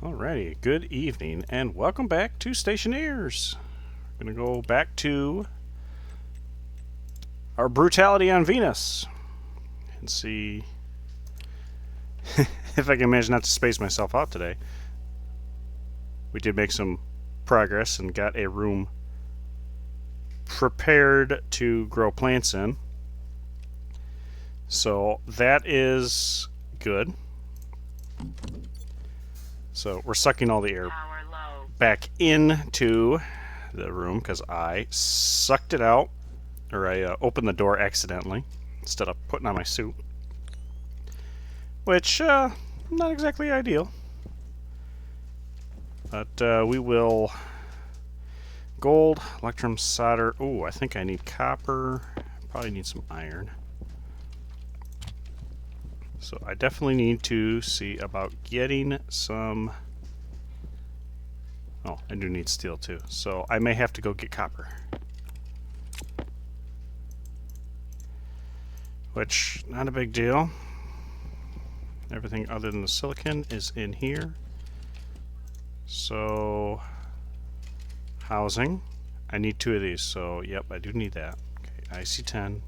Alrighty, good evening, and welcome back to Stationeers. We're going to go back to our Brutality on Venus and see if I can manage not to space myself out today. We did make some progress and got a room prepared to grow plants in. So that is good. So we're sucking all the air back into the room because I sucked it out, or I opened the door accidentally instead of putting on my suit, which not exactly ideal. But we will gold, electrum, solder. Oh, I think I need copper. Probably need some iron. So I definitely need to see about getting some... Oh, I do need steel too. So I may have to go get copper. Which, not a big deal. Everything other than the silicon is in here. So, housing. I need 2 of these, so yep, I do need that. Okay, IC10.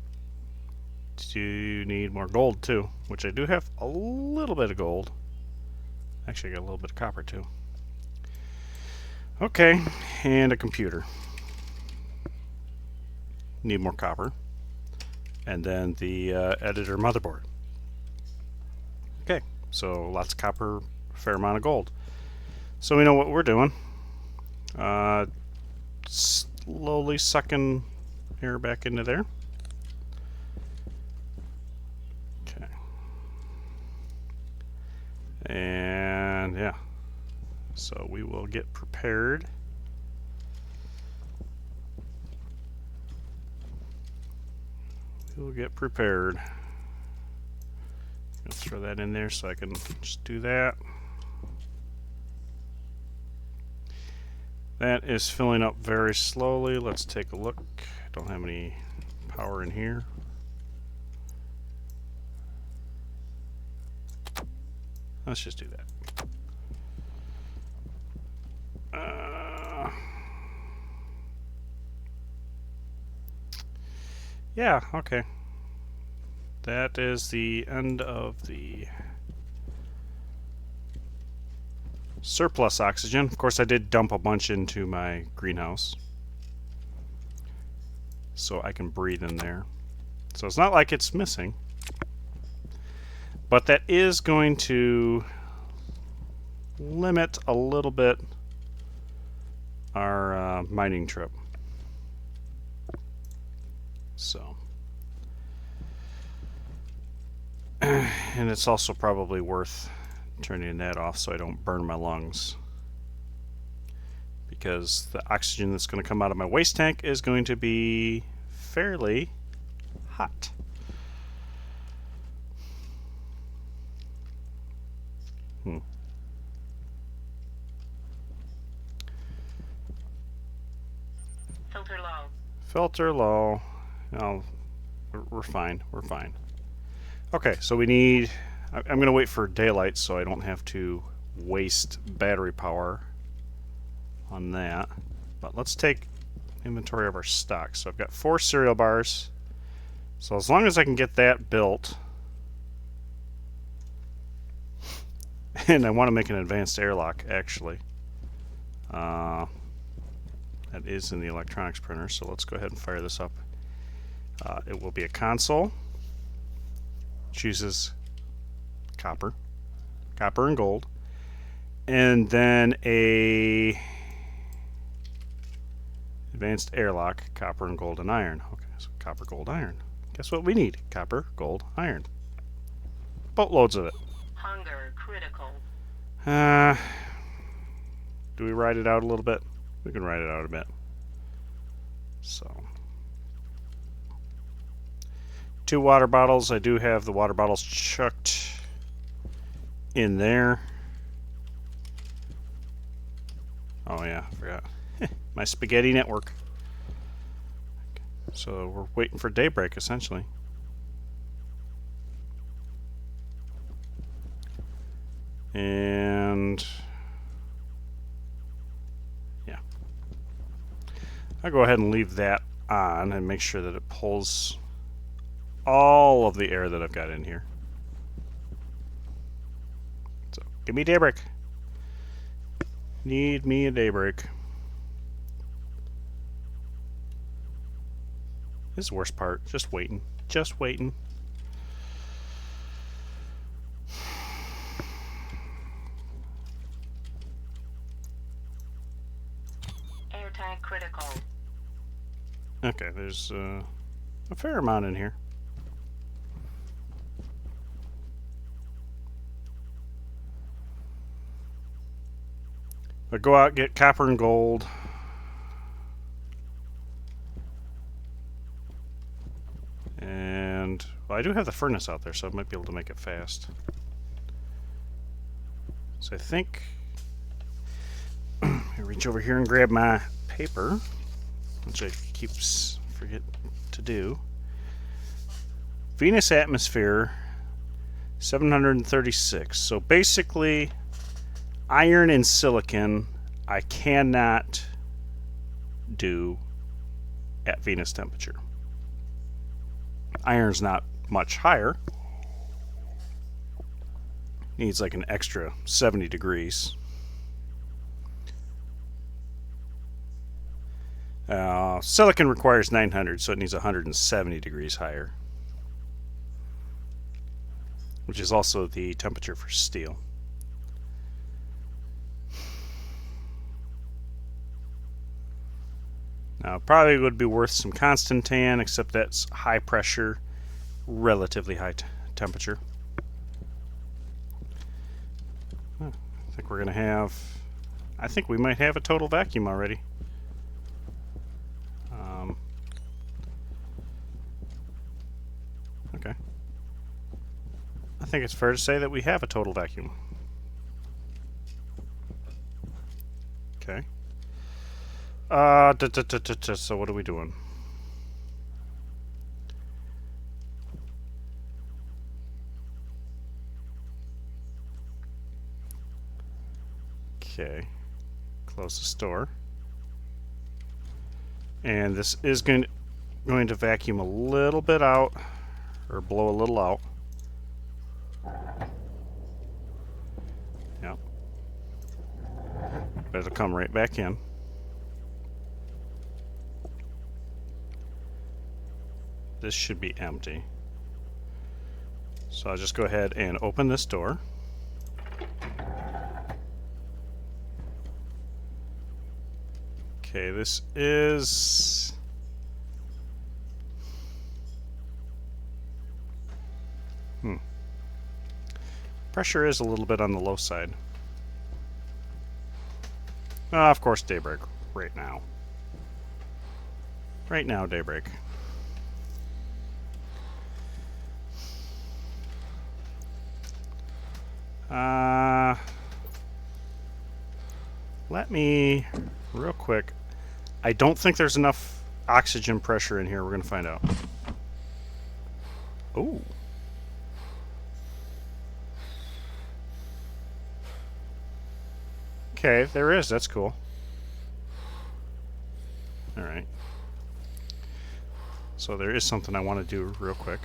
Do need more gold too, which I do have a little bit of gold. Actually, I got a little bit of copper too. Okay, and a computer. Need more copper. And then the editor motherboard. Okay, so lots of copper, a fair amount of gold. So we know what we're doing. Slowly sucking air back into there. And yeah, so we will get prepared. We'll get prepared. I'll throw that in there so I can just do that. That is filling up very slowly. Let's take a look. Don't have any power in here. Let's just do that. Yeah, okay. That is the end of the surplus oxygen. Of course, I did dump a bunch into my greenhouse, so I can breathe in there. So it's not like it's missing. But that is going to limit a little bit our mining trip. So, and it's also probably worth turning that off so I don't burn my lungs, because the oxygen that's going to come out of my waste tank is going to be fairly hot. Filter low. Filter low. Oh, we're fine. We're fine. Okay, so we need... I'm going to wait for daylight so I don't have to waste battery power on that. But let's take inventory of our stock. So I've got 4 cereal bars. So as long as I can get that built... And I want to make an advanced airlock, actually. That is in the electronics printer, so let's go ahead and fire this up. It will be a console. Chooses copper and gold, and then a advanced airlock, copper and gold and iron. Okay, so copper, gold, iron. Guess what we need? Copper, gold, iron. Boatloads of it. Hunger critical. Do we ride it out a little bit? We can ride it out a bit. So, 2 water bottles. I do have the water bottles chucked in there. Oh yeah, I forgot. My spaghetti network. So we're waiting for daybreak, essentially. And I'll go ahead and leave that on and make sure that it pulls all of the air that I've got in here. So, give me a daybreak. Need me a daybreak. This is the worst part. Just waiting. Just waiting. Airtight critical. Okay, there's a fair amount in here. But go out, get copper and gold. And, well, I do have the furnace out there, so I might be able to make it fast. So I think I reach over here and grab my paper, which I forget to do. Venus atmosphere, 736. So basically, iron and silicon I cannot do at Venus temperature. Iron's not much higher. Needs like an extra 70 degrees. Silicon requires 900, so it needs 170 degrees higher, which is also the temperature for steel. Now, probably would be worth some Constantan, except that's high pressure, relatively high temperature. I think we're going to have... I think we might have a total vacuum already. Okay. I think it's fair to say that we have a total vacuum. Okay. So what are we doing? Okay. Close the store. And this is going to vacuum a little bit out, or blow a little out. Yep. But it'll come right back in. This should be empty. So I'll just go ahead and open this door. Okay, this is... Pressure is a little bit on the low side. Of course, daybreak right now. Right now, daybreak. Let me, real quick, I don't think there's enough oxygen pressure in here. We're going to find out. Ooh. Okay, there is. That's cool. Alright. So there is something I want to do real quick.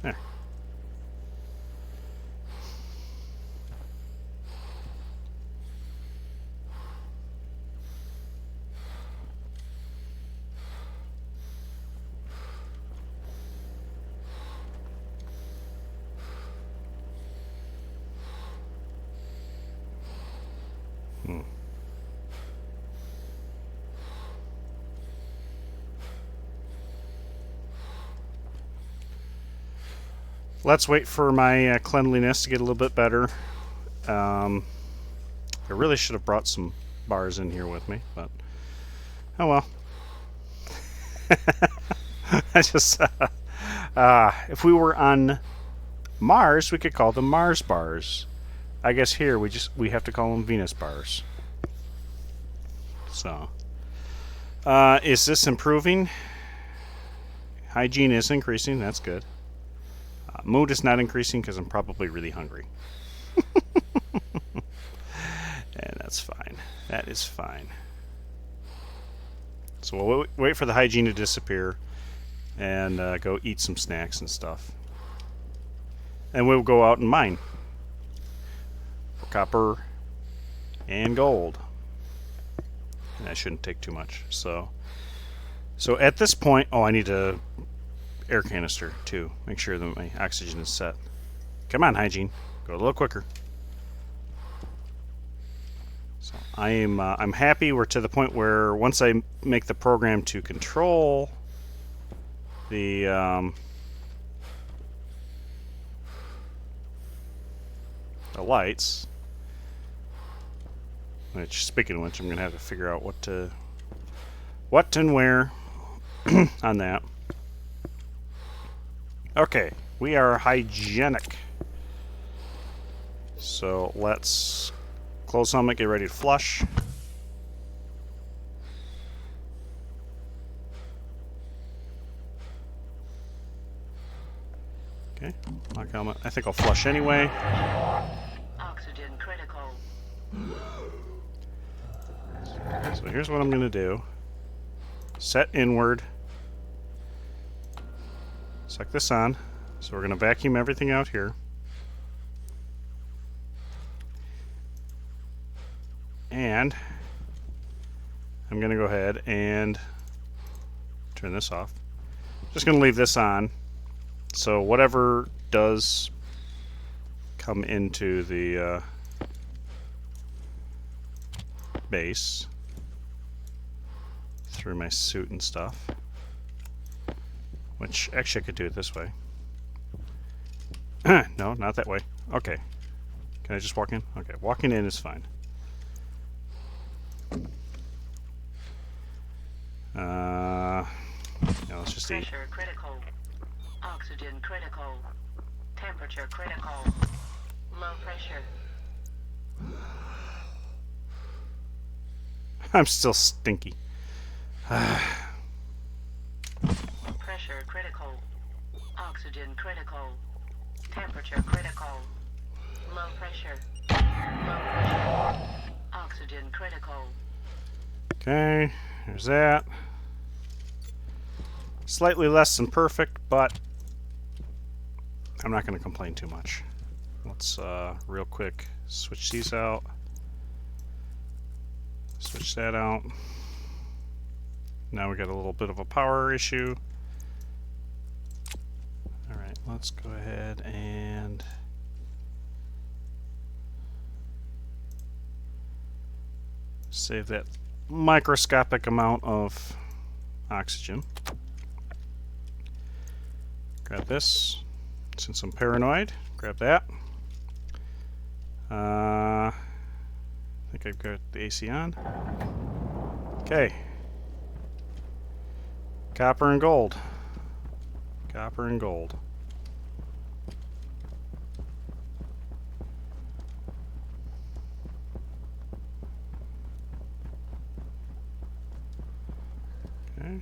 There. Let's wait for my cleanliness to get a little bit better. I really should have brought some bars in here with me, but oh well. I just if we were on Mars, we could call them Mars bars. I guess here we have to call them Venus bars. So, is this improving? Hygiene is increasing. That's good. Mood is not increasing because I'm probably really hungry. And that's fine. That is fine. So we'll wait for the hygiene to disappear and go eat some snacks and stuff. And we'll go out and mine for copper and gold. And that shouldn't take too much. So at this point, I need a air canister too. Make sure that my oxygen is set. Come on, hygiene. Go a little quicker. So I'm happy we're to the point where once I make the program to control the lights, which, speaking of which, I'm gonna have to figure out what and where on that. Okay, we are hygienic. So let's close helmet, get ready to flush. Okay, lock helmet. I think I'll flush anyway. Oxygen critical. So here's what I'm going to do. Set inward. Suck this on. So we're going to vacuum everything out here. And I'm going to go ahead and turn this off. Just going to leave this on. So whatever does come into the base through my suit and stuff, which actually I could do it this way. No, not that way. Okay. Can I just walk in? Okay, walking in is fine. Yeah, let's just eat. Pressure critical. Oxygen critical. Temperature critical. Low pressure. I'm still stinky. Pressure critical. Oxygen critical. Temperature critical. Low pressure. Low pressure. Oxygen critical. Okay, there's that. Slightly less than perfect, but I'm not going to complain too much. Let's real quick switch these out. Switch that out. Now we got a little bit of a power issue. Alright, let's go ahead and save that microscopic amount of oxygen. Grab this. Since I'm paranoid, grab that. I think I've got the AC on. Okay. Copper and gold. Copper and gold. Okay.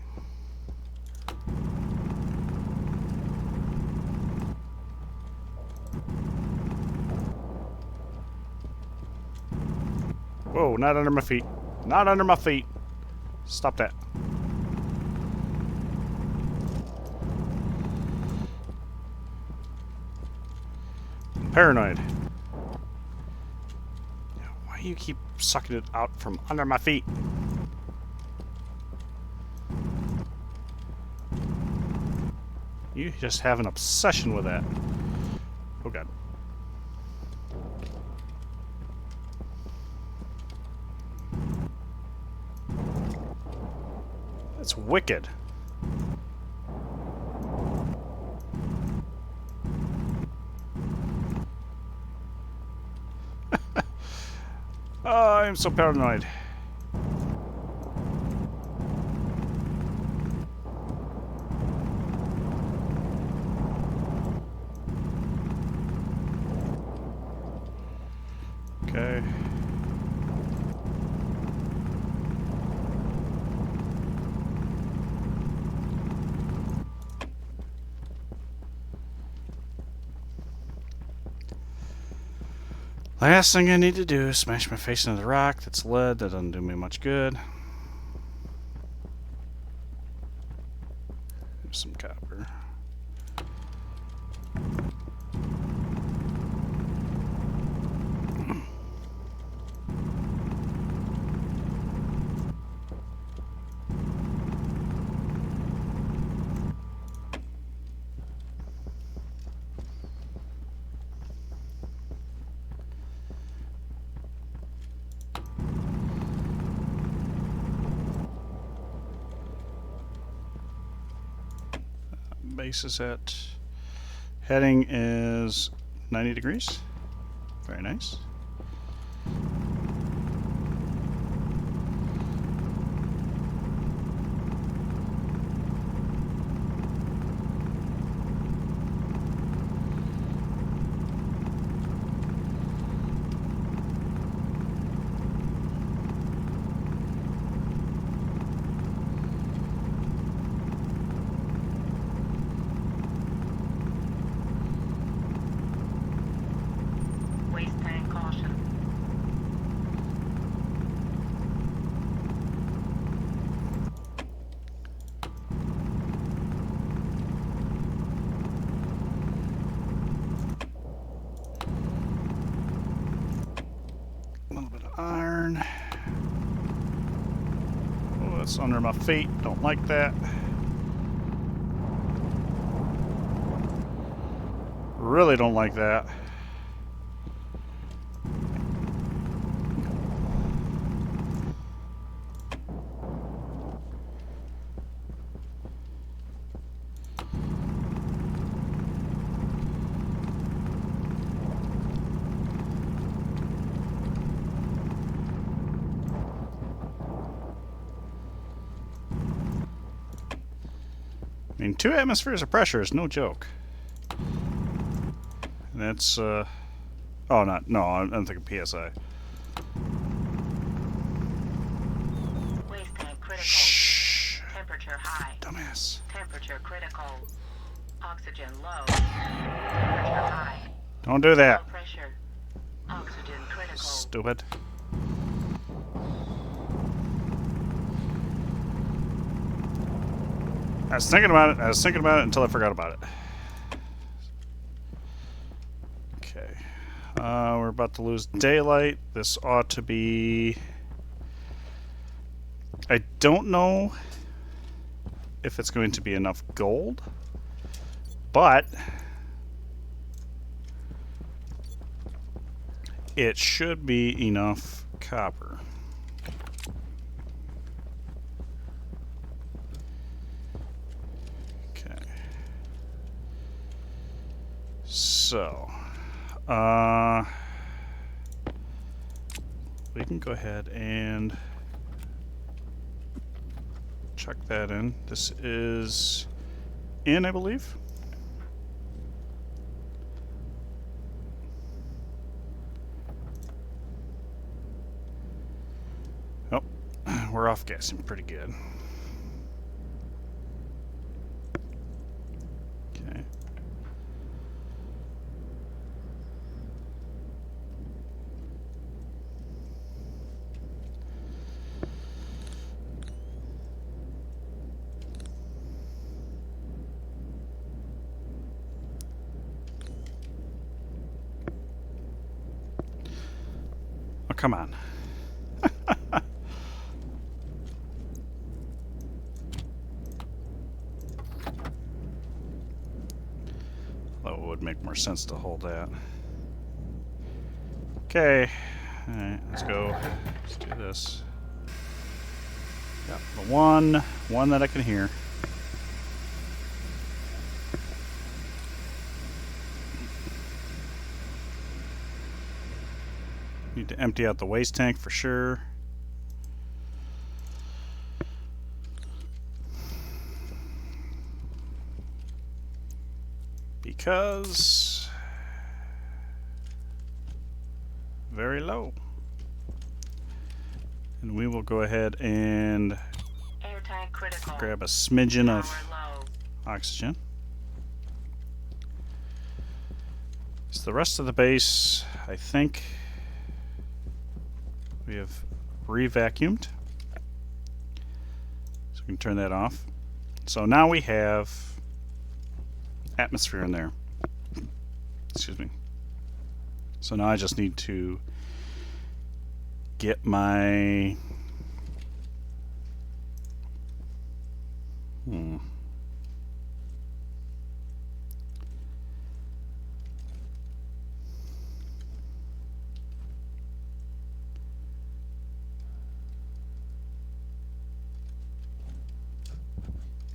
Whoa, not under my feet. Not under my feet. Stop that. I'm paranoid. Why do you keep sucking it out from under my feet? You just have an obsession with that. Oh god. That's wicked. Oh, I'm so paranoid. Okay. Last thing I need to do is smash my face into the rock. That's lead. That doesn't do me much good. There's some copper. Base is at. Heading is 90 degrees. Very nice. Waste tank caution. A little bit of iron. Oh, that's under my feet. Don't like that. Really don't like that. I mean, 2 atmospheres of pressure is no joke. And that's, oh, not, no, I'm thinking PSI. Waste tank critical. Shh. Temperature high. Dumbass. Temperature critical. Oxygen low. Temperature high. Don't do that. Low pressure. Oxygen critical. Stupid. I was thinking about it until I forgot about it. Okay. We're about to lose daylight. This ought to be... I don't know if it's going to be enough gold, but it should be enough copper. Okay. So, we can go ahead and chuck that in. This is in, I believe. Oh, we're off gassing pretty good. Okay. Oh, come on. That would make more sense to hold that. Okay. Alright, let's go. Let's do this. Got the one that I can hear. Need to empty out the waste tank for sure. Because very low. And we will go ahead and Air tank critical. grab a smidgen of Power low. oxygen. So the rest of the base, I think, We have re-vacuumed. So we can turn that off. So now we have atmosphere in there. Excuse me. So now I just need to get my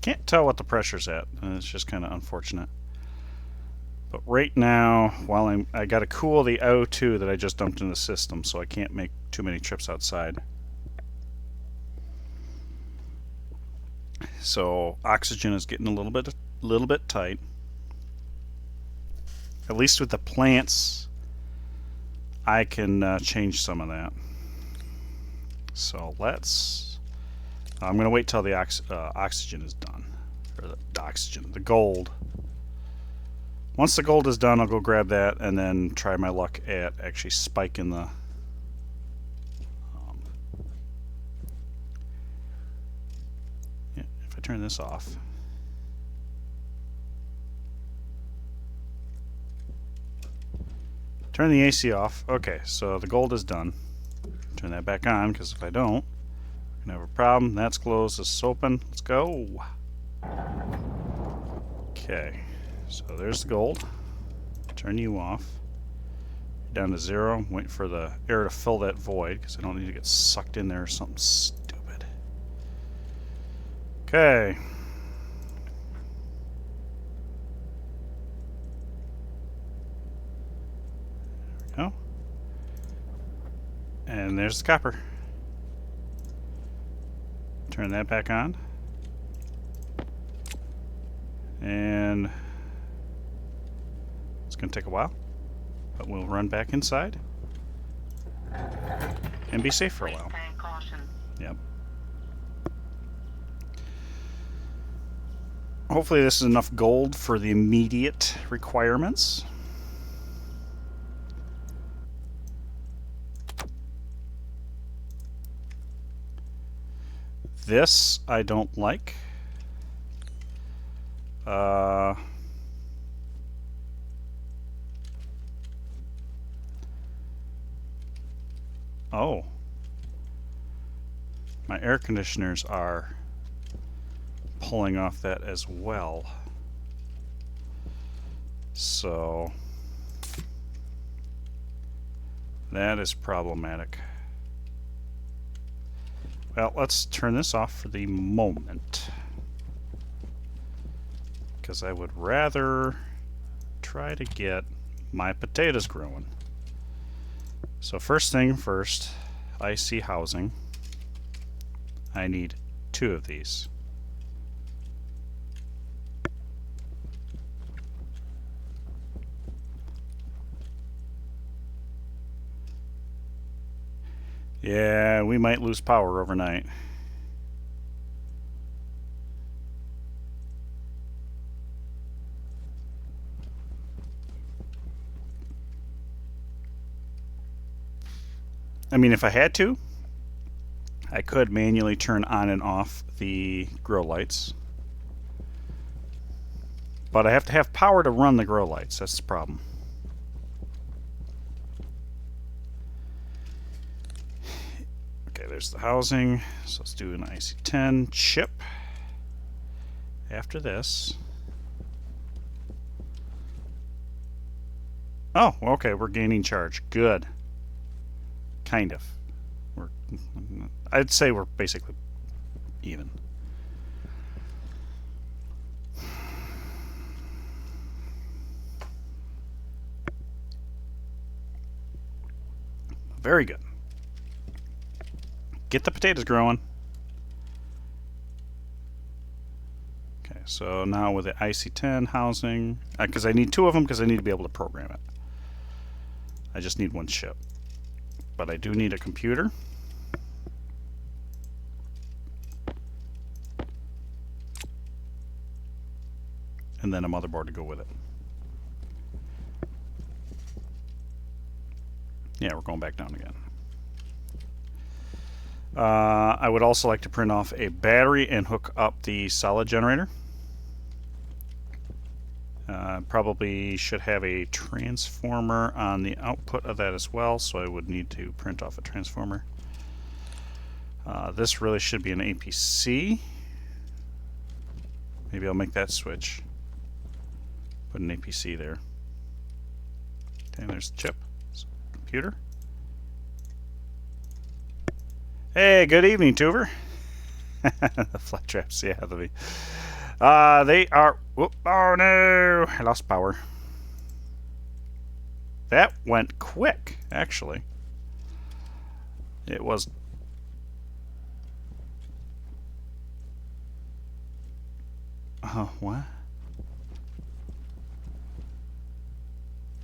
can't tell what the pressure's at, and it's just kind of unfortunate. But right now, while I got to cool the O2 that I just dumped in the system, so I can't make too many trips outside. So oxygen is getting a little bit tight. At least with the plants, I can change some of that. So I'm going to wait till the oxygen is done, or the gold. Once the gold is done, I'll go grab that and then try my luck at actually spiking the if I turn this off. Turn the AC off. Okay, so the gold is done. Turn that back on, because if I don't, I'm gonna have a problem. That's closed. This is open. Let's go. Okay, so there's the gold. Turn you off. Down to 0. Wait for the air to fill that void, because I don't need to get sucked in there or something stupid. Okay. There we go. And there's the copper. Turn that back on. And it's going to take a while, but we'll run back inside and be safe for a while. Yep. Hopefully this is enough gold for the immediate requirements. This I don't like. Oh. My air conditioners are pulling off that as well. So that is problematic. Well, let's turn this off for the moment, because I would rather try to get my potatoes growing. So first thing first, IC housing. I need 2 of these. Yeah, we might lose power overnight. I mean, if I had to, I could manually turn on and off the grow lights. But I have to have power to run the grow lights. That's the problem. Okay, there's the housing. So let's do an IC10 chip. After this. Oh, okay, we're gaining charge. Good. Kind of. I'd say we're basically even. Very good. Get the potatoes growing. Okay, so now with the IC10 housing, because I need 2 of them because I need to be able to program it. I just need 1 chip. But I do need a computer. And then a motherboard to go with it. Yeah, we're going back down again. I would also like to print off a battery and hook up the solid generator. Probably should have a transformer on the output of that as well, so I would need to print off a transformer. This really should be an APC. Maybe I'll make that switch. Put an APC there. Okay, there's the chip. Computer. Hey, good evening, Tuver. The flat traps, yeah, they are. Whoop, oh no! I lost power. That went quick, actually. It was. Oh, what?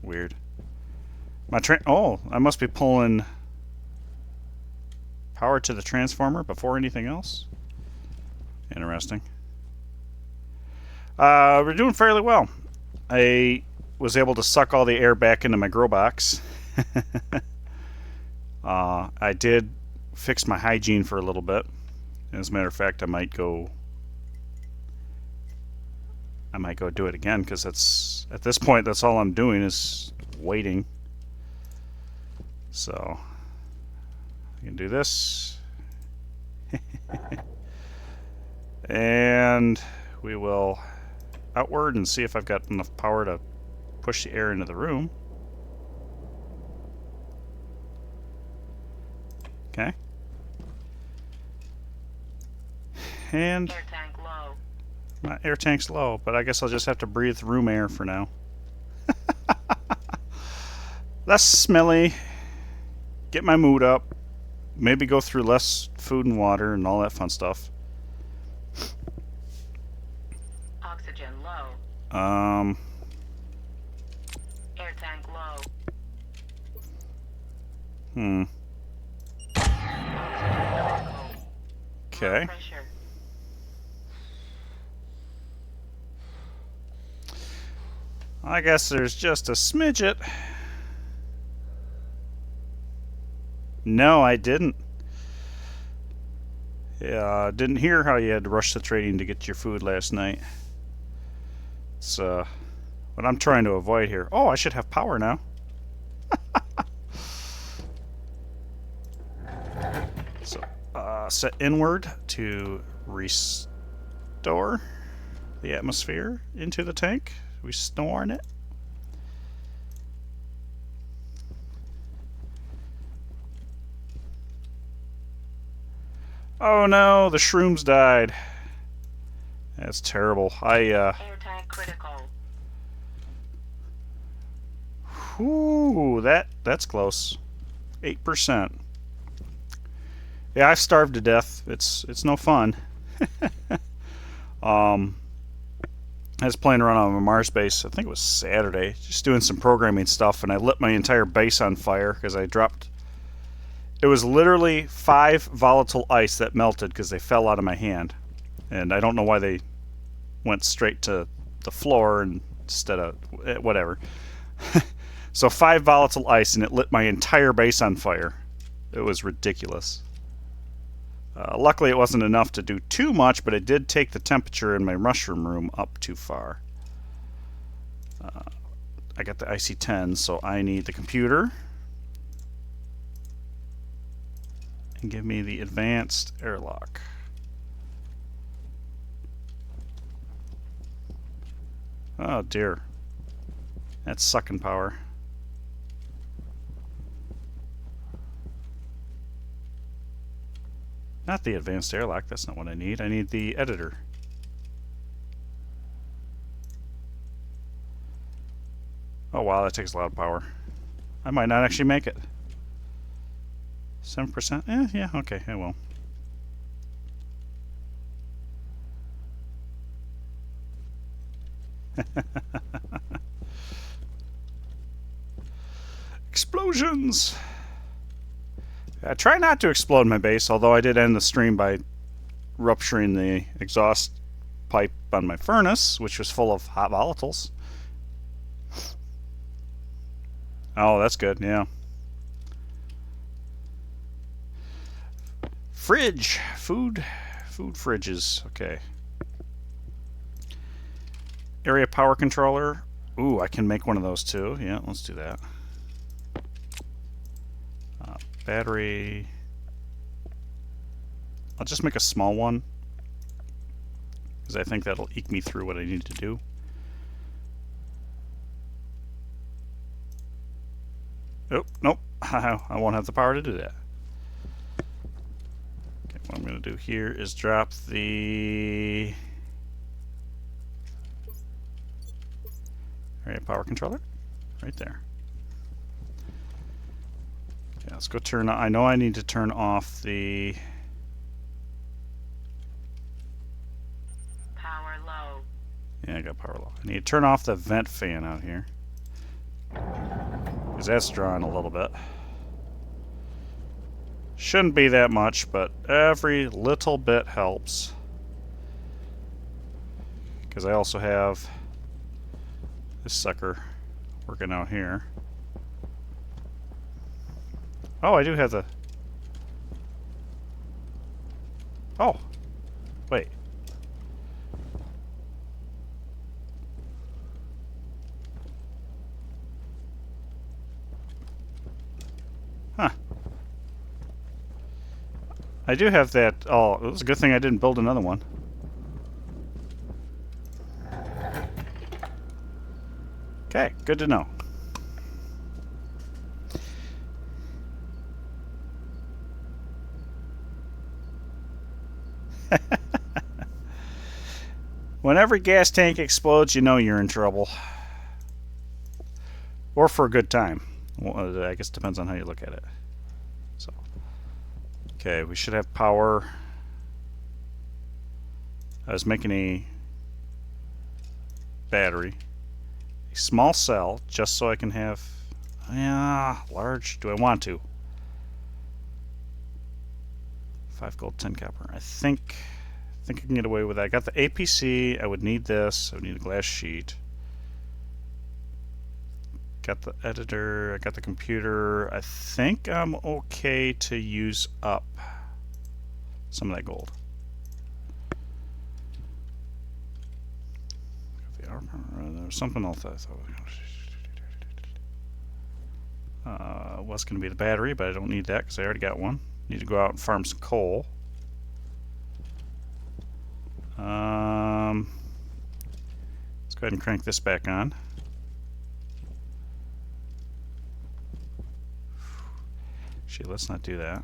Weird. Oh, I must be pulling power to the transformer before anything else. Interesting. We're doing fairly well. I was able to suck all the air back into my grow box. I did fix my hygiene for a little bit. As a matter of fact, I might go do it again, because that's, at this point, that's all I'm doing is waiting. So I can do this. And we will outward and see if I've got enough power to push the air into the room. Okay. And Air tank low. my air tank's low, but I guess I'll just have to breathe room air for now. Less smelly. Get my mood up. Maybe go through less food and water and all that fun stuff. Oxygen low. Air tank low. Oxygen critical. Okay. Low pressure. I guess there's just a smidget. No, I didn't. Yeah, didn't hear how you had to rush the trading to get your food last night. It's what I'm trying to avoid here. Oh, I should have power now. So, set inward to restore the atmosphere into the tank. Restoring it. Oh no, the shrooms died. That's terrible. Air tank critical. Whoo, that's close. 8%. Yeah, I've starved to death. It's no fun. I was playing around on my Mars base. I think it was Saturday, just doing some programming stuff, and I lit my entire base on fire because I dropped. It was literally 5 volatile ice that melted because they fell out of my hand, and I don't know why they went straight to the floor instead of whatever. So 5 volatile ice, and it lit my entire base on fire. It was ridiculous. Luckily, it wasn't enough to do too much, but it did take the temperature in my mushroom room up too far. I got the IC-10, so I need the computer. And give me the advanced airlock. Oh dear. That's sucking power. Not the advanced airlock, that's not what I need. I need the editor. Oh wow, that takes a lot of power. I might not actually make it. 7%? Yeah, okay, I will. Explosions! I try not to explode my base, although I did end the stream by rupturing the exhaust pipe on my furnace, which was full of hot volatiles. Oh, that's good, yeah. Fridge. Food fridges. Okay. Area power controller. Ooh, I can make one of those too. Yeah, let's do that. Battery. I'll just make a small one, because I think that'll eke me through what I need to do. Oh, nope. I won't have the power to do that. Okay, what I'm going to do here is drop the area power controller right there. Okay, let's go turn on. I know I need to turn off the Power low. yeah, I got power low. I need to turn off the vent fan out here, because that's drawing a little bit. Shouldn't be that much, but every little bit helps. Because I also have this sucker working out here. Oh, I do have the... Oh! Wait. Huh. I do have that... Oh, it was a good thing I didn't build another one. Okay, good to know. When every gas tank explodes, you know you're in trouble. Or for a good time. Well, I guess it depends on how you look at it. So, okay, we should have power. I was making a battery. A small cell, just so I can have... Yeah, large. Do I want to? 5 gold, 10 copper. I think I can get away with that. I got the APC. I would need this. I would need a glass sheet. Got the editor. I got the computer. I think I'm okay to use up some of that gold. There was something else I thought was going to be the battery, but I don't need that because I already got one. Need to go out and farm some coal. Let's go ahead and crank this back on. Actually, let's not do that.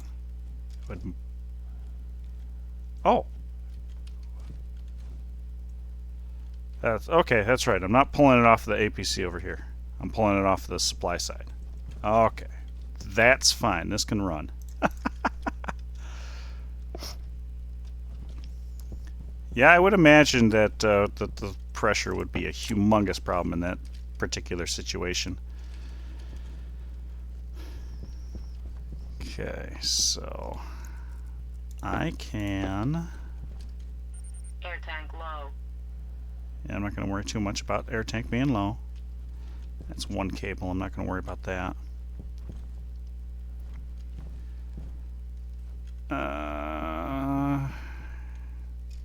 Oh! That's okay, that's right. I'm not pulling it off the APC over here. I'm pulling it off the supply side. Okay. That's fine. This can run. Yeah, I would imagine that that the pressure would be a humongous problem in that particular situation. Okay, so I can... Air tank low. Yeah, I'm not going to worry too much about air tank being low. That's one cable. I'm not going to worry about that.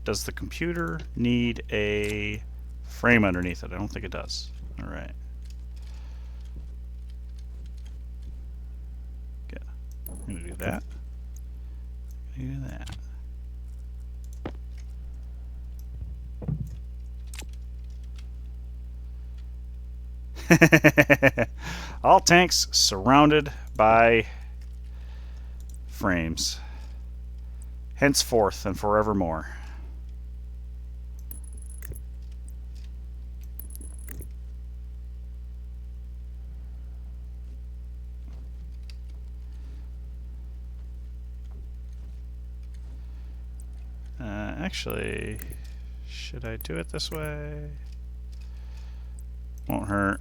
Does the computer need a frame underneath it? I don't think it does. All right. Good. I'm going to do that. I'm going to do that. All tanks surrounded by frames. Henceforth and forevermore. Actually, should I do it this way? Won't hurt.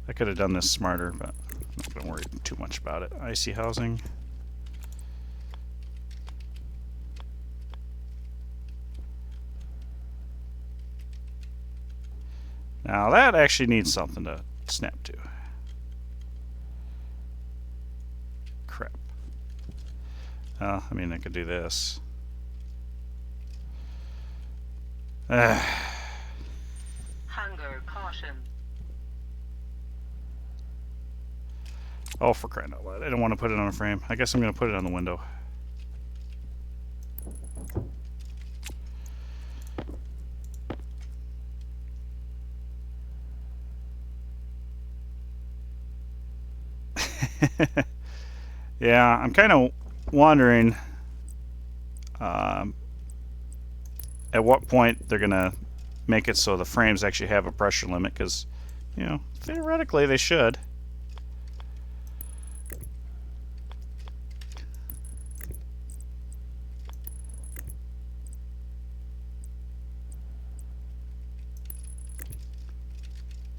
I could have done this smarter, but I'm not going to worry too much about it. Icy housing. Now that actually needs something to snap to. Crap. I mean, I could do this. Hunger caution. Oh, for crying out loud. I don't want to put it on a frame. I guess I'm going to put it on the window. Yeah, I'm kind of wondering at what point they're going to make it so the frames actually have a pressure limit, because, you know, theoretically they should.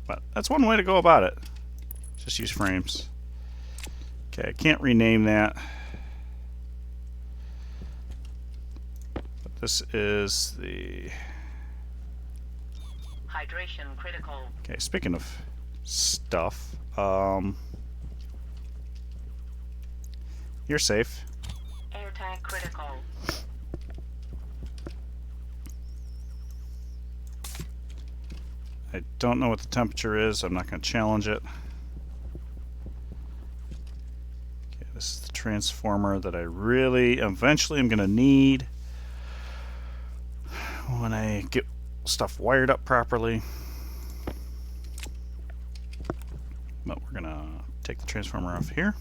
But that's one way to go about it. Just use frames. Okay, I can't rename that. But this is the... Hydration critical. Okay, speaking of stuff, you're safe. Air tank critical. I don't know what the temperature is. I'm not going to challenge it. Okay, this is the transformer that I really eventually am going to need when I get stuff wired up properly. But we're going to take the transformer off here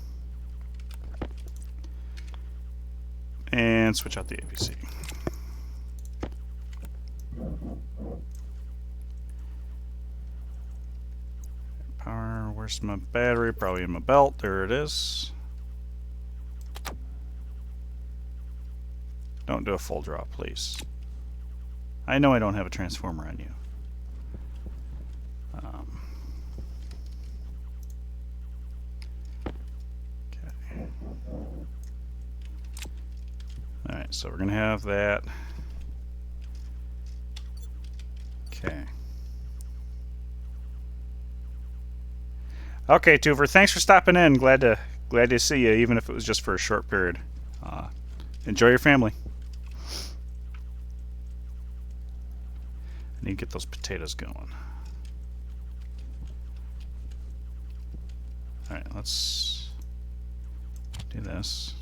and switch out the ABC. Power, where's my battery? Probably in my belt. There it is. Don't do a full draw, please. I know I don't have a transformer on you. Okay. Alright, so we're going to have that. Okay. Okay, Tuver, thanks for stopping in. Glad to see you, even if it was just for a short period. Enjoy your family. I need to get those potatoes going. Alright, let's do this.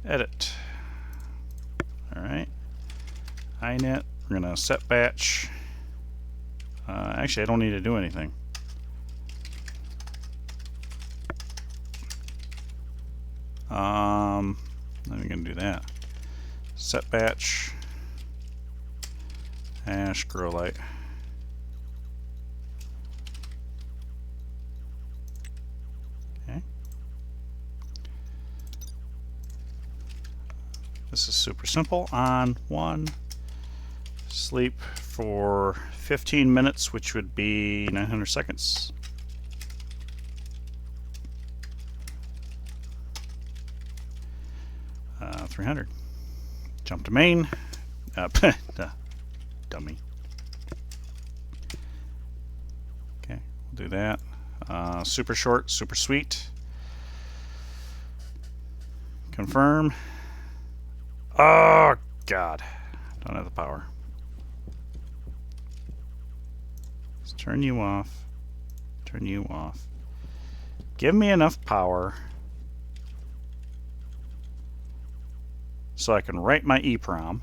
Edit. Alright. iNet. We're going to set batch. Actually, I don't need to do anything. I'm going to do that. Set batch. Hash grow light. Okay. This is super simple. On 1. Sleep for 15 minutes, which would be 900 seconds. Uh, 300. Jump to main. Dummy. Okay, we'll do that. Super short, super sweet. Confirm. Oh, God. Don't have the power. Let's turn you off. Turn you off. Give me enough power so I can write my EEPROM.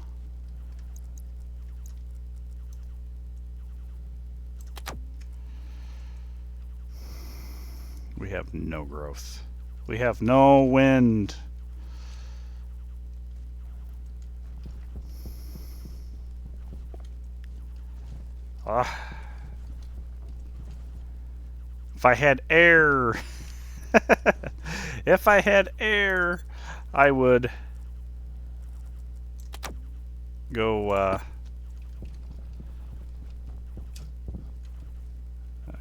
We have no growth. We have no wind. If I had air, if I had air, I would go.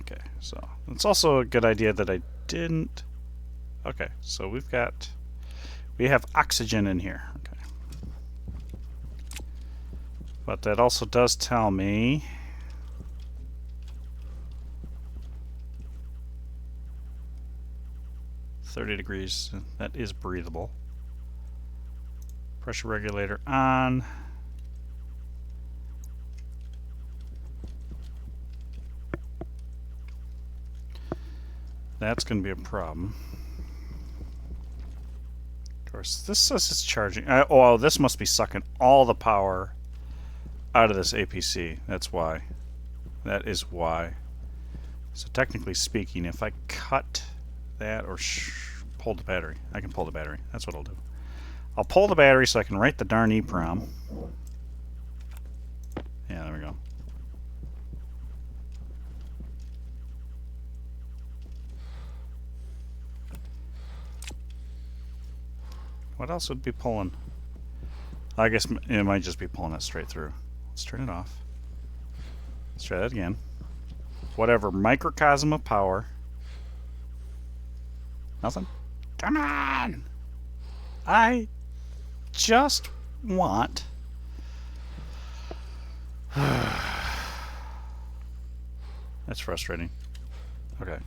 Okay, so it's also a good idea that I didn't. Okay, so we have oxygen in here. Okay, but that also does tell me 30 degrees. That is breathable. Pressure regulator on. That's going to be a problem. Of course, this says it's charging. Oh, this must be sucking all the power out of this APC. That's why. That is why. So technically speaking, if I cut that or pull the battery, I can pull the battery. That's what I'll do. I'll pull the battery so I can write the darn EEPROM. Yeah, there we go. What else would be pulling? I guess it might just be pulling it straight through. Let's turn it off. Let's try that again. Whatever microcosm of power. Nothing? Come on! I just want... That's frustrating. Okay.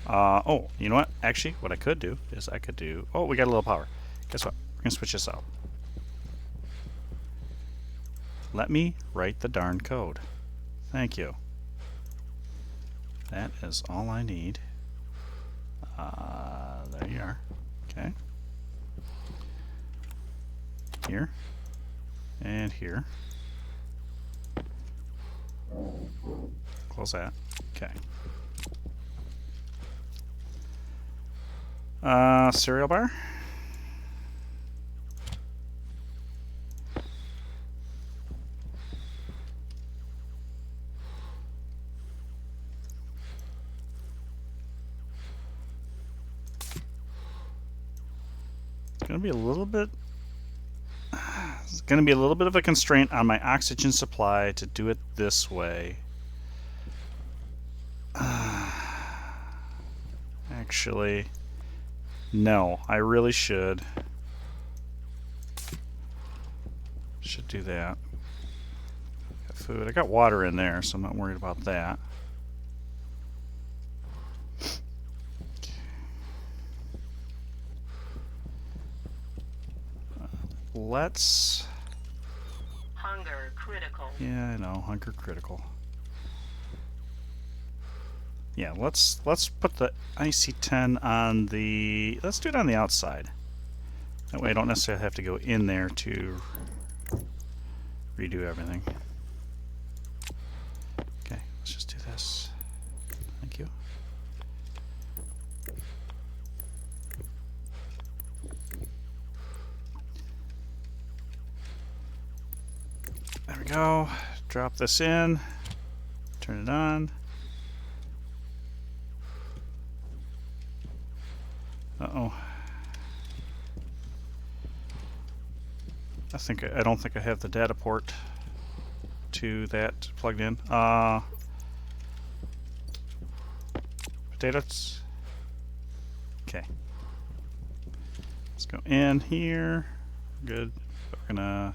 Oh, you know what? Actually, what I could do is I could do... Oh, we got a little power. Guess what? We're going to switch this out. Let me write the darn code. Thank you. That is all I need. There you are. Okay. Here. And here. Close that. Okay. Cereal bar. It's going to be a little bit of a constraint on my oxygen supply to do it this way. Actually, no, I really should do that. Got food. I got water in there, so I'm not worried about that. Let's... Hunger critical. Yeah, I know, hunger critical. Yeah, let's put the IC10 on the... Let's do it on the outside. That way I don't necessarily have to go in there to redo everything. Okay, let's just do this. Thank you. There we go. Drop this in. Turn it on. Uh-oh. I don't think I have the data port to that plugged in. Potatoes. Okay. Let's go in here. Good. We're gonna...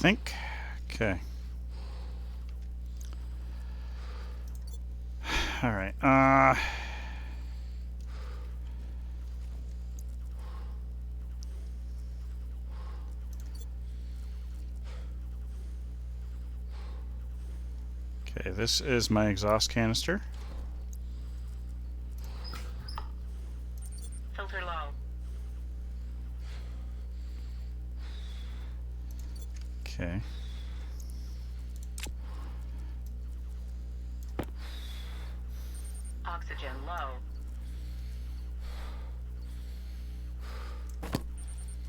think. Okay. All right. Okay, this is my exhaust canister. Filter low. Okay. Oxygen low.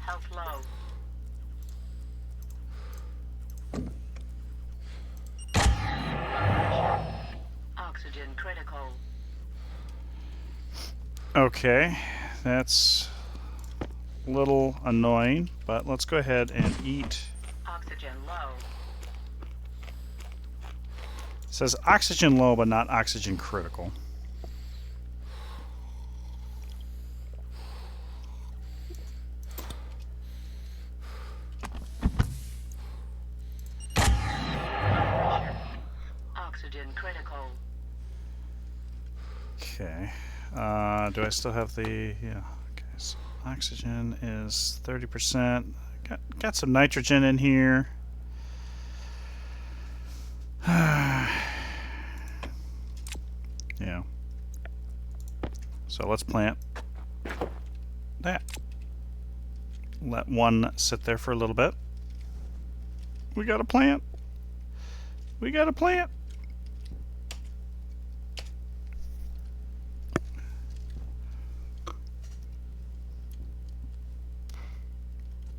Health low. Oxygen critical. Okay, that's a little annoying, but let's go ahead and eat. Oxygen low. It says oxygen low, but not oxygen critical. Oxygen critical. Okay. Do I still have the... Yeah. Okay, so oxygen is 30%. Got some nitrogen in here. Yeah. So let's plant that. Let one sit there for a little bit. We got a plant. We got a plant.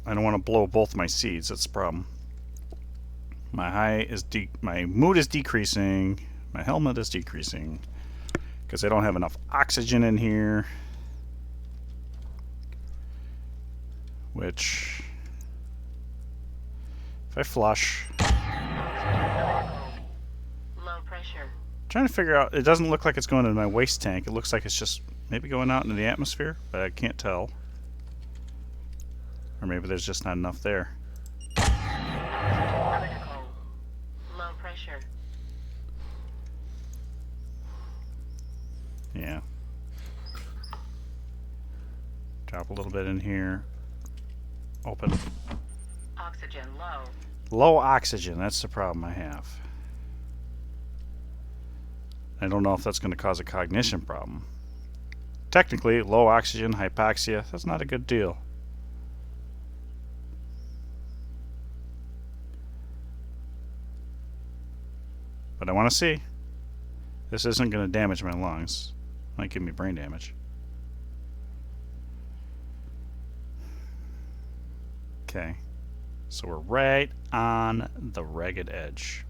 I don't want to blow both my seeds. That's the problem. My mood is decreasing. My helmet is decreasing because I don't have enough oxygen in here. Which, if I flush, Low pressure. trying to figure out. It doesn't look like it's going into my waste tank. It looks like it's just maybe going out into the atmosphere, but I can't tell. Or maybe there's just not enough there. Oxygen critical. Low pressure. Yeah. Drop a little bit in here. Open. Oxygen low. Low oxygen, that's the problem I have. I don't know if that's going to cause a cognition problem. Technically, low oxygen, hypoxia, that's not a good deal. But I want to see. This isn't going to damage my lungs. Might give me brain damage. Okay. So we're right on the ragged edge.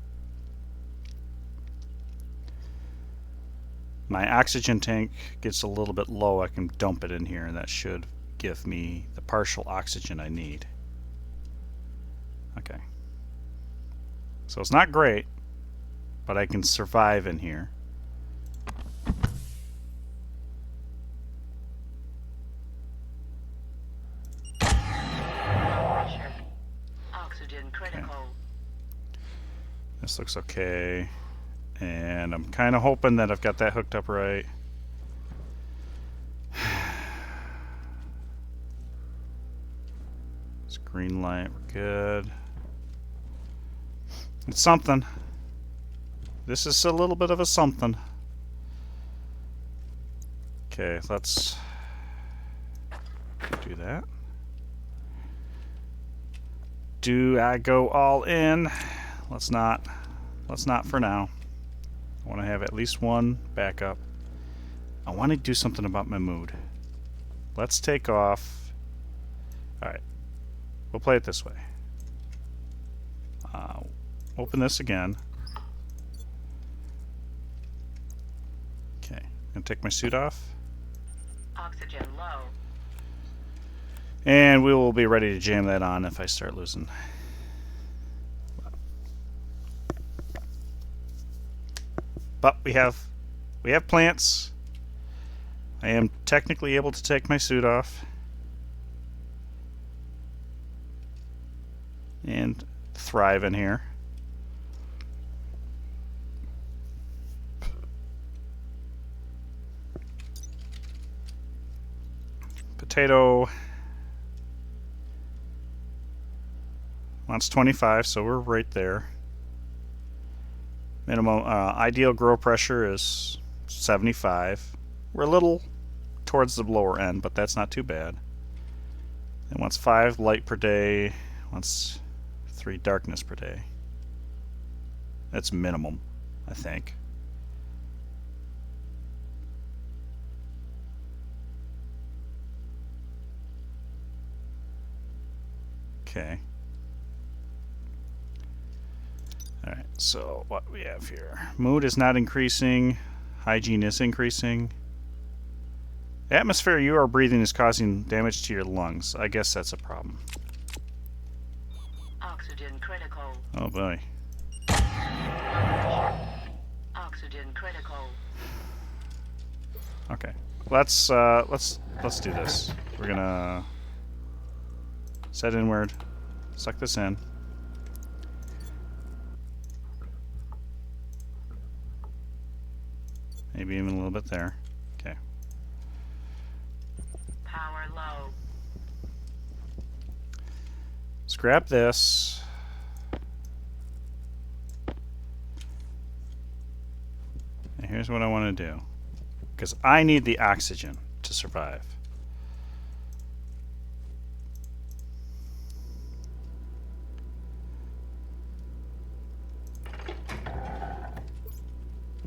My oxygen tank gets a little bit low. I can dump it in here, and that should give me the partial oxygen I need. Okay. So it's not great, but I can survive in here. Pressure. Oxygen critical. This looks okay. And I'm kind of hoping that I've got that hooked up right. It's green light, we're good. It's something. This is a little bit of a something. Okay, let's do that. Do I go all in? Let's not for now. I want to have at least one backup. I want to do something about my mood. Let's take off. Alright. We'll play it this way. Open this again. Okay. Gonna take my suit off. Oxygen low. And we will be ready to jam that on if I start losing. But we have plants. I am technically able to take my suit off and thrive in here. Potato wants 25, so we're right there. Minimum ideal grow pressure is 75. We're a little towards the lower end, but that's not too bad. It wants 5 light per day, wants 3 darkness per day. That's minimum, I think. Okay. Alright, so what we have here. Mood is not increasing. Hygiene is increasing. The atmosphere you are breathing is causing damage to your lungs. I guess that's a problem. Oxygen critical. Oh boy. Oxygen critical. Okay. Let's do this. We're gonna set inward, suck this in. Maybe even a little bit there. Okay. Power low. Let's grab this. And here's what I want to do. Because I need the oxygen to survive.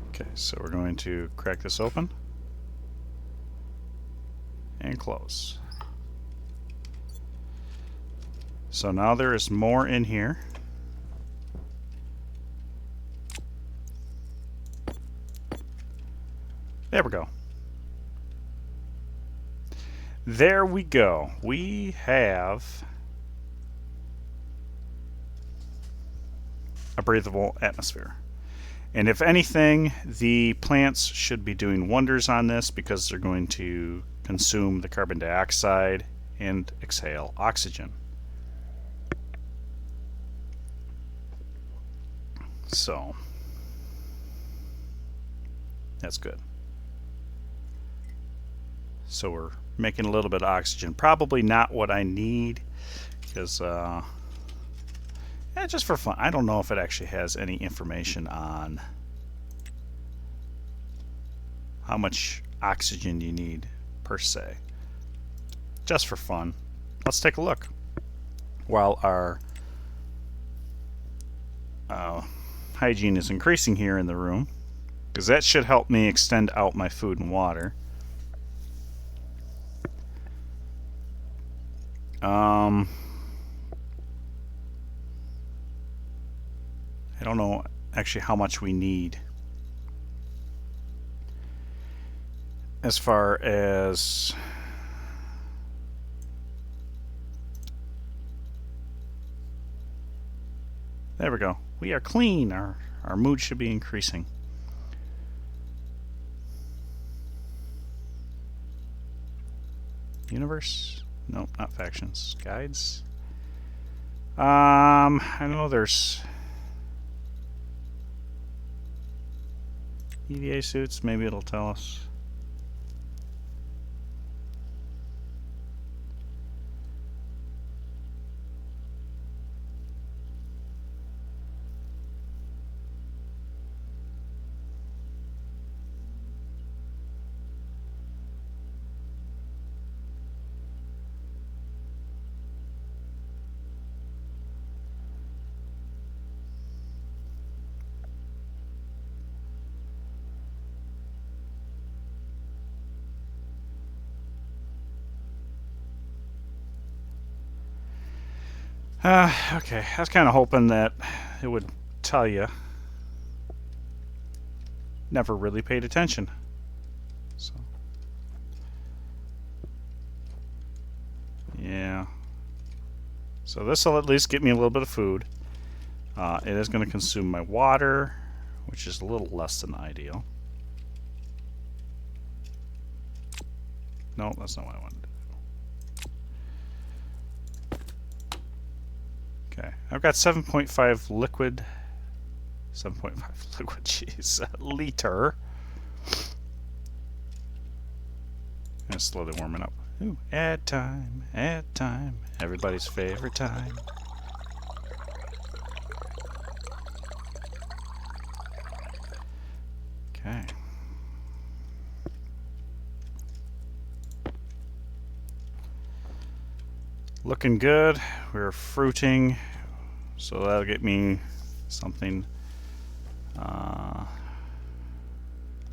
Okay, so we're going to crack this open and close. So now there is more in here. There we go. There we go. We have a breathable atmosphere. And if anything, the plants should be doing wonders on this because they're going to consume the carbon dioxide and exhale oxygen. So, that's good. So we're making a little bit of oxygen. Probably not what I need because just for fun. I don't know if it actually has any information on how much oxygen you need per se. Just for fun. Let's take a look. While our hygiene is increasing here in the room, because that should help me extend out my food and water. I don't know actually how much we need as far as there we go. We are clean. Our mood should be increasing. Universe? Nope, not factions. Guides? I know there's EVA suits. Maybe it'll tell us. Okay, I was kind of hoping that it would tell you. Never really paid attention. So, yeah. So this will at least get me a little bit of food. It is going to consume my water, which is a little less than ideal. No, that's not what I wanted to do. Okay, I've got 7.5 liquid. 7.5 liquid, jeez, liter. And slowly warming up. Ooh, ad time, everybody's favorite time. Okay. Looking good. We're fruiting, so that'll get me something.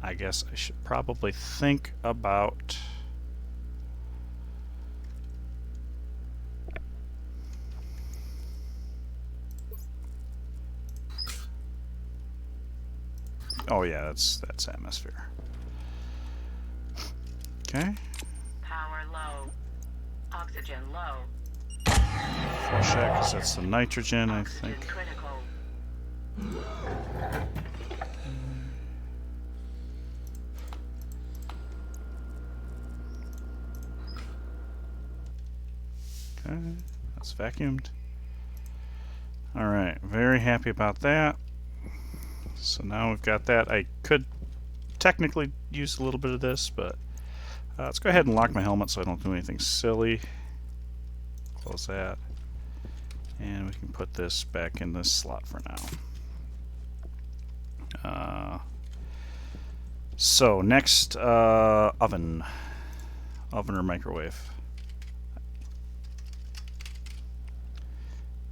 I guess I should probably think about Oh yeah, that's atmosphere. Okay. Power low. Oxygen low. Flush that because that's the nitrogen, I Oxygen think. critical. Okay, that's vacuumed. Alright, very happy about that. So now we've got that. I could technically use a little bit of this, but let's go ahead and lock my helmet so I don't do anything silly. Close that. And we can put this back in this slot for now. So next, oven. Oven or microwave.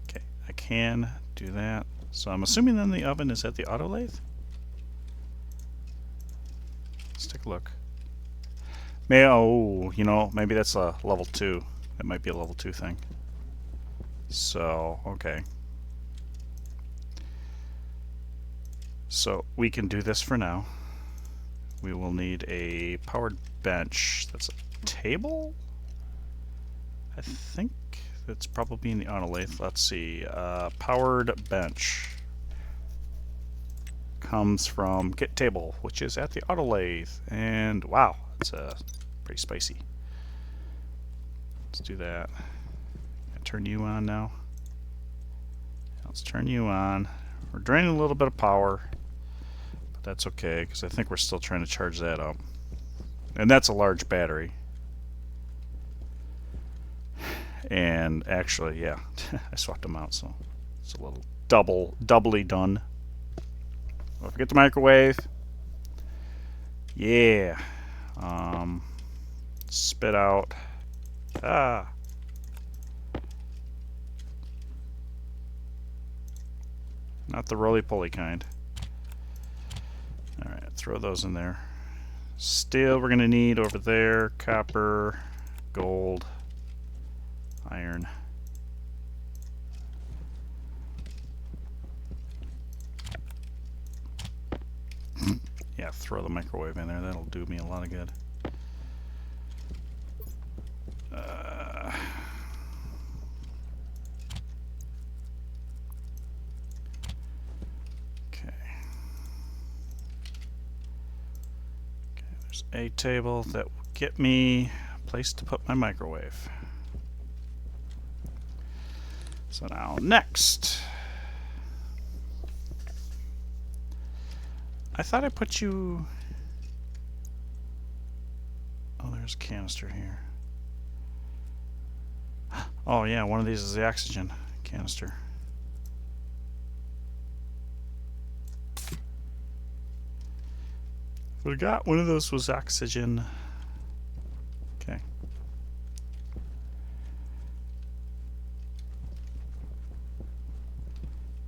Okay, I can do that. So I'm assuming then the oven is at the auto lathe? Let's take a look. Maybe that's a level 2. That might be a level 2 thing. So, okay. So we can do this for now. We will need a powered bench. That's a table? I think that's probably in the auto lathe. Let's see. Powered bench comes from get table, which is at the auto lathe. And wow, it's pretty spicy. Let's do that. Turn you on now. Let's turn you on. We're draining a little bit of power, but that's okay because I think we're still trying to charge that up. And that's a large battery. And actually, yeah, I swapped them out, so it's a little doubly done. Don't forget the microwave. Yeah. Spit out. Not the roly-poly kind. Alright, throw those in there. Steel we're going to need over there. Copper, gold, iron. Yeah, throw the microwave in there. That'll do me a lot of good. A table that will get me a place to put my microwave. So now next. I thought I put you... Oh, there's a canister here. Oh yeah, one of these is the oxygen canister. Forgot one of those was oxygen. Okay.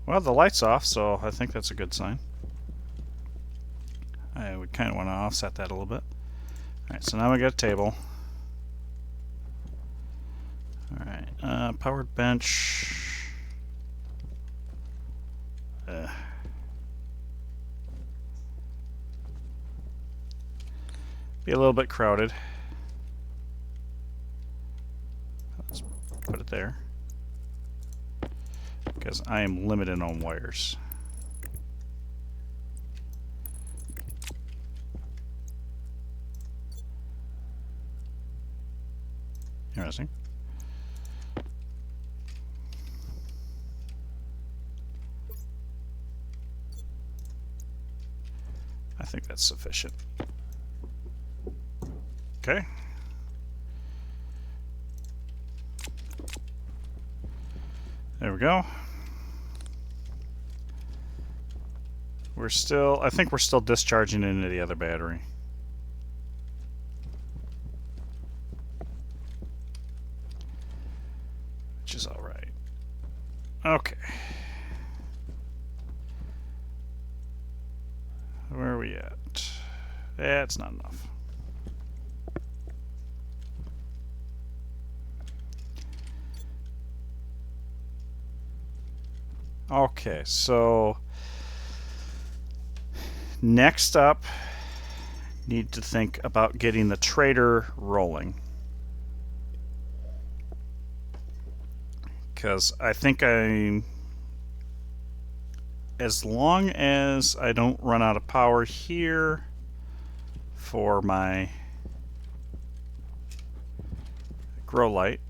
Well, the light's off, so I think that's a good sign. I would kind of want to offset that a little bit. Alright, so now we got a table. Alright, powered bench. Be a little bit crowded. Let's put it there. Because I am limited on wires. Interesting. I think that's sufficient. Okay. There we go. I think we're still discharging into the other battery. Which is all right. Okay. Where are we at? That's not enough. Okay, so next up, need to think about getting the trader rolling. Because I think as long as I don't run out of power here for my grow light,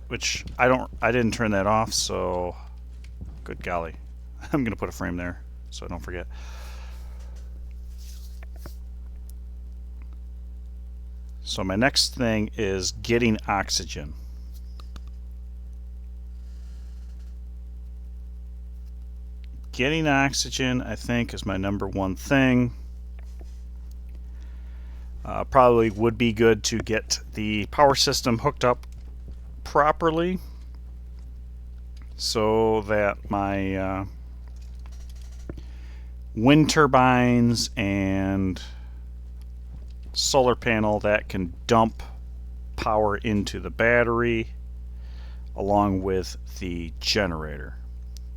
which I didn't turn that off, so good golly. I'm gonna put a frame there so I don't forget. So my next thing is getting oxygen. Getting oxygen, I think, is my number one thing. Probably would be good to get the power system hooked up properly so that my wind turbines and solar panel that can dump power into the battery along with the generator.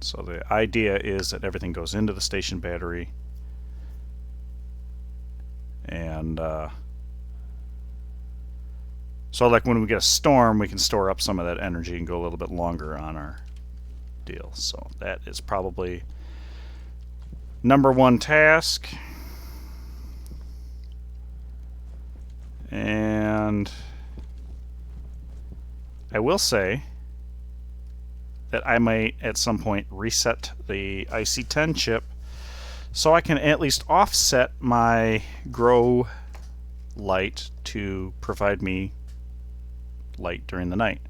So the idea is that everything goes into the station battery, and so like when we get a storm, we can store up some of that energy and go a little bit longer on our deal. So that is probably number one task. And I will say that I might at some point reset the IC10 chip so I can at least offset my grow light to provide me light during the night.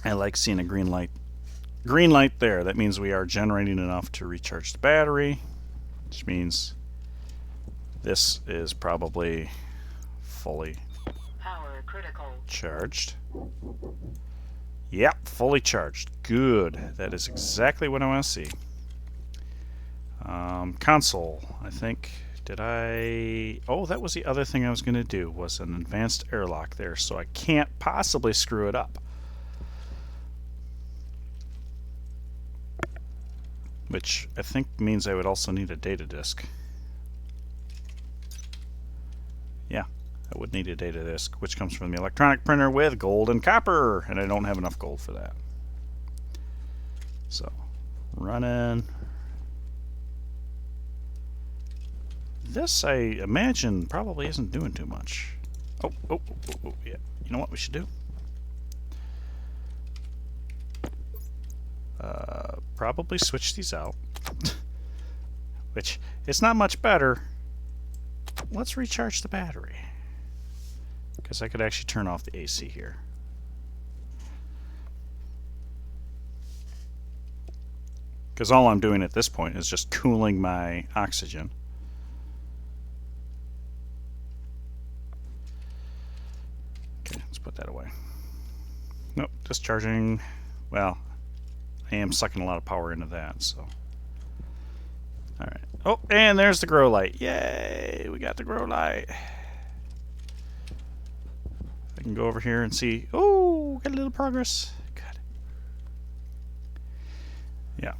I like seeing a green light. Green light there. That means we are generating enough to recharge the battery, which means this is probably fully Power critical. charged. Yep, fully charged. Good. That is exactly what I want to see. Console, I think. Did I... Oh, that was the other thing I was going to do, was an advanced airlock there, so I can't possibly screw it up. Which I think means I would also need a data disk. Yeah, I would need a data disk, which comes from the electronic printer with gold and copper, and I don't have enough gold for that. So, running. This, I imagine, probably isn't doing too much. Oh, yeah. You know what we should do? Probably switch these out. Which, it's not much better. Let's recharge the battery. Because I could actually turn off the AC here. Because all I'm doing at this point is just cooling my oxygen. Okay, let's put that away. Nope, discharging. Well, I am sucking a lot of power into that, so. Alright. Oh, and there's the grow light. Yay! We got the grow light. I can go over here and see. Oh, got a little progress. Good. Yeah.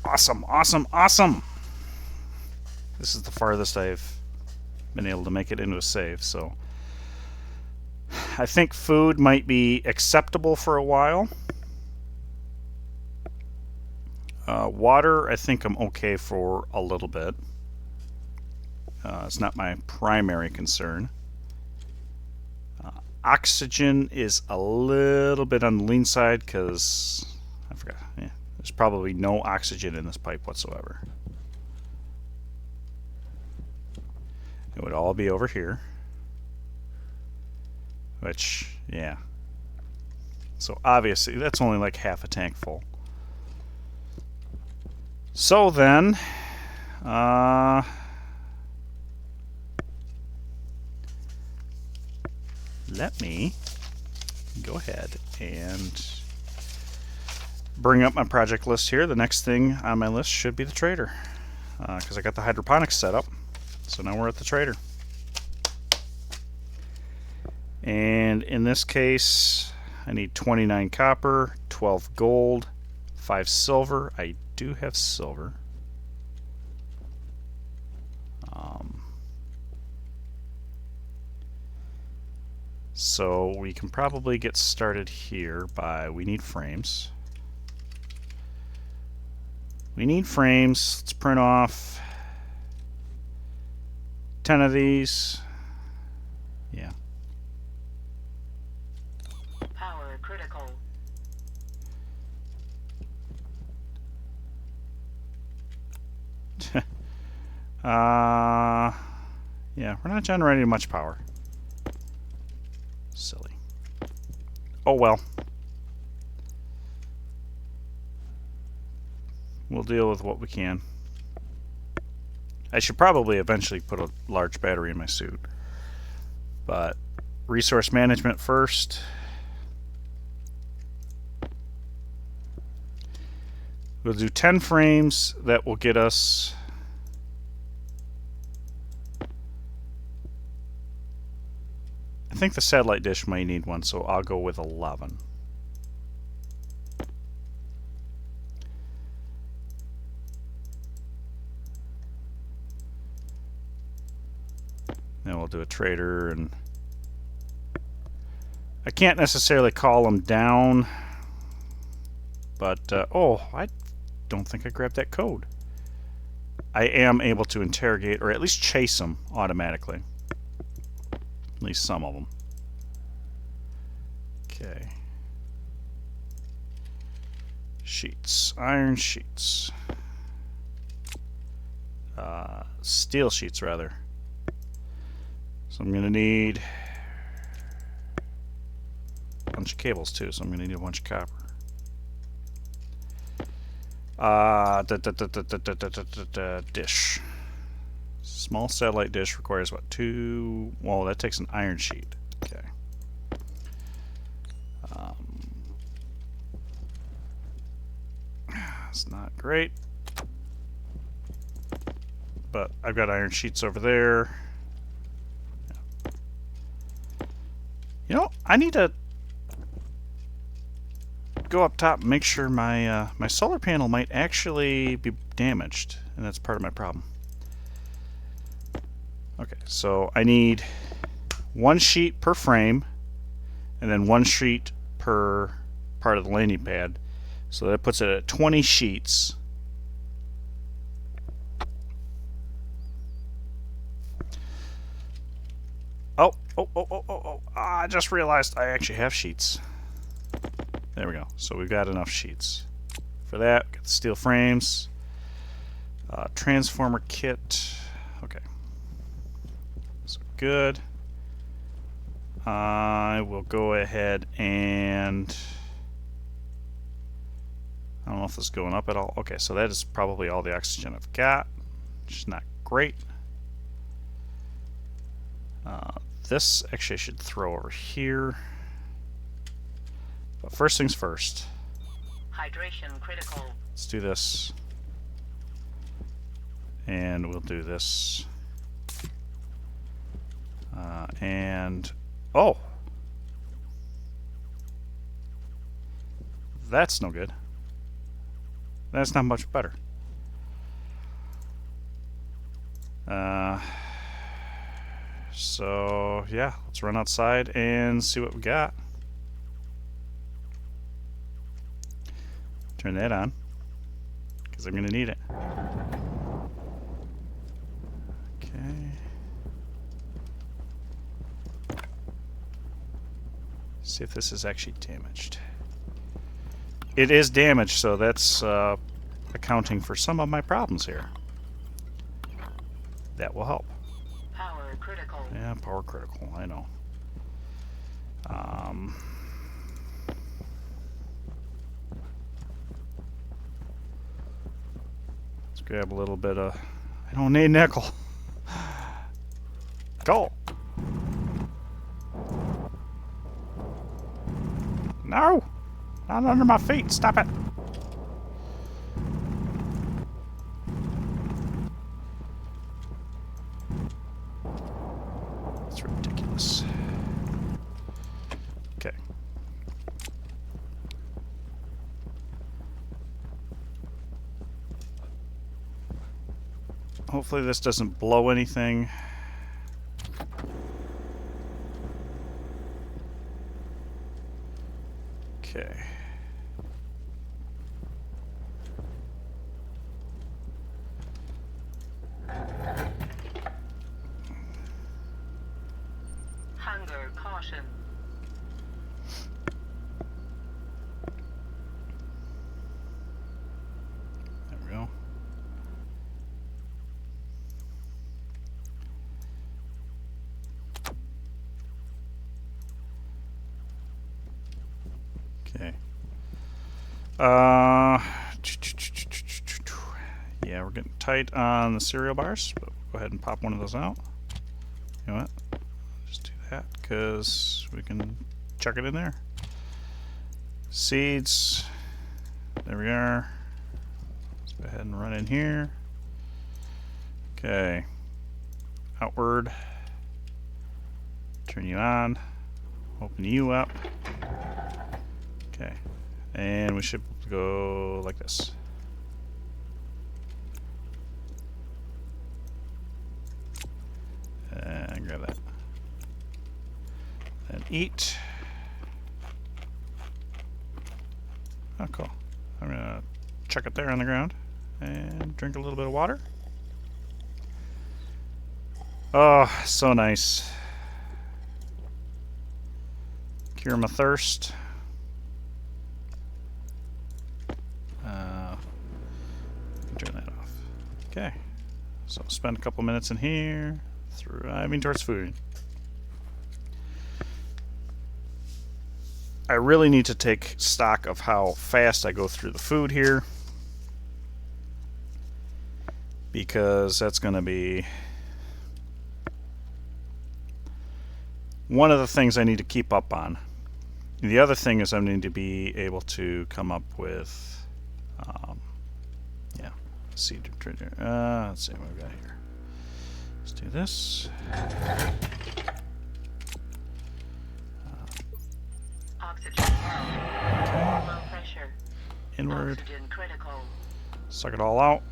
Awesome, awesome, awesome! This is the farthest I've been able to make it into a save, so. I think food might be acceptable for a while. Water, I think I'm okay for a little bit. It's not my primary concern. Oxygen is a little bit on the lean side because I forgot. Yeah, there's probably no oxygen in this pipe whatsoever. It would all be over here. Which, yeah. So obviously, that's only like half a tank full. So then, let me go ahead and bring up my project list here. The next thing on my list should be the trader, because I got the hydroponics set up. So now we're at the trader. And in this case, I need 29 copper, 12 gold, 5 silver. I do have silver. So we can probably get started here by, we need frames. We need frames. Let's print off 10 of these. Yeah. Power critical. Yeah, we're not generating much power. Silly. Oh well. We'll deal with what we can. I should probably eventually put a large battery in my suit. But resource management first. We'll do 10 frames. That will get us... I think the satellite dish might need one, so I'll go with 11. Then we'll do a trader, and I can't necessarily call them down, but oh, I don't think I grabbed that code. I am able to interrogate, or at least chase them automatically. At least some of them. Okay. Sheets. Iron sheets. Steel sheets, rather. So I'm going to need a bunch of cables, too. So I'm going to need a bunch of copper. Dish. Small satellite dish requires what? 2... Well, that takes an iron sheet. Okay. It's not great. But I've got iron sheets over there. You know, I need to go up top and make sure my my solar panel might actually be damaged, and that's part of my problem. Okay, so I need 1 sheet per frame, and then 1 sheet per part of the landing pad. So that puts it at 20 sheets. Oh, I just realized I actually have sheets. There we go. So we've got enough sheets. For that, got the steel frames. Transformer kit. Okay. So good. I will go ahead and... I don't know if this is going up at all. Okay, so that is probably all the oxygen I've got, which is not great. This actually I should throw over here. But first things first. Hydration critical. Let's do this. And we'll do this. And... Oh! That's no good. That's not much better. So, yeah, let's run outside and see what we got. Turn that on, because I'm going to need it. Okay. See if this is actually damaged. It is damaged, so that's accounting for some of my problems here. That will help. Power critical. Yeah, power critical, I know. Let's grab a little bit of... I don't need nickel. Go! No! Not under my feet, stop it! That's ridiculous. Okay. Hopefully this doesn't blow anything. Okay. Hunger caution. There we go. Okay. Yeah, we're getting tight on the cereal bars, but we'll go ahead and pop one of those out. You know what? Just do that because we can chuck it in there. Seeds. There we are. Let's go ahead and run in here. Okay. Outward. Turn you on. Open you up. Okay. And we should go like this. And grab that. And eat. Oh, cool. I'm gonna chuck it there on the ground and drink a little bit of water. Oh, so nice. Cure my thirst. Turn that off. Okay. So spend a couple minutes in here, thriving towards food. I really need to take stock of how fast I go through the food here, because that's going to be one of the things I need to keep up on. The other thing is I need to be able to come up with seed trader. Let's see what we've got here. Let's do this. Oxygen low. Low pressure. Inward. Oxygen critical. Suck it all out.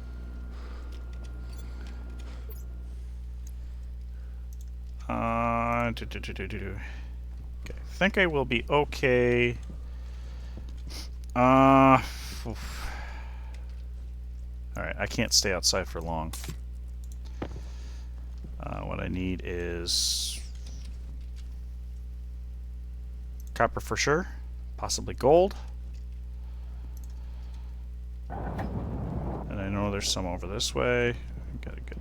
Okay, I think I will be okay. Alright, I can't stay outside for long. What I need is copper for sure, possibly gold. And I know there's some over this way. Got a good.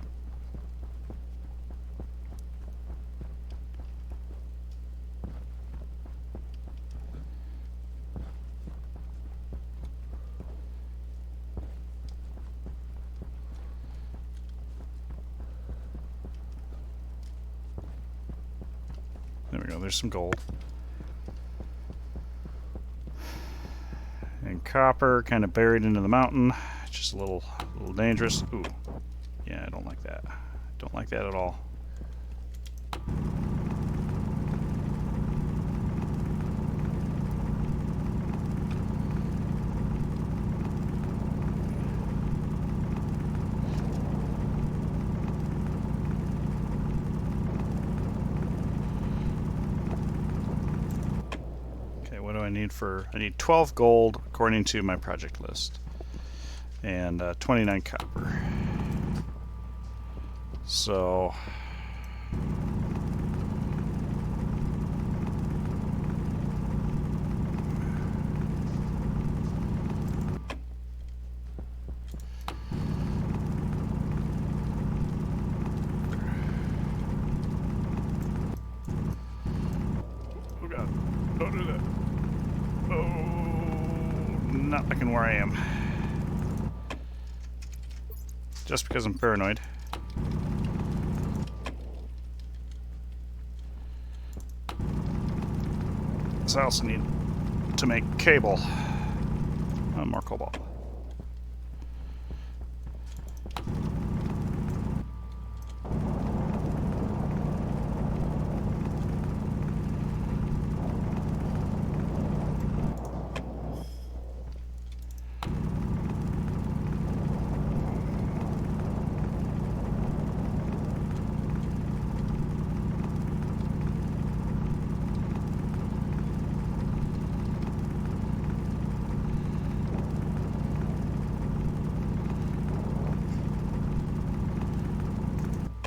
There we go, there's some gold. And copper kind of buried into the mountain. Just a little dangerous. Ooh. Yeah, I don't like that. Don't like that at all. What do I need for? I need 12 gold according to my project list, and 29 copper. So oh god, don't do that. Not looking where I am. Just because I'm paranoid. So I also need to make cable. More cobalt.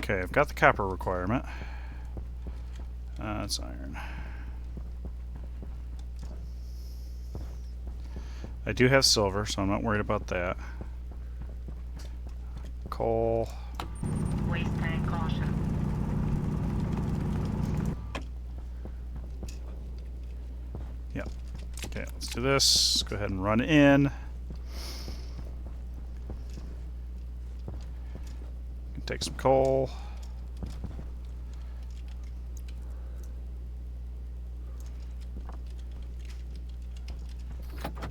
Okay, I've got the copper requirement. It's iron. I do have silver, so I'm not worried about that. Coal. Waste tank caution. Yep. Okay, let's do this. Go ahead and run in. Take some coal.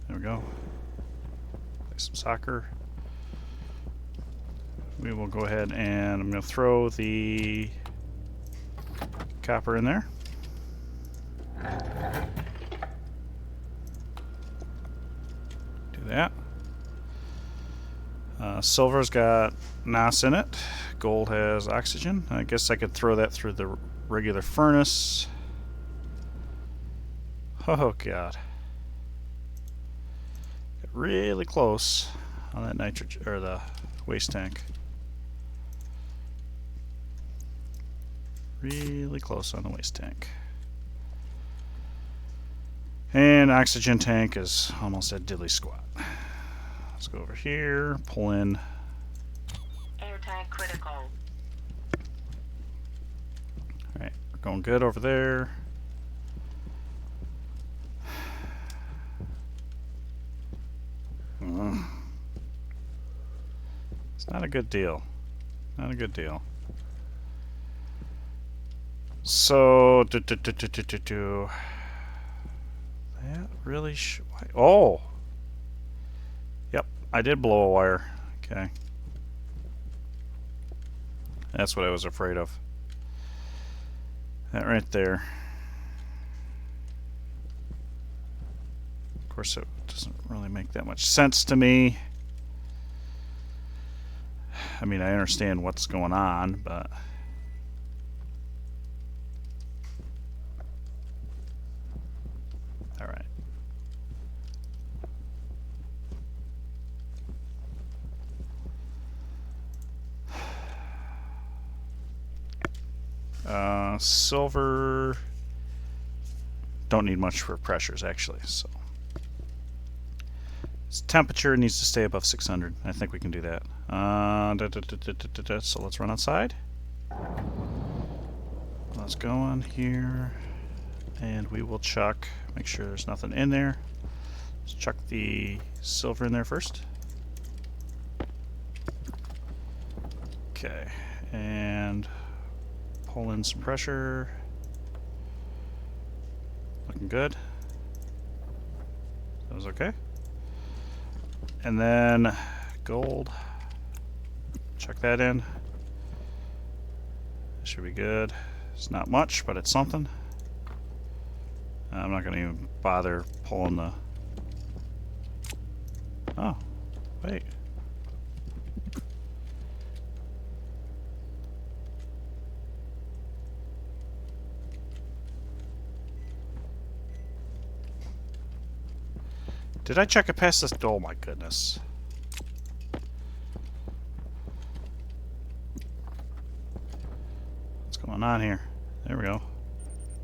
There we go. Play some soccer. We will go ahead and I'm going to throw the copper in there. Do that. Silver's got NOS in it. Gold has oxygen. I guess I could throw that through the regular furnace. Oh god. Got really close on that nitrogen or the waste tank. Really close on the waste tank. And oxygen tank is almost at diddly squat. Let's go over here, pull in. Air tank critical. Alright, we're going good over there. It's not a good deal. Not a good deal. So, that really oh! Yep, I did blow a wire. Okay. That's what I was afraid of. That right there. Of course, it doesn't really make that much sense to me. I mean, I understand what's going on, but... Alright. Silver... Don't need much for pressures, actually, so... Its temperature needs to stay above 600. I think we can do that. So let's run outside. Let's go on here. And we will chuck, make sure there's nothing in there. Let's chuck the silver in there first. Okay, and pull in some pressure. Looking good. That was okay. And then gold. Chuck that in. Should be good. It's not much, but it's something. I'm not going to even bother pulling the... Oh, wait. Did I check it past this? Oh my goodness. What's going on here? There we go.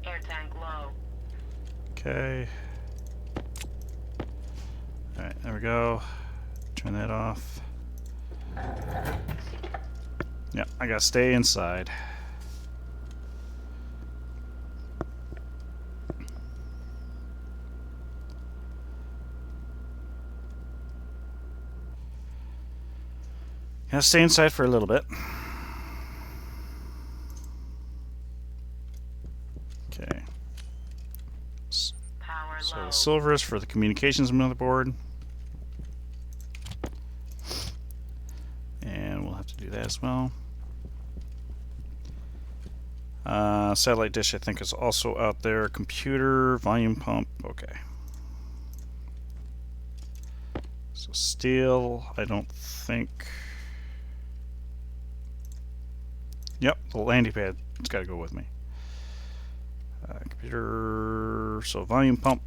Air tank low. Okay. Alright, there we go. Turn that off. Yeah, I gotta stay inside. Gotta stay inside for a little bit. Okay. Power So low. the silver is for the communications motherboard. And we'll have to do that as well. Satellite dish, I think, is also out there. Computer, volume pump, okay. So steel, I don't think... Yep, the landing pad, it's got to go with me. Computer, so volume pump.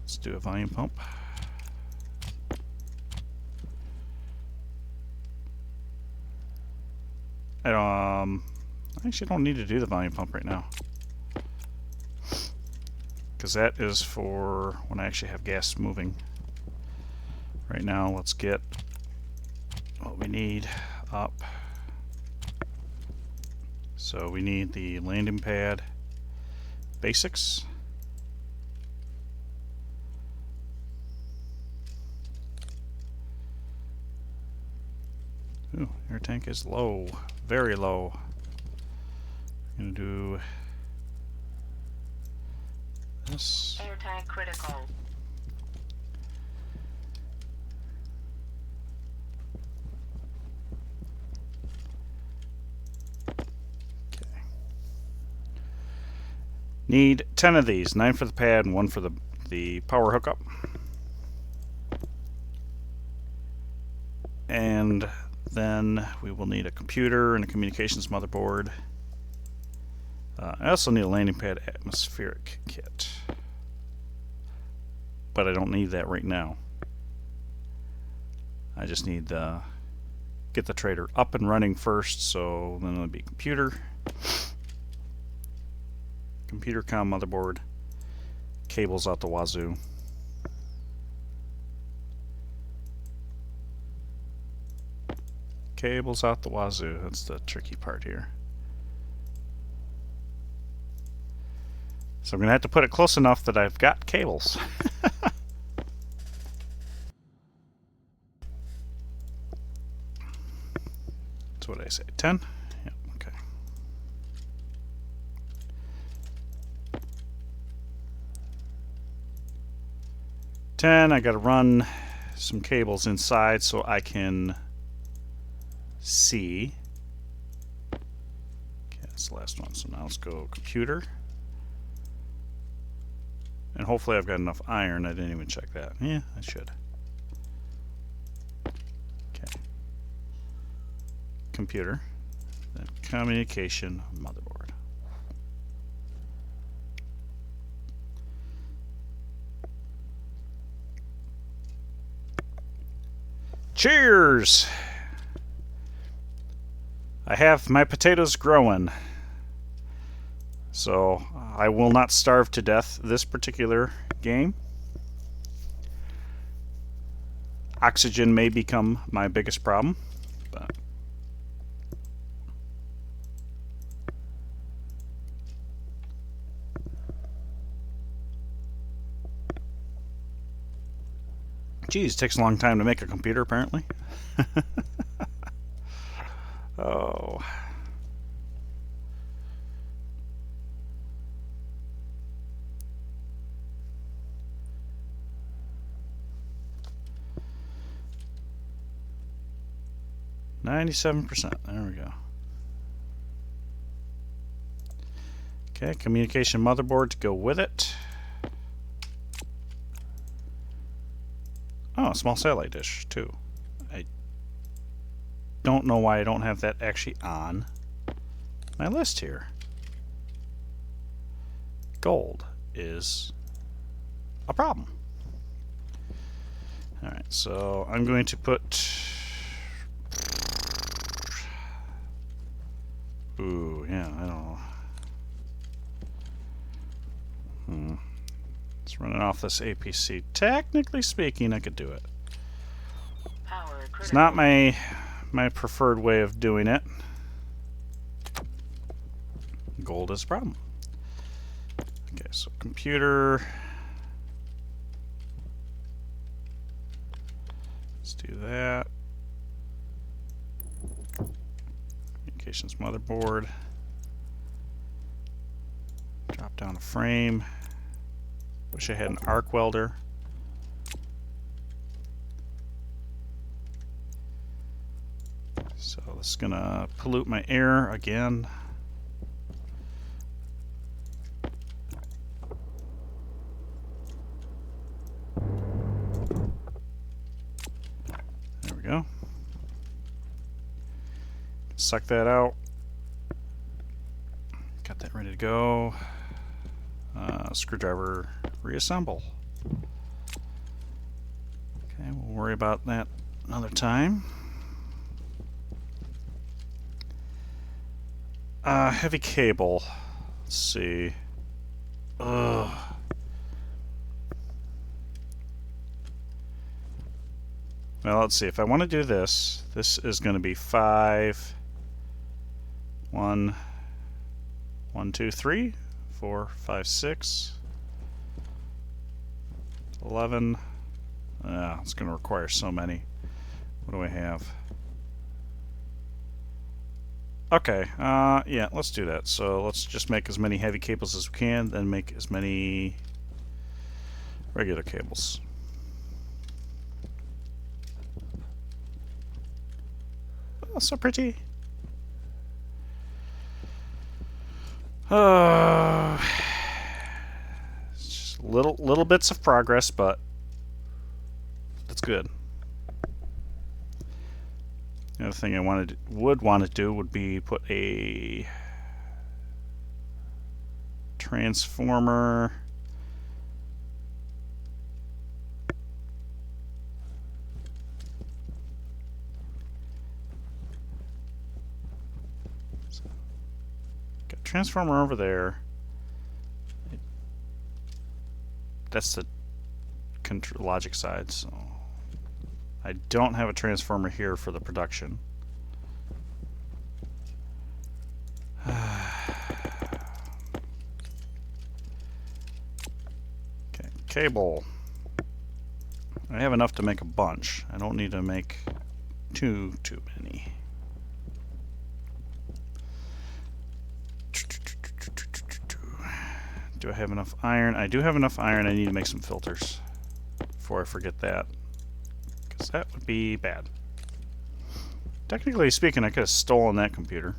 Let's do a volume pump. I actually don't need to do the volume pump right now, because that is for when I actually have gas moving. Right now, let's get what we need up. So we need the landing pad basics. Ooh, air tank is low, very low. I'm gonna do this. Air tank critical. Okay. Need 10 of these, 9 for the pad and 1 for the power hookup. And then we will need a computer and a communications motherboard. I also need a landing pad atmospheric kit, but I don't need that right now. I just need to get the trader up and running first, so then it'll be computer, computer comm motherboard, cables out the wazoo. Cables out the wazoo, that's the tricky part here. So I'm going to have to put it close enough that I've got cables. That's what I say, 10? Yep, okay. I got to run some cables inside so I can see. Okay, that's the last one. So now let's go computer. And hopefully I've got enough iron. I didn't even check that. Yeah, I should. Okay. Computer. Then communication motherboard. Cheers! I have my potatoes growing. So I will not starve to death this particular game. Oxygen may become my biggest problem, but geez, it takes a long time to make a computer apparently. Oh. %. There we go. Okay, communication motherboard to go with it. Oh, a small satellite dish too. I don't know why I don't have that actually on my list here. Gold is a problem. Alright, so I'm going to put... Ooh, yeah, I don't know. It's running off this APC. Technically speaking, I could do it. Power critical. It's not my preferred way of doing it. Gold is a problem. Okay, so computer. Let's do that. Communications motherboard. Drop down a frame. Wish I had an arc welder. So this is gonna pollute my air again. There we go. Suck that out. Got that ready to go. Screwdriver reassemble. Okay, we'll worry about that another time. Heavy cable. Let's see. Ugh. Well, let's see. If I want to do this, this is going to be 5, 1, 1, 2, 3, 4, 5, 6, 11. It's going to require so many. What do I have? Okay, yeah, let's do that. So let's just make as many heavy cables as we can, then make as many regular cables. Oh, so pretty. Just little bits of progress, but that's good. The other thing I would want to do would be put a transformer. Got a transformer over there. That's the logic side, so I don't have a transformer here for the production. Okay, cable. I have enough to make a bunch. I don't need to make too many. Do I have enough iron? I do have enough iron. I need to make some filters before I forget that, because that would be bad. Technically speaking, I could have stolen that computer,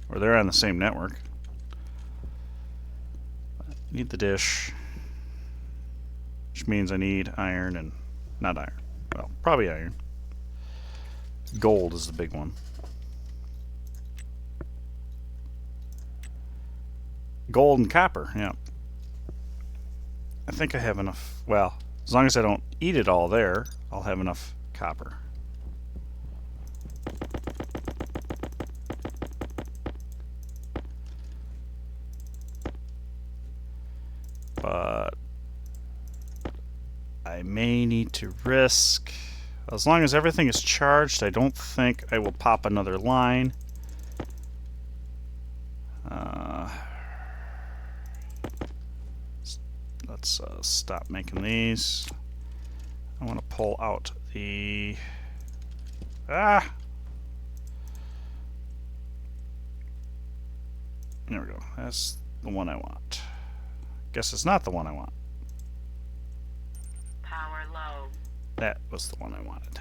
or they're on the same network. I need the dish, which means I need iron and not iron. Well, probably iron. Gold is the big one. Gold and copper, yeah. I think I have enough. Well, as long as I don't eat it all there, I'll have enough copper. But I may need to risk. As long as everything is charged, I don't think I will pop another line. Let's stop making these. I want to pull out the... There we go. That's the one I want. Guess it's not the one I want. Power low. That was the one I wanted.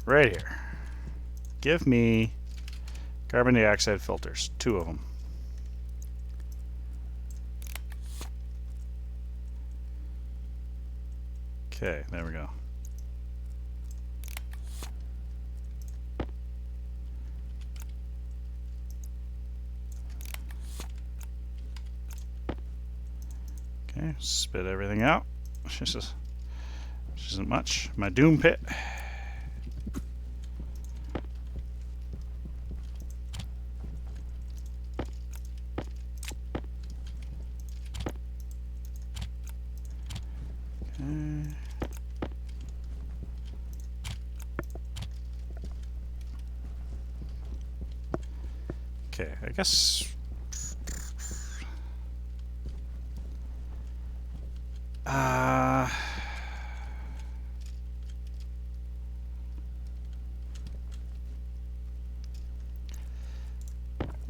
Right here. Give me carbon dioxide filters. 2 of them. Okay, there we go. Okay, spit everything out. Which isn't much. My doom pit. Okay, I guess...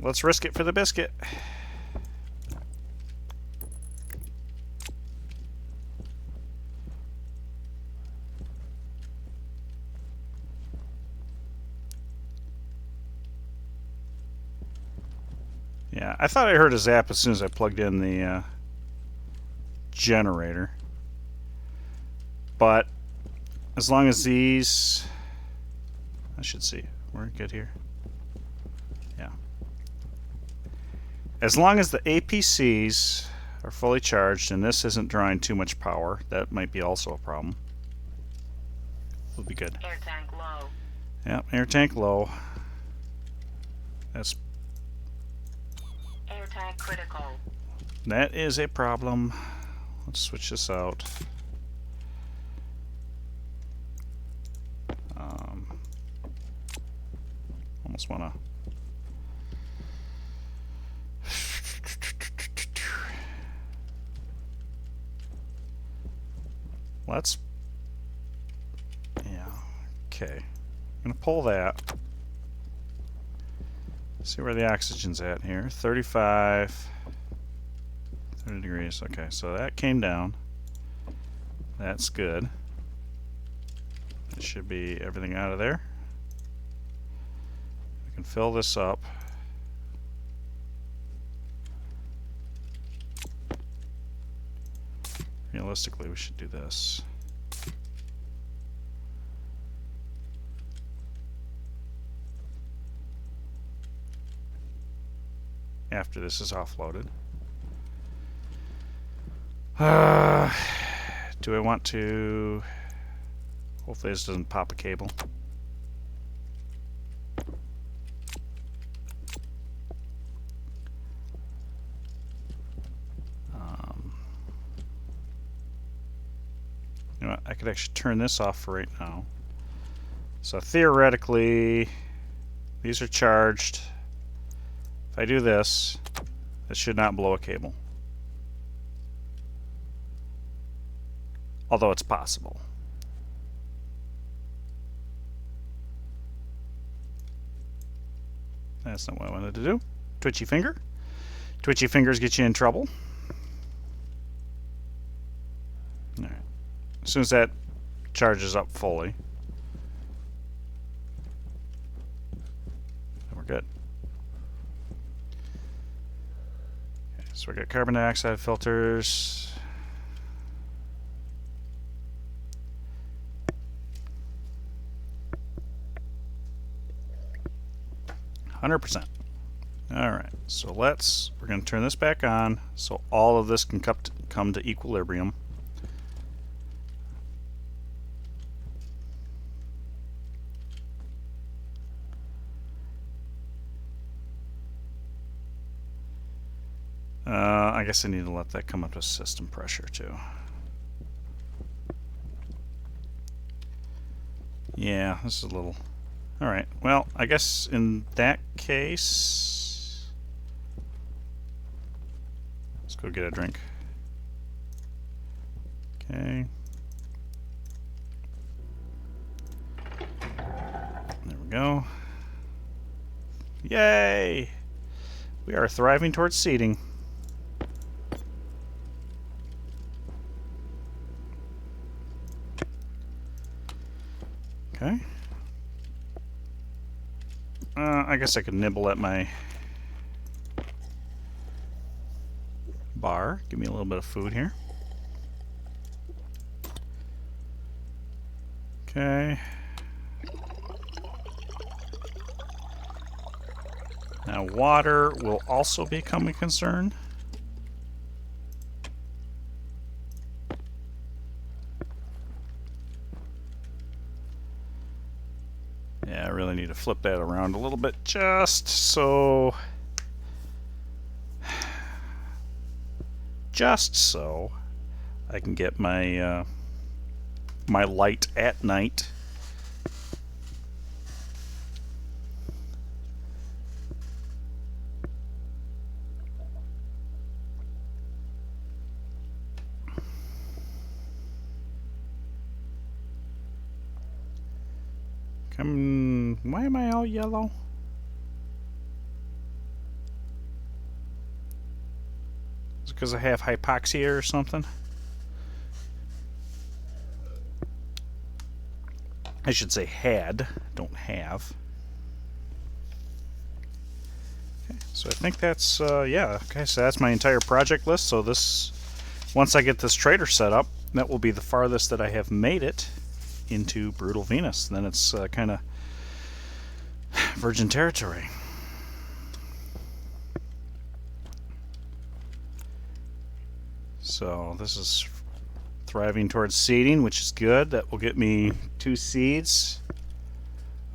let's risk it for the biscuit. Yeah, I thought I heard a zap as soon as I plugged in the generator. But as long as these... I should see. We're good here. Yeah. As long as the APCs are fully charged and this isn't drawing too much power, that might be also a problem. We'll be good. Air tank low. Yep, air tank low. That Air tank critical. is a problem. Let's switch this out. Almost wanna. Let's. Yeah. Okay. I'm gonna pull that. See where the oxygen's at here. 35. 30 degrees. Okay, so that came down. That's good. That should be everything out of there. We can fill this up. Realistically, we should do this. After this is offloaded. Do I want to... Hopefully this doesn't pop a cable. You know what? I could actually turn this off for right now. So theoretically, these are charged. If I do this, it should not blow a cable. Although it's possible. That's not what I wanted to do. Twitchy finger. Twitchy fingers get you in trouble. Alright. As soon as that charges up fully, then we're good. Okay, so we got carbon dioxide filters. %. Alright, so we're going to turn this back on so all of this can come to equilibrium. I guess I need to let that come up to system pressure too. Yeah, this is a little... Alright, well, I guess in that case... Let's go get a drink. Okay. There we go. Yay! We are thriving towards seeding. Okay. I guess I could nibble at my bar. Give me a little bit of food here. Okay. Now water will also become a concern. Yeah, I really need to flip that around a little bit just so I can get my my light at night. Why am I all yellow? Is it because I have hypoxia or something? I should say had, don't have. Okay, so I think that's, yeah, okay, so that's my entire project list. So this, once I get this trader set up, that will be the farthest that I have made it into Brutal Venus. Then it's kind of virgin territory. So this is thriving towards seeding, which is good. That will get me 2 seeds.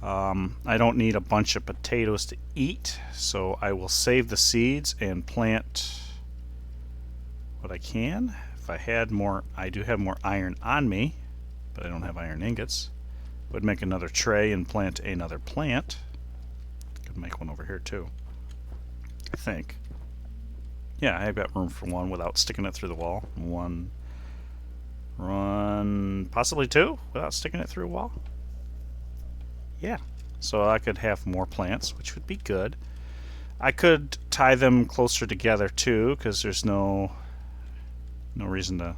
I don't need a bunch of potatoes to eat, so I will save the seeds and plant what I can. If I had more, I do have more iron on me, but I don't have iron ingots. Would make another tray and plant another plant. Could make one over here too, I think. Yeah, I've got room for one without sticking it through the wall. One, possibly 2 without sticking it through a wall. Yeah, so I could have more plants, which would be good. I could tie them closer together too, because there's no reason to.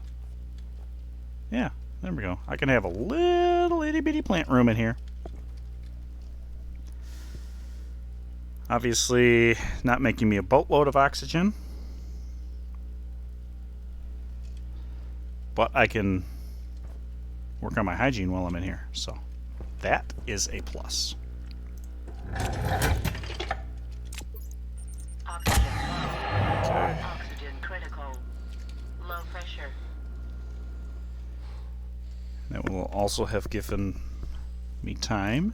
Yeah, there we go. I can have a little itty bitty plant room in here. Obviously, not making me a boatload of oxygen, but I can work on my hygiene while I'm in here, so that is a plus. Oxygen low. Okay. Oxygen critical. Low pressure. That will also have given me time.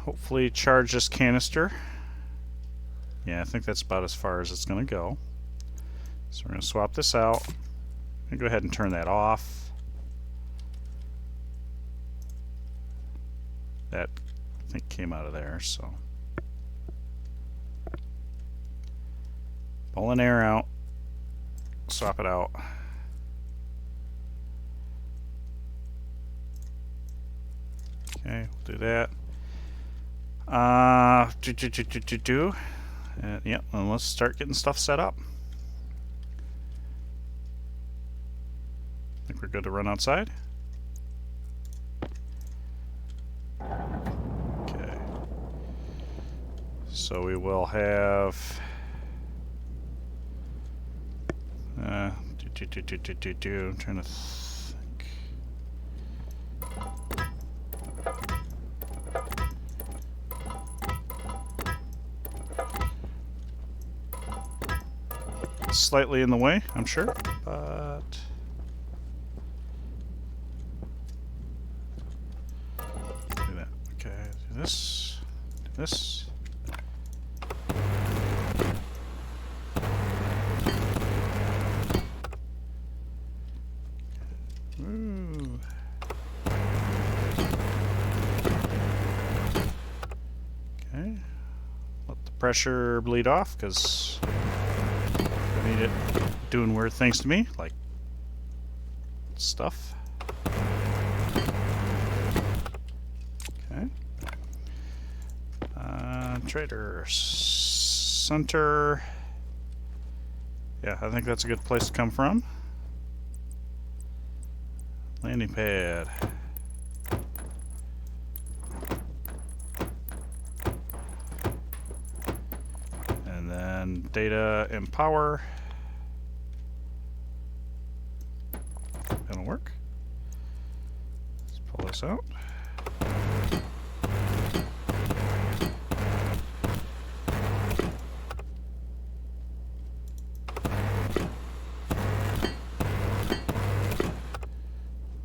Hopefully charge this canister. Yeah, I think that's about as far as it's going to go. So we're going to swap this out. I'm going to go ahead and turn that off. That, I think, came out of there, so. Pulling air out. Swap it out. Okay, we'll do that. Yep, and let's start getting stuff set up. Think we're good to run outside? Okay. So we will have I'm trying to think. Slightly in the way, I'm sure, but do that. Okay, do this, do this. Ooh. Okay, let the pressure bleed off because I need it doing weird things to me, like stuff. Okay. Trader center. Yeah, I think that's a good place to come from. Landing pad. And then data and power. That'll work. Let's pull this out.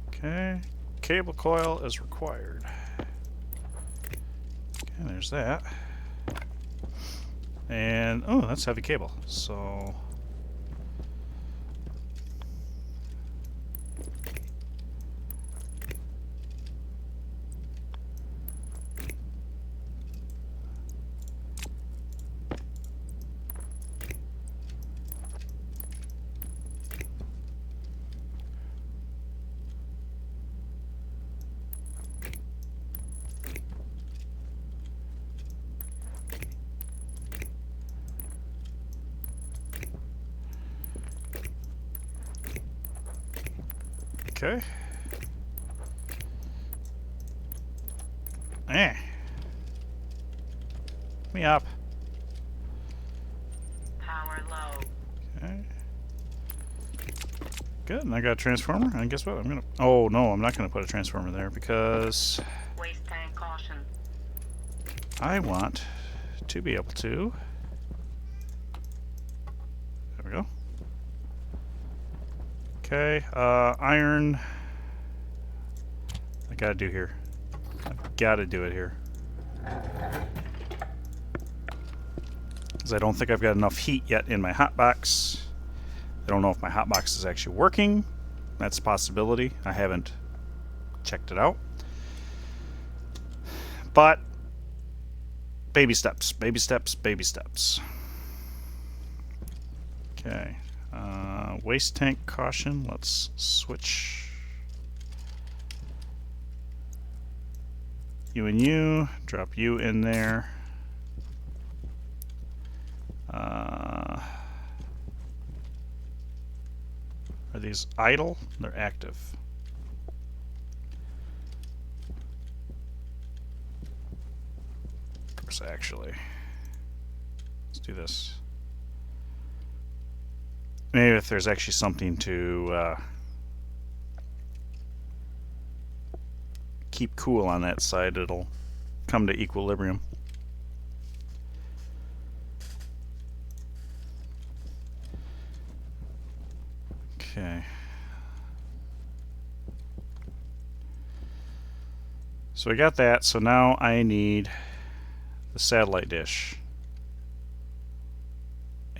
Okay, cable coil is required. Okay, there's that. And, oh, that's heavy cable, so okay. Me up. Power low. Okay. Good, and I got a transformer, and guess what? I'm gonna... Oh, no, I'm not gonna put a transformer there because Waste tank caution. I want to be able to... There we go. Okay, iron. I gotta do here. I've gotta do it here. Because I don't think I've got enough heat yet in my hotbox. I don't know if my hotbox is actually working. That's a possibility. I haven't checked it out. But baby steps, baby steps, baby steps. Okay. Waste tank caution. Let's switch you and you. Drop you in there. Are these idle? They're active. Of course, actually. Let's do this. Maybe if there's actually something to keep cool on that side, it'll come to equilibrium. Okay. So I got that, so now I need the satellite dish.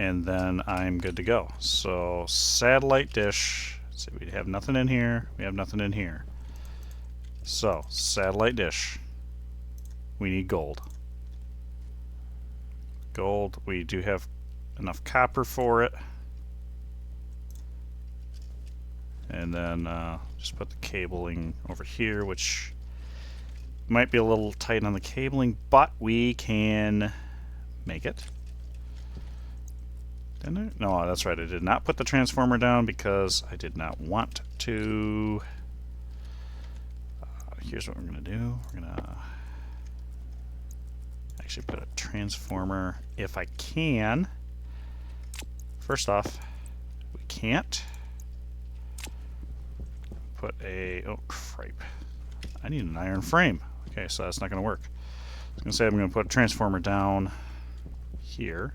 And then I'm good to go. So satellite dish, let's see, we have nothing in here, we have nothing in here. So satellite dish, we need gold. Gold, we do have enough copper for it. And then just put the cabling over here, which might be a little tight on the cabling, but we can make it. Didn't I? No, that's right. I did not put the transformer down because I did not want to. Here's what we're going to do. We're going to actually put a transformer if I can. First off, we can't. Put a... Oh, cripe. I need an iron frame. Okay, so that's not going to work. I was going to say I'm going to put a transformer down here.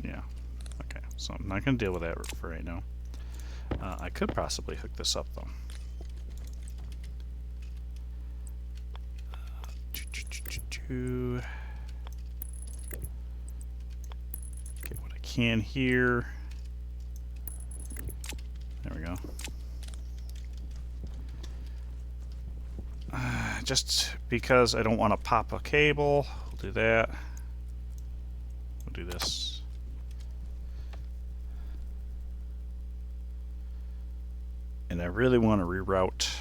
Yeah. Okay, so I'm not going to deal with that for right now. I could possibly hook this up, though. Get what I can here. There we go. Just because I don't want to pop a cable, we'll do that. We'll do this. And I really want to reroute.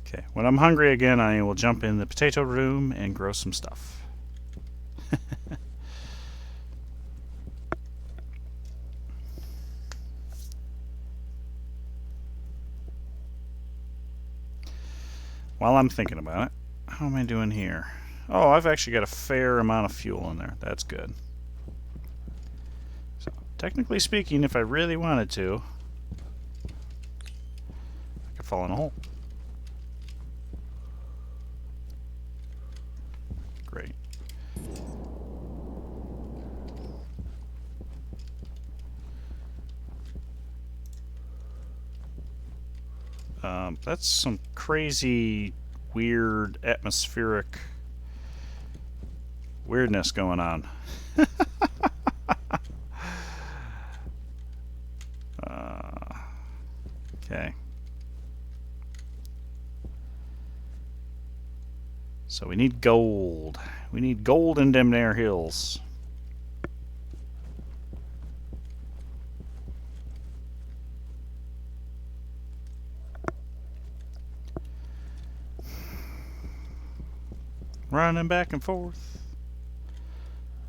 Okay, when I'm hungry again, I will jump in the potato room and grow some stuff. While I'm thinking about it, how am I doing here? Oh, I've actually got a fair amount of fuel in there. That's good. So, technically speaking, if I really wanted to, I could fall in a hole. Great. That's some crazy, weird, atmospheric weirdness going on. Okay. So we need gold. We need gold in them there hills. Running back and forth.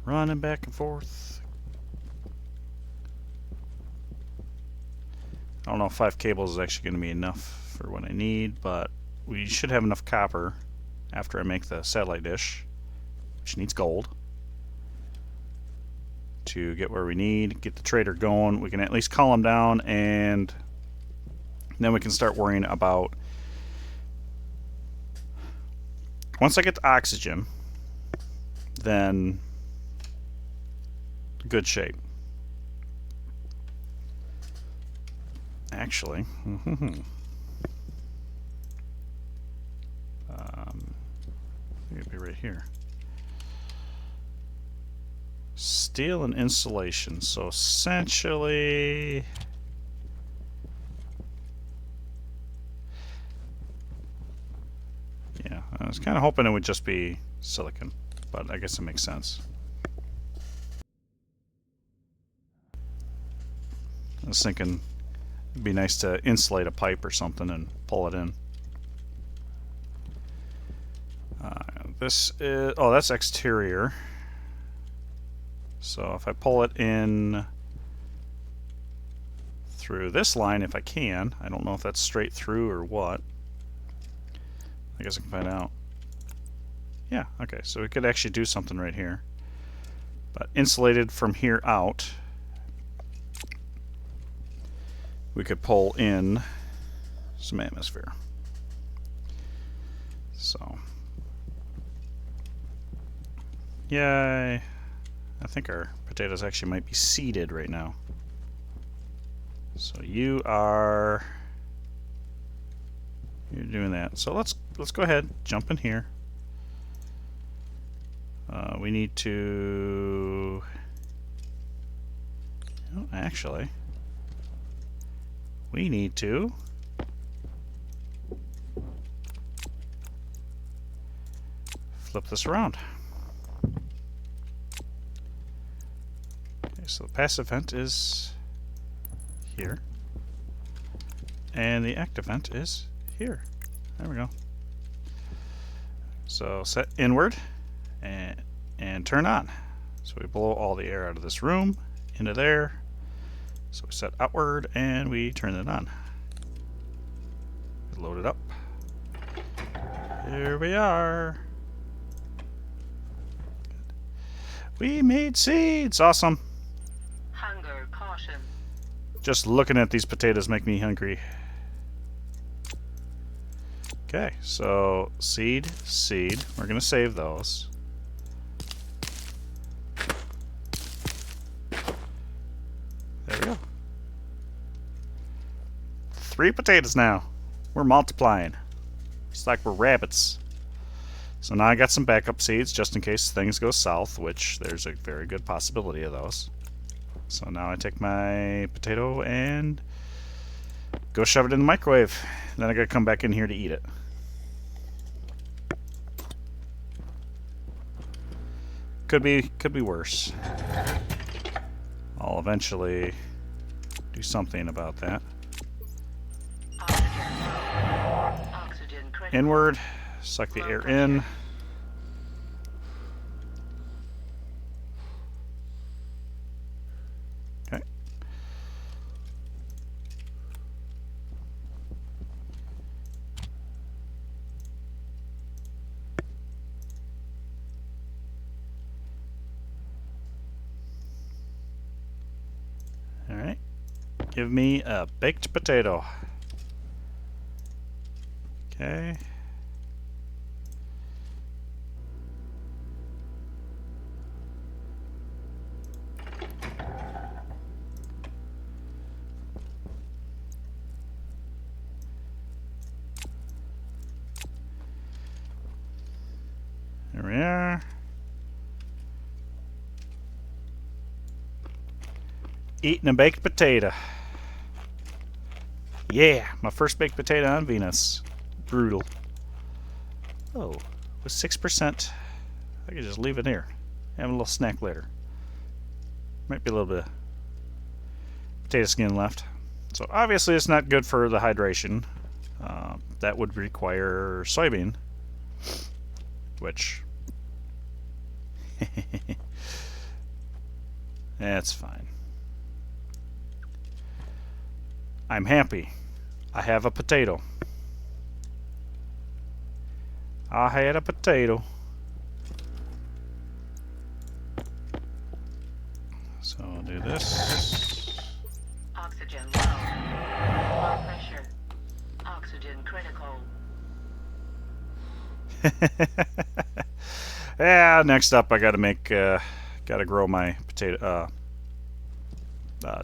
Running back and forth. I don't know if 5 cables is actually going to be enough for what I need, but we should have enough copper after I make the satellite dish. which needs gold, to get where we need, get the trader going. We can at least call him down, and then we can start worrying about, once I get the oxygen, then good shape. Actually, it'd be right here. Steel and insulation. So essentially, yeah, I was kind of hoping it would just be silicon, but I guess it makes sense. I was thinking it'd be nice to insulate a pipe or something and pull it in. This is, oh, that's exterior. So if I pull it in through this line, if I can, I don't know if that's straight through or what. I guess I can find out. Yeah, okay, so we could actually do something right here. But insulated from here out, we could pull in some atmosphere. So, yay. I think our potatoes actually might be seeded right now. So you're doing that. So let's go ahead, jump in here. We need to, oh, actually, we need to flip this around. Okay, so the passive vent is here, and the active vent is here. There we go. So set inward and turn on. So we blow all the air out of this room into there. So we set outward and we turn it on. Load it up. Here we are. We made seeds. Awesome. Hunger caution. Just looking at these potatoes make me hungry. Okay, so seed. We're going to save those. There we go. 3 potatoes now. We're multiplying. It's like we're rabbits. So now I got some backup seeds just in case things go south, which there's a very good possibility of those. So now I take my potato and go shove it in the microwave. Then I gotta come back in here to eat it. Could be worse. I'll eventually do something about that. Oxygen critical. Inward, suck the air in. Okay. All right. Give me a baked potato. Okay. There we are. Eating a baked potato. Yeah, my first baked potato on Venus. Brutal. Oh, with 6%, I could just leave it here. Have a little snack later. Might be a little bit of potato skin left. So obviously it's not good for the hydration. That would require soybean, which that's fine. I'm happy. I have a potato. I had a potato. Oxygen low. Low pressure. Oxygen critical. Yeah, next up I gotta make, gotta grow my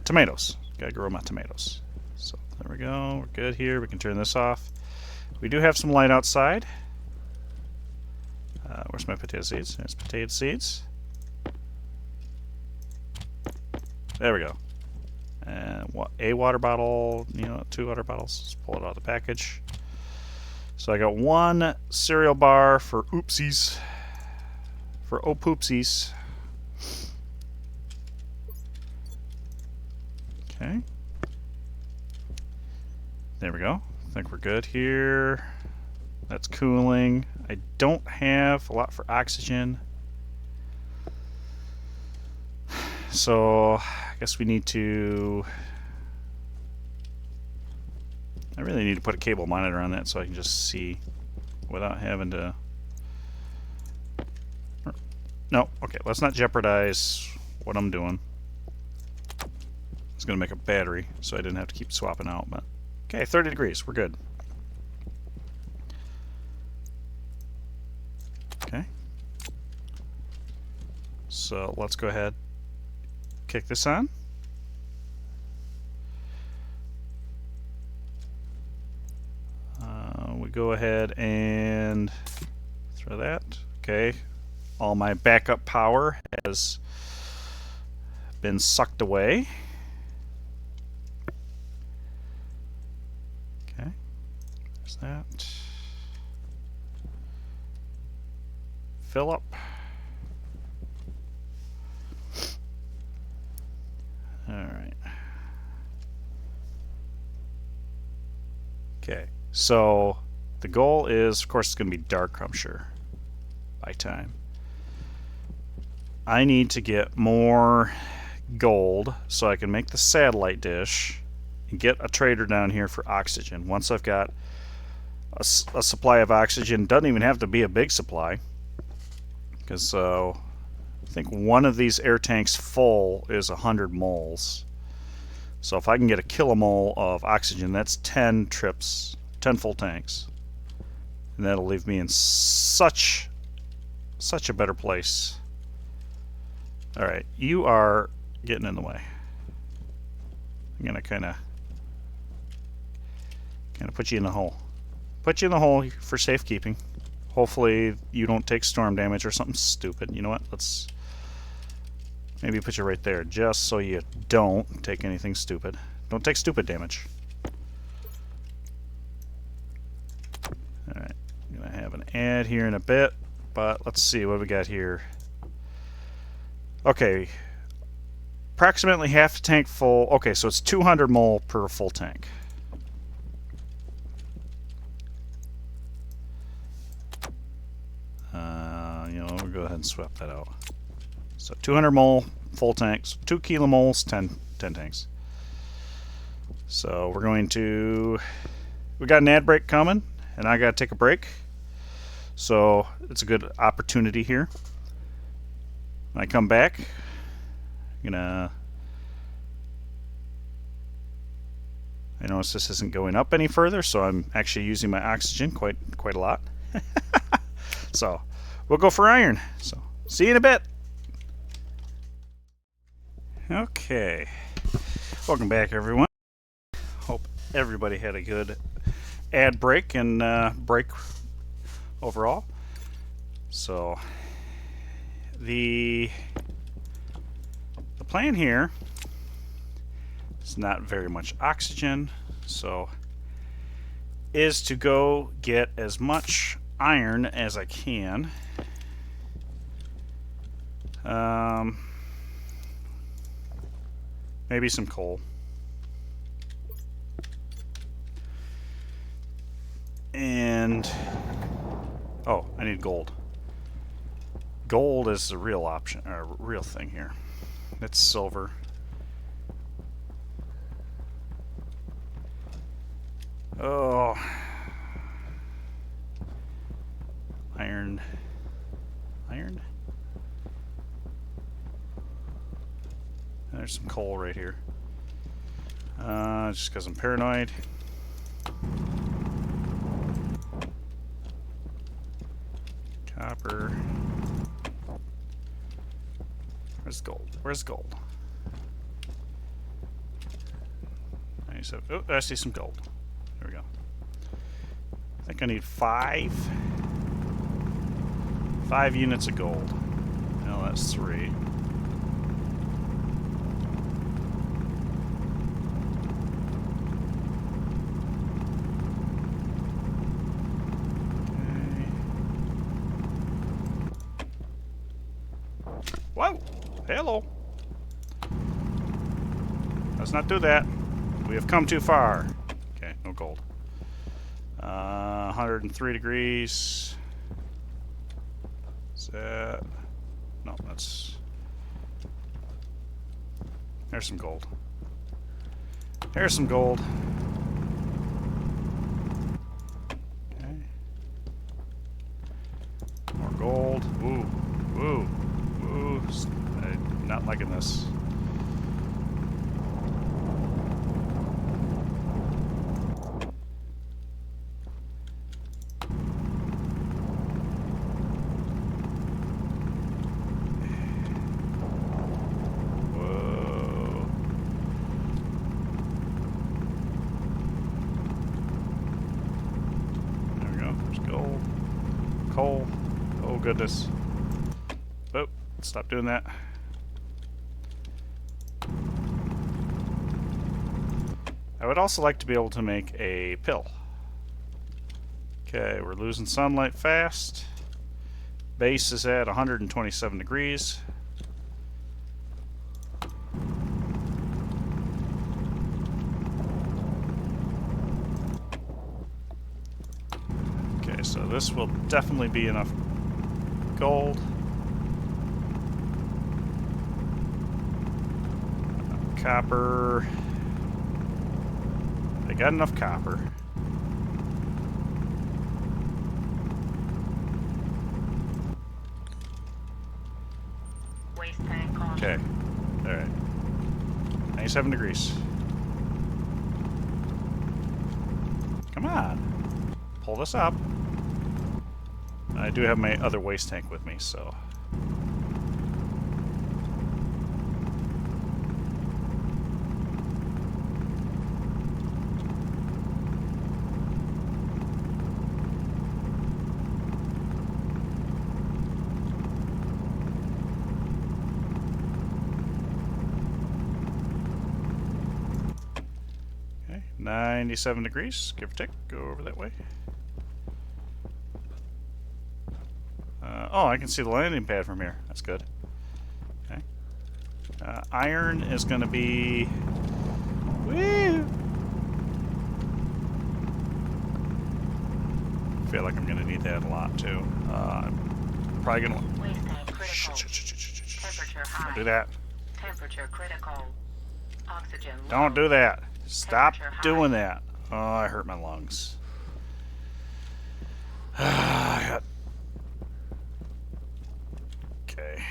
tomatoes. Gotta grow my tomatoes. So there we go, we're good here. We can turn this off. We do have some light outside. Where's my potato seeds? There's potato seeds. There we go. And a water bottle, 2 water bottles. Let's pull it out of the package. So I got 1 cereal bar for oopsies. For oh poopsies. Okay. There we go. I think we're good here. That's cooling. I don't have a lot for oxygen. So I guess we need to... I really need to put a cable monitor on that so I can just see without having to... No, okay, let's not jeopardize what I'm doing. I was going to make a battery so I didn't have to keep swapping out, but... Okay, 30 degrees, we're good. Okay. So let's go ahead, kick this on. We go ahead and throw that. Okay. All my backup power has been sucked away. Okay. There's that. Fill up. Alright. Okay, so the goal is, of course, it's going to be dark, I'm sure, by time. I need to get more gold so I can make the satellite dish and get a trader down here for oxygen. Once I've got a supply of oxygen, doesn't even have to be a big supply, because I think one of these air tanks full is 100 moles. So if I can get a kilomole of oxygen, that's 10 trips, 10 full tanks. And that'll leave me in such a better place. Alright, you are getting in the way. I'm gonna kinda put you in the hole. Put you in the hole for safekeeping. Hopefully you don't take storm damage or something stupid. You know what? Let's maybe put you right there, just so you don't take anything stupid. Don't take stupid damage. Alright, I'm going to have an ad here in a bit, but let's see what we got here. Okay, approximately half a tank full. Okay, so it's 200 mole per full tank. We'll go ahead and swap that out. So 200 mole full tanks, 2 kilomoles, 10 tanks. So we're going to... We got an ad break coming, and I got to take a break. So it's a good opportunity here. When I come back, I'm gonna... I notice this isn't going up any further, so I'm actually using my oxygen quite a lot. So we'll go for iron. So see you in a bit. Okay, welcome back, everyone. Hope everybody had a good ad break and break overall. So the plan here is not very much oxygen, so is to go get as much iron as I can. Maybe some coal. And oh, I need gold. Gold is the real option, or real thing here. It's silver. Oh, iron. There's some coal right here. Just because I'm paranoid. Copper. Where's gold? Where's gold? 97. Oh, I see some gold. There we go. I think I need 5 units of gold. Well, that's 3. Whoa! Hello! Let's not do that. We have come too far. Okay, no gold. 103 degrees. Is that... No, that's... There's some gold. There's some gold. Okay. More gold. Ooh. Ooh. Ooh. I'm not liking this. Whoa. There we go. There's gold. Coal. Oh, goodness. Oh, stop doing that. I would also like to be able to make a pill. Okay, we're losing sunlight fast. Base is at 127 degrees. Okay, so this will definitely be enough gold. Copper. I got enough copper. Waste tank caution. Okay. Alright. 97 degrees. Come on. Pull this up. I do have my other waste tank with me, so... Okay, 97 degrees, give or take. Go over that way. Oh, I can see the landing pad from here. That's good. Okay. Iron is going to be... Woo! I feel like I'm going to need that a lot, too. I'm probably going to... Waste tank critical. Temperature high. Don't do that. Temperature critical. Oxygen low. Don't do that. Stop Temperature high. doing that. Oh, I hurt my lungs. Okay.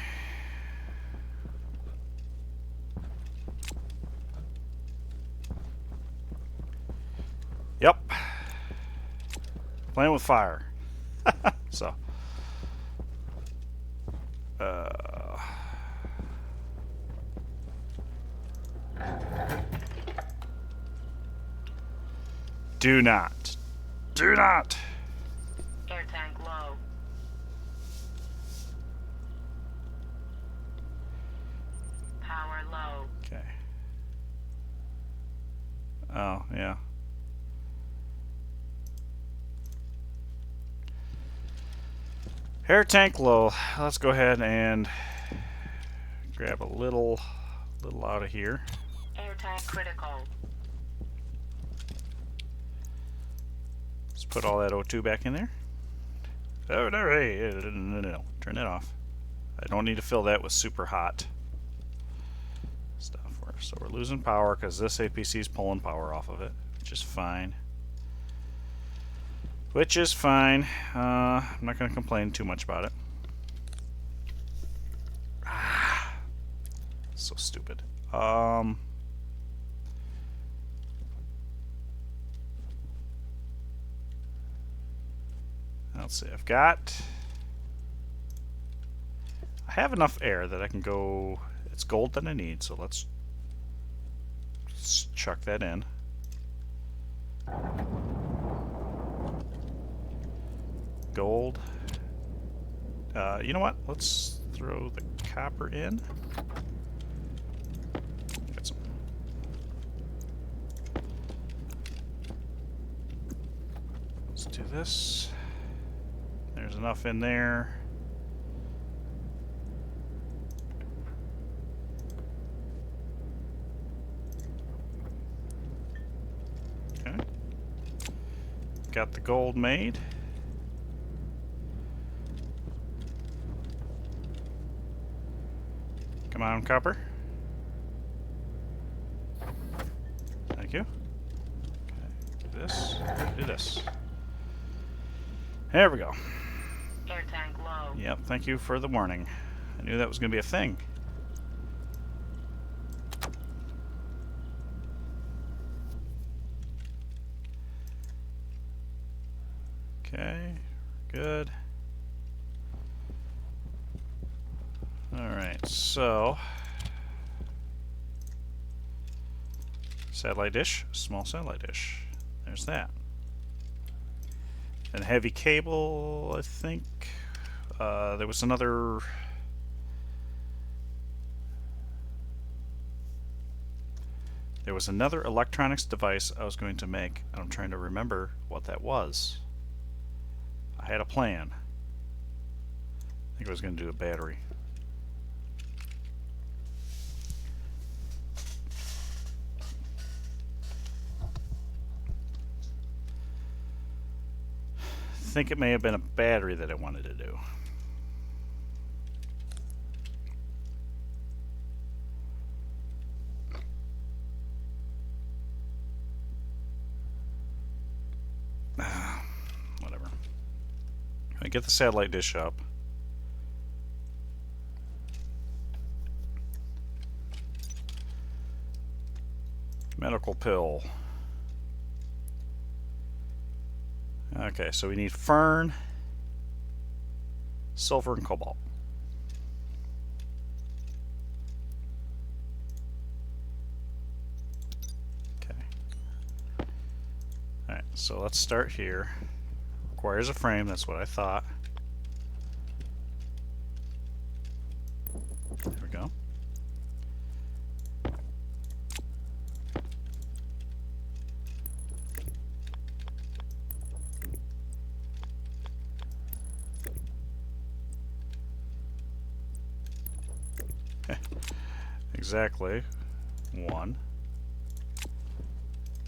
Yep. Playing with fire. So. Do not. Do not. Air tank low. Power low. Okay. Oh, yeah. Air tank low. Let's go ahead and grab a little out of here. Air tank critical. Let's put all that O2 back in there. Oh, no, hey, no. Turn that off. I don't need to fill that with super hot stuff. So we're losing power because this APC is pulling power off of it, which is fine. Which is fine. I'm not going to complain too much about it. So stupid. let's see. I have enough air that I can go. It's gold that I need, so let's chuck that in. Gold. You know what? Let's throw the copper in. Get some. Let's do this. There's enough in there. Okay. Got the gold made. Come on, copper. Thank you. Okay, do this. Do this. There we go. Air tank low. Yep, thank you for the warning. I knew that was going to be a thing. Okay, good. Alright, so satellite dish, small satellite dish. There's that. And heavy cable, I think. There was another. There was another electronics device I was going to make, and I'm trying to remember what that was. I had a plan. I think I was going to do a battery. I think it may have been a battery that I wanted to do. Whatever. I get the satellite dish up. Medical pill. Okay, so we need fern, silver, and cobalt. Okay. Alright, so let's start here. Requires a frame, that's what I thought. There we go. Exactly. One.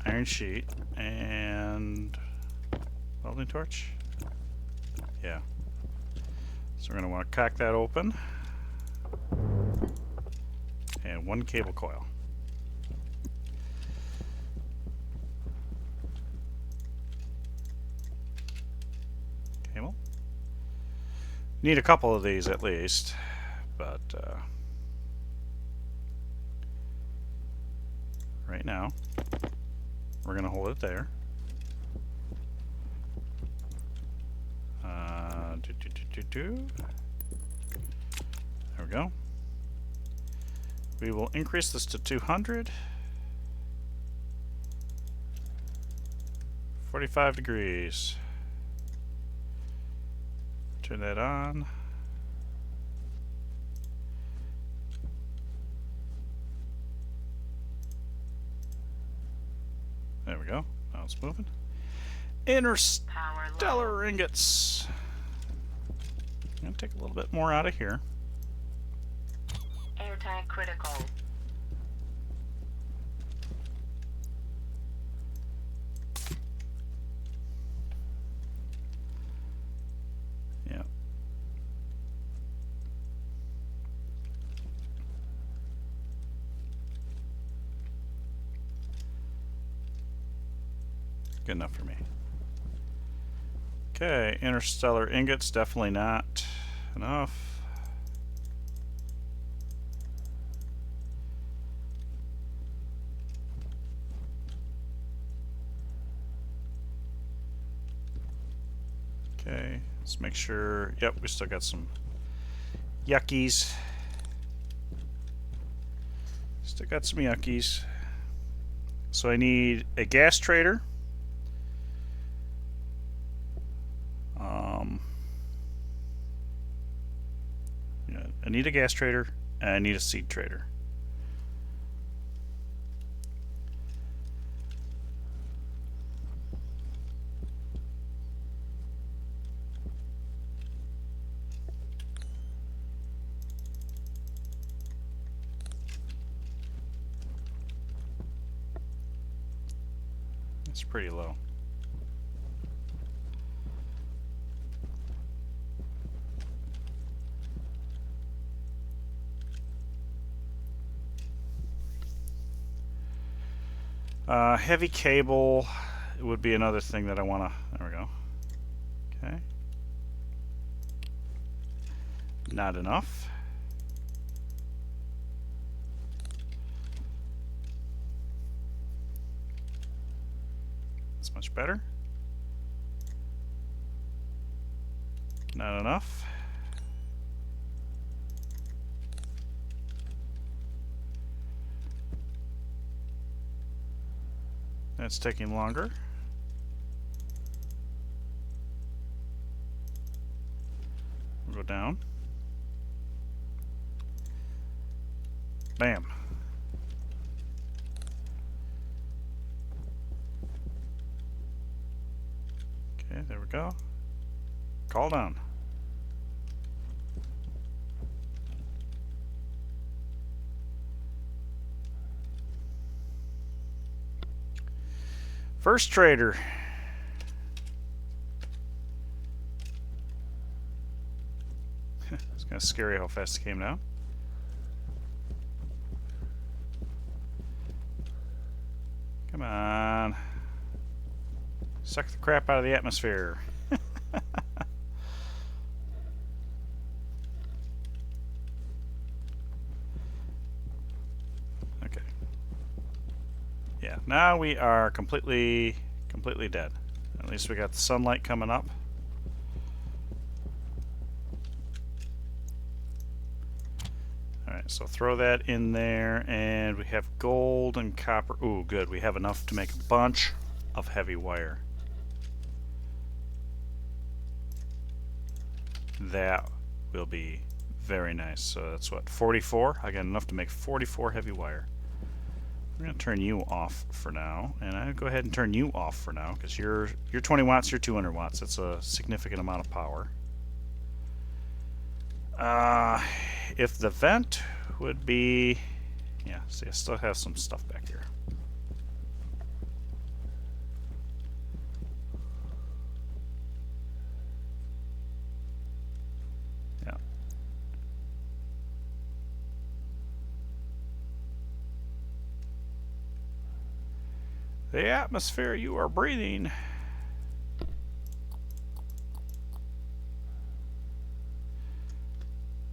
Iron sheet and welding torch. Yeah. So we're going to want to cock that open. And one cable coil. Cable. Need a couple of these at least, but right now we're going to hold it there. There we go. We will increase this to 200. 45 degrees. Turn that on. There we go. Now it's moving. Interstellar ingots. I'm going to take a little bit more out of here. Air tank critical. Yeah. Good enough for me. Okay, interstellar ingots, definitely not enough. Okay, let's make sure. Yep, we still got some yuckies. Still got some yuckies. So I need a gas trader. Yeah, I need a gas trader, and I need a seed trader. It's pretty low. Heavy cable would be another thing that I want to. There we go. Okay. Not enough. That's much better. Not enough. That's taking longer. We'll go down. Bam. Okay, there we go. Call down. First trader. It's kind of scary how fast it came down. Come on. Suck the crap out of the atmosphere. Okay. Yeah, now we are completely dead. At least we got the sunlight coming up. Alright, so throw that in there, and we have gold and copper. Ooh, good. We have enough to make a bunch of heavy wire. That will be very nice. So that's what, 44? I got enough to make 44 heavy wire. I'm going to turn you off for now, and I'll go ahead and turn you off for now, because you're 20 watts, you're 200 watts. That's a significant amount of power. If the vent would be... Yeah, see, I still have some stuff back here. Yeah. The atmosphere you are breathing.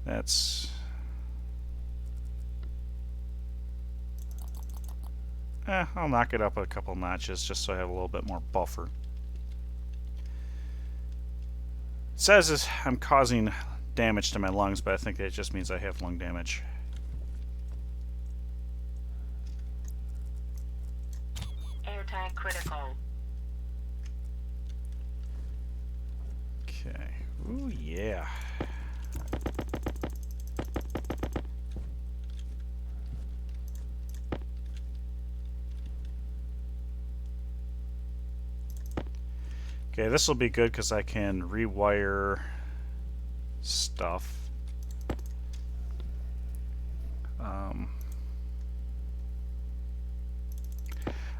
That's... I'll knock it up a couple notches just so I have a little bit more buffer. It says I'm causing damage to my lungs, but I think that just means I have lung damage. Air tank critical. Okay. Ooh, yeah. Okay, this will be good because I can rewire stuff.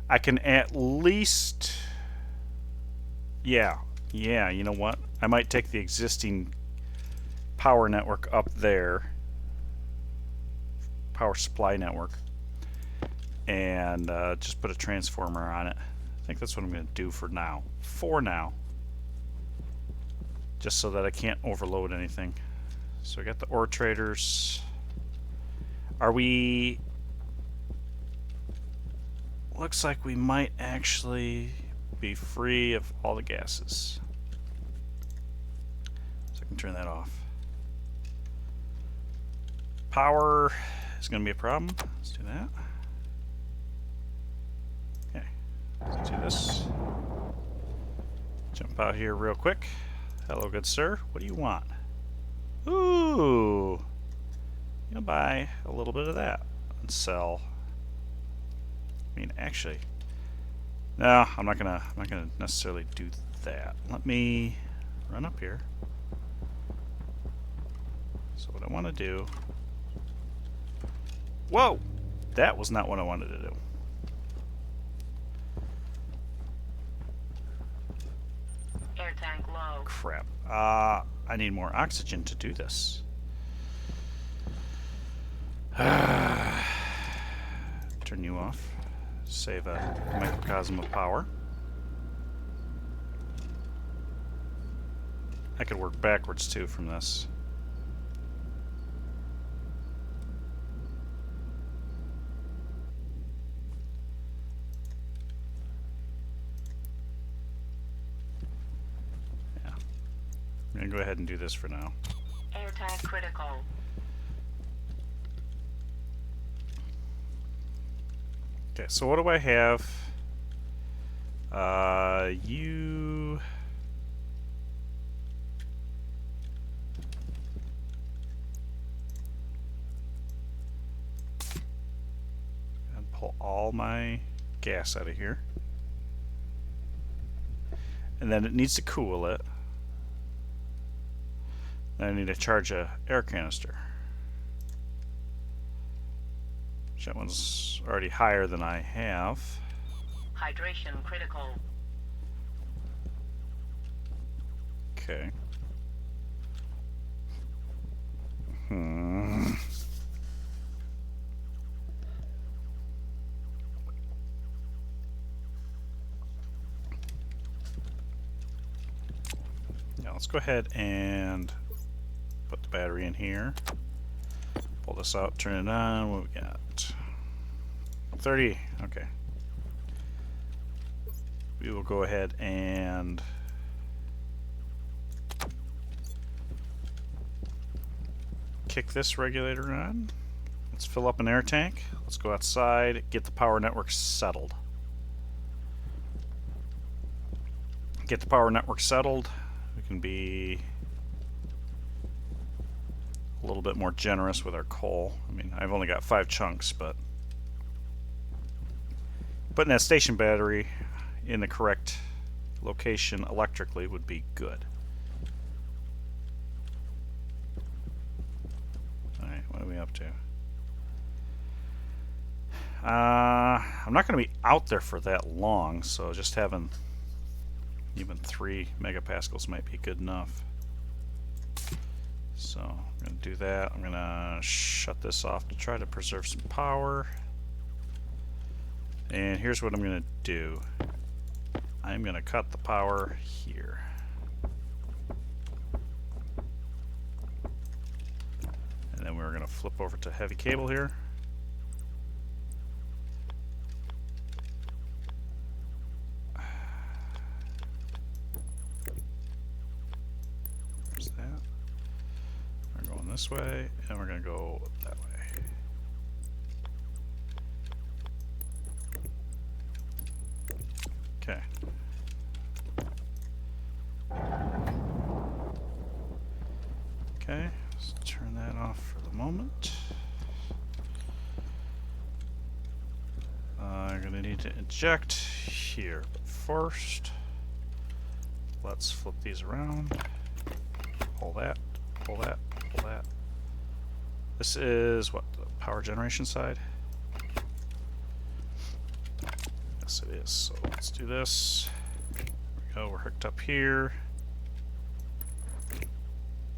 I can at least... Yeah, you know what? I might take the existing power network up there, power supply network, and just put a transformer on it. I think that's what I'm going to do for now. Just so that I can't overload anything. So I got the ore traders. Are we... Looks like we might actually be free of all the gases. can turn that off. Power is going to be a problem. Let's do that. Okay, let's do this. Jump out here real quick. Hello, good sir. What do you want? Ooh, you'll buy a little bit of that and sell. I mean, actually, no, I'm not gonna necessarily do that. Let me run up here. So what I want to do. Whoa, that was not what I wanted to do. Air tank low. Crap. I need more oxygen to do this. Turn you off. Save a microcosm of power. I could work backwards too from this. Yeah. I'm gonna go ahead and do this for now. Air tank critical. Okay, so what do I have? You... And pull all my gas out of here. And then it needs to cool it. Then I need to charge a air canister. That one's already higher than I have. Hydration critical. Okay. Now let's go ahead and put the battery in here. Pull this out, turn it on. What we got? 30. Okay. We will go ahead and kick this regulator on. Let's fill up an air tank. Let's go outside, get the power network settled. Get the power network settled. We can be a little bit more generous with our coal. I mean, I've only got 5 chunks, but putting that station battery in the correct location electrically would be good. Alright, what are we up to? I'm not going to be out there for that long, so just having even 3 megapascals might be good enough. So I'm going to do that. I'm going to shut this off to try to preserve some power. And here's what I'm going to do. I'm going to cut the power here. And then we're going to flip over to heavy cable here. There's that. We're going this way, and we're going to go that way. Okay. Okay, let's turn that off for the moment. I'm going to need to inject here, but first, let's flip these around. Pull that, pull that, pull that. This is what, the power generation side? Yes, it is. So let's do this. There we go. We're hooked up here.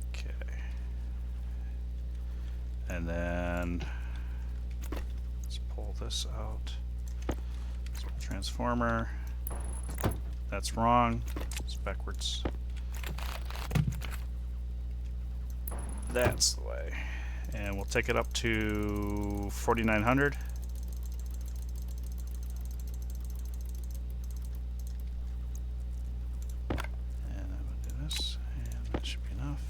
Okay. And then let's pull this out. So transformer. That's wrong. It's backwards. That's the way. And we'll take it up to 4900. And I'm going to do this, and that should be enough.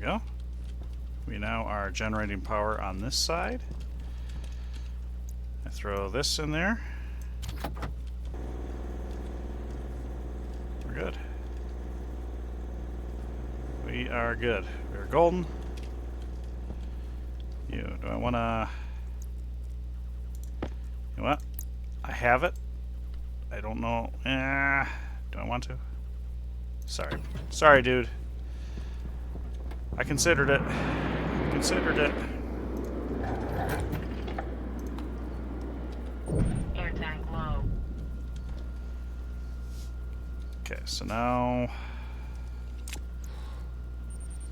go. We now are generating power on this side. I throw this in there. We're good. We are good. We're golden. Do I want to... You know what? I have it. I don't know. Do I want to? Sorry. Sorry, dude. I considered it. Considered it. Air tank low. Okay, so now...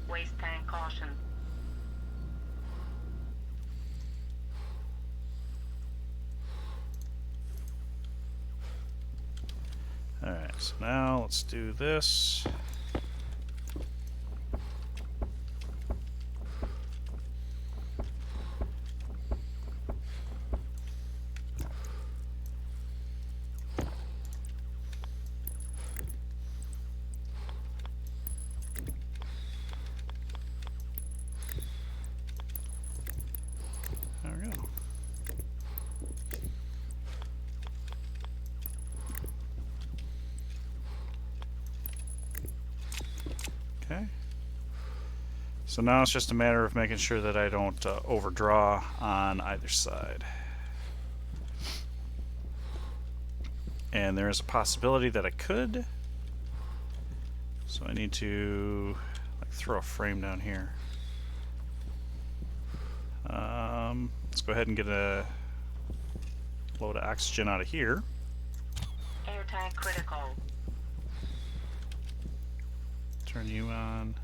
Waste tank caution. Alright, so now let's do this. There we go. Okay. So now it's just a matter of making sure that I don't overdraw on either side. And there is a possibility that I could. So I need to throw a frame down here. Let's go ahead and get a load of oxygen out of here. Air tank critical. Turn you on.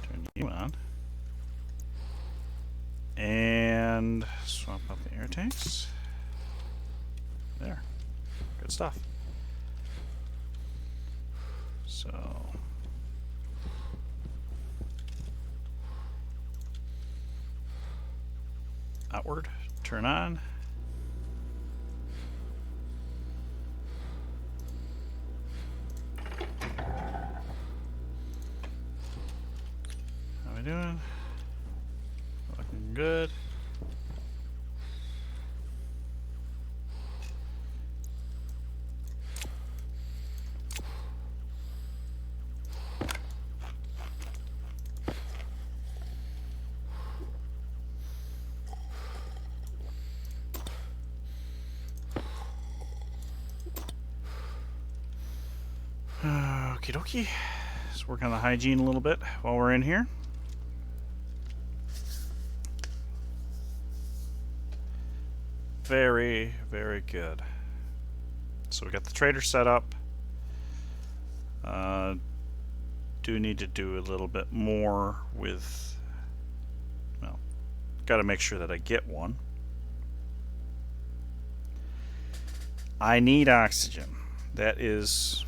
Turn you on. And swap out the air tanks. There. Good stuff. So... outward, turn on. How we doing? Looking good. Okie dokie. Let's work on the hygiene a little bit while we're in here. Very, very good. So we got the trader set up. Do need to do a little bit more with, well, got to make sure that I get one. I need oxygen. That is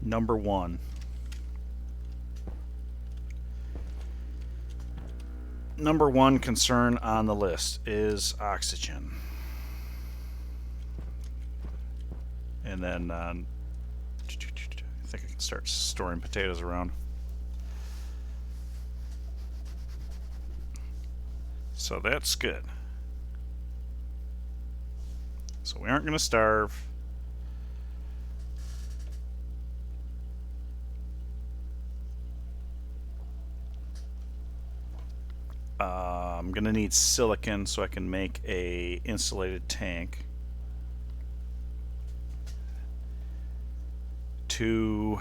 number one. Number one concern on the list is oxygen. And then I think I can start storing potatoes around. So that's good. So we aren't going to starve. I'm going to need silicon so I can make a insulated tank to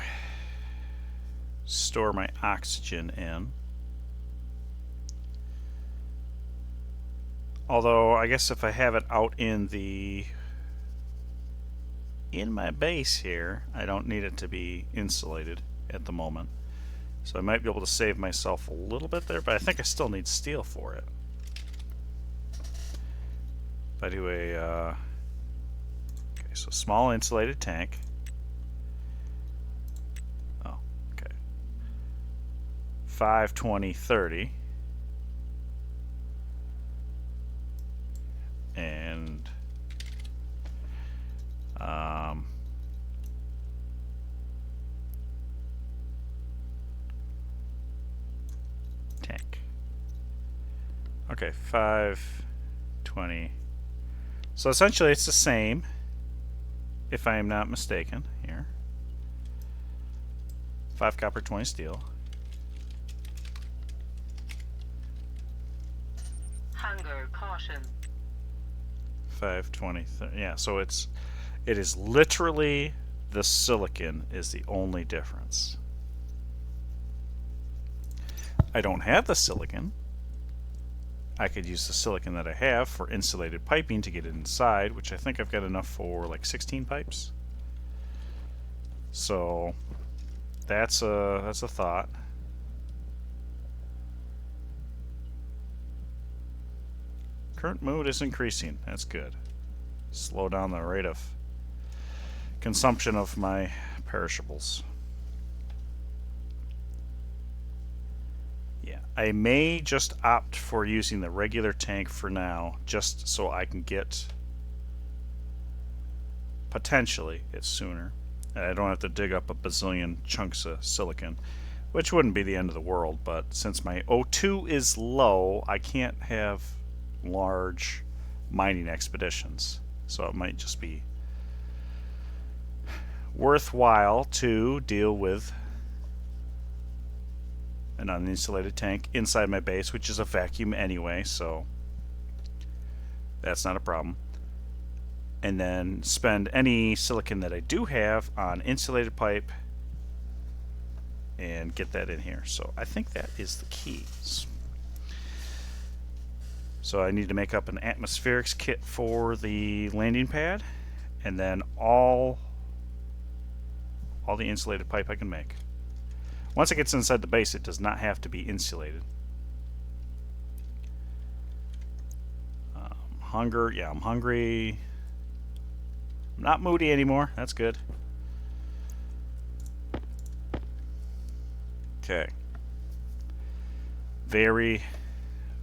store my oxygen in. Although I guess if I have it out in my base here, I don't need it to be insulated at the moment. So I might be able to save myself a little bit there, but I think I still need steel for it. If I do a okay, so small insulated tank. Oh, okay. 5, 20, 30. And Okay, 520. So essentially it's the same, if I am not mistaken, here. 5 copper, 20 steel. Hunger caution. 520. Yeah, so it is literally the silicon is the only difference. I don't have the silicon. I could use the silicon that I have for insulated piping to get it inside, which I think I've got enough for like 16 pipes. So that's a thought. Current mood is increasing. That's good. Slow down the rate of consumption of my perishables. Yeah, I may just opt for using the regular tank for now, just so I can get, potentially, it sooner. And I don't have to dig up a bazillion chunks of silicon, which wouldn't be the end of the world, but since my O2 is low, I can't have large mining expeditions. So it might just be worthwhile to deal with an uninsulated tank inside my base, which is a vacuum anyway, so that's not a problem. And then spend any silicon that I do have on insulated pipe and get that in here. So I think that is the key. So I need to make up an atmospherics kit for the landing pad, and then all the insulated pipe I can make. Once it gets inside the base, it does not have to be insulated. Hunger, yeah, I'm hungry. I'm not moody anymore. That's good. Okay. Very,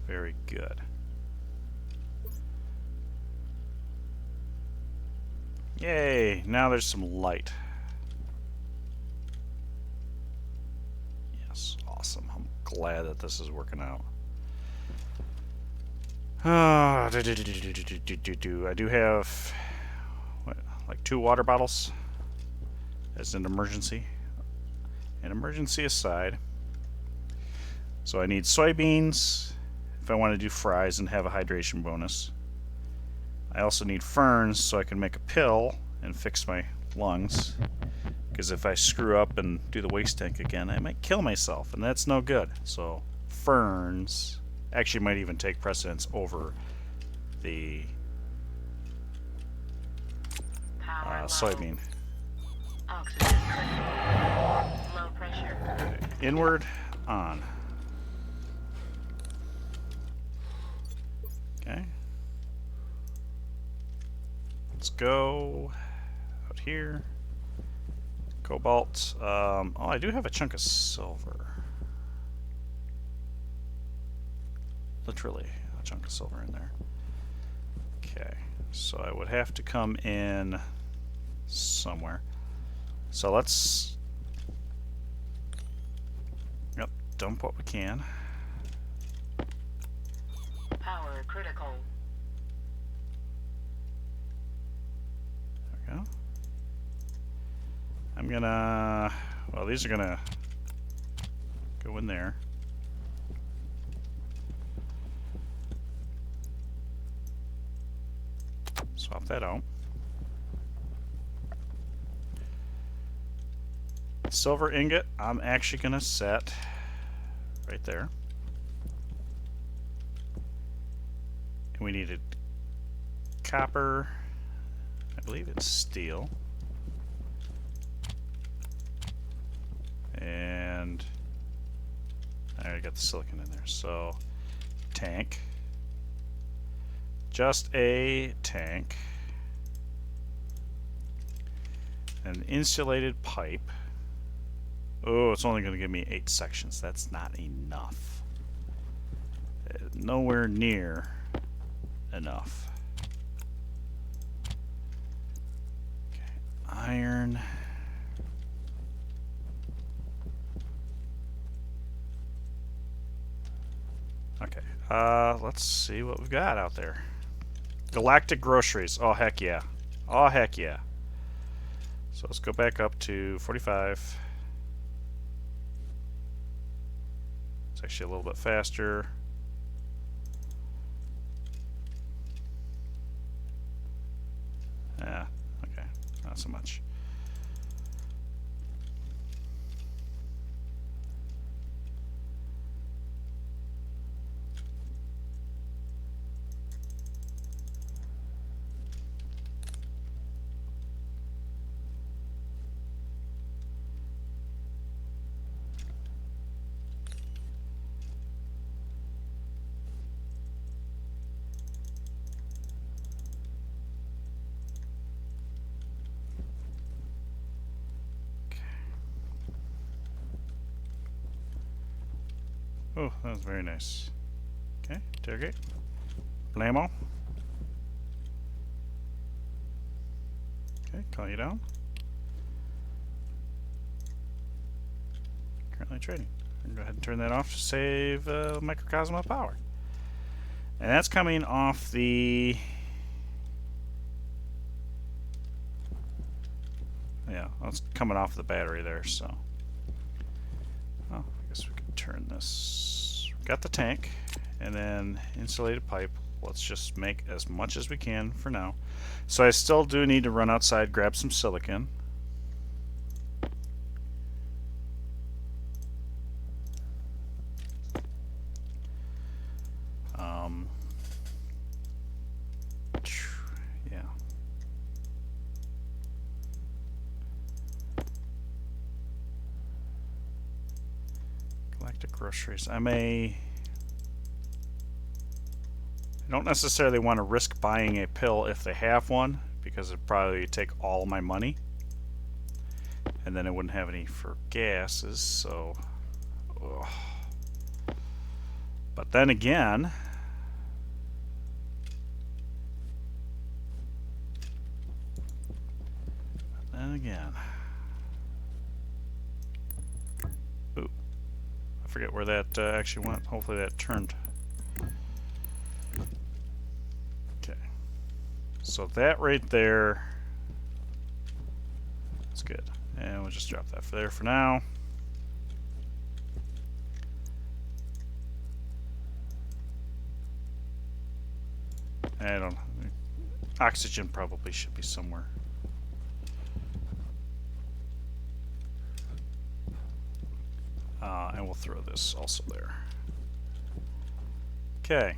very good. Yay, now there's some light. Yes, awesome. I'm glad that this is working out. I do have what, like 2 water bottles as an emergency. An emergency aside. So I need soybeans if I want to do fries and have a hydration bonus. I also need ferns so I can make a pill and fix my lungs. Because if I screw up and do the waste tank again, I might kill myself, and that's no good. So ferns actually might even take precedence over the soybean. Oxygen critical. Low pressure. Okay. Inward, on. Okay. Let's go out here. Cobalt. Oh, I do have a chunk of silver. Literally a chunk of silver in there. Okay, so I would have to come in somewhere. So let's dump what we can. Power critical. There we go. I'm gonna, well, these are gonna go in there. Swap that out. Silver ingot, I'm actually gonna set right there. And we needed copper, I believe it's steel. And I already got the silicon in there. So tank. Just a tank. An insulated pipe. Oh, it's only going to give me 8 sections. That's not enough. Nowhere near enough. Okay. Iron. Okay, Let's see what we've got out there. Galactic groceries. Oh, heck yeah. Oh, heck yeah. So let's go back up to 45. It's actually a little bit faster. Yeah, okay. Not so much. Oh, that was very nice. Okay, interrogate. Blammo. Okay, call you down. Currently trading. I'm gonna go ahead and turn that off to save microcosm of power. And that's coming off the... Yeah, that's coming off the battery there, so... Oh, I guess we can turn this... Got the tank, and then insulated pipe. Let's just make as much as we can for now. So I still do need to run outside, grab some silicon. Yeah. Galactic groceries. I don't necessarily want to risk buying a pill if they have one, because it'd probably take all my money. And then I wouldn't have any for gases, so... Ugh. But then again... Ooh. I forget where that actually went. Hopefully that turned. Okay. So that right there is good. And we'll just drop that for there for now. I don't know. Oxygen probably should be somewhere. And we'll throw this also there. Okay.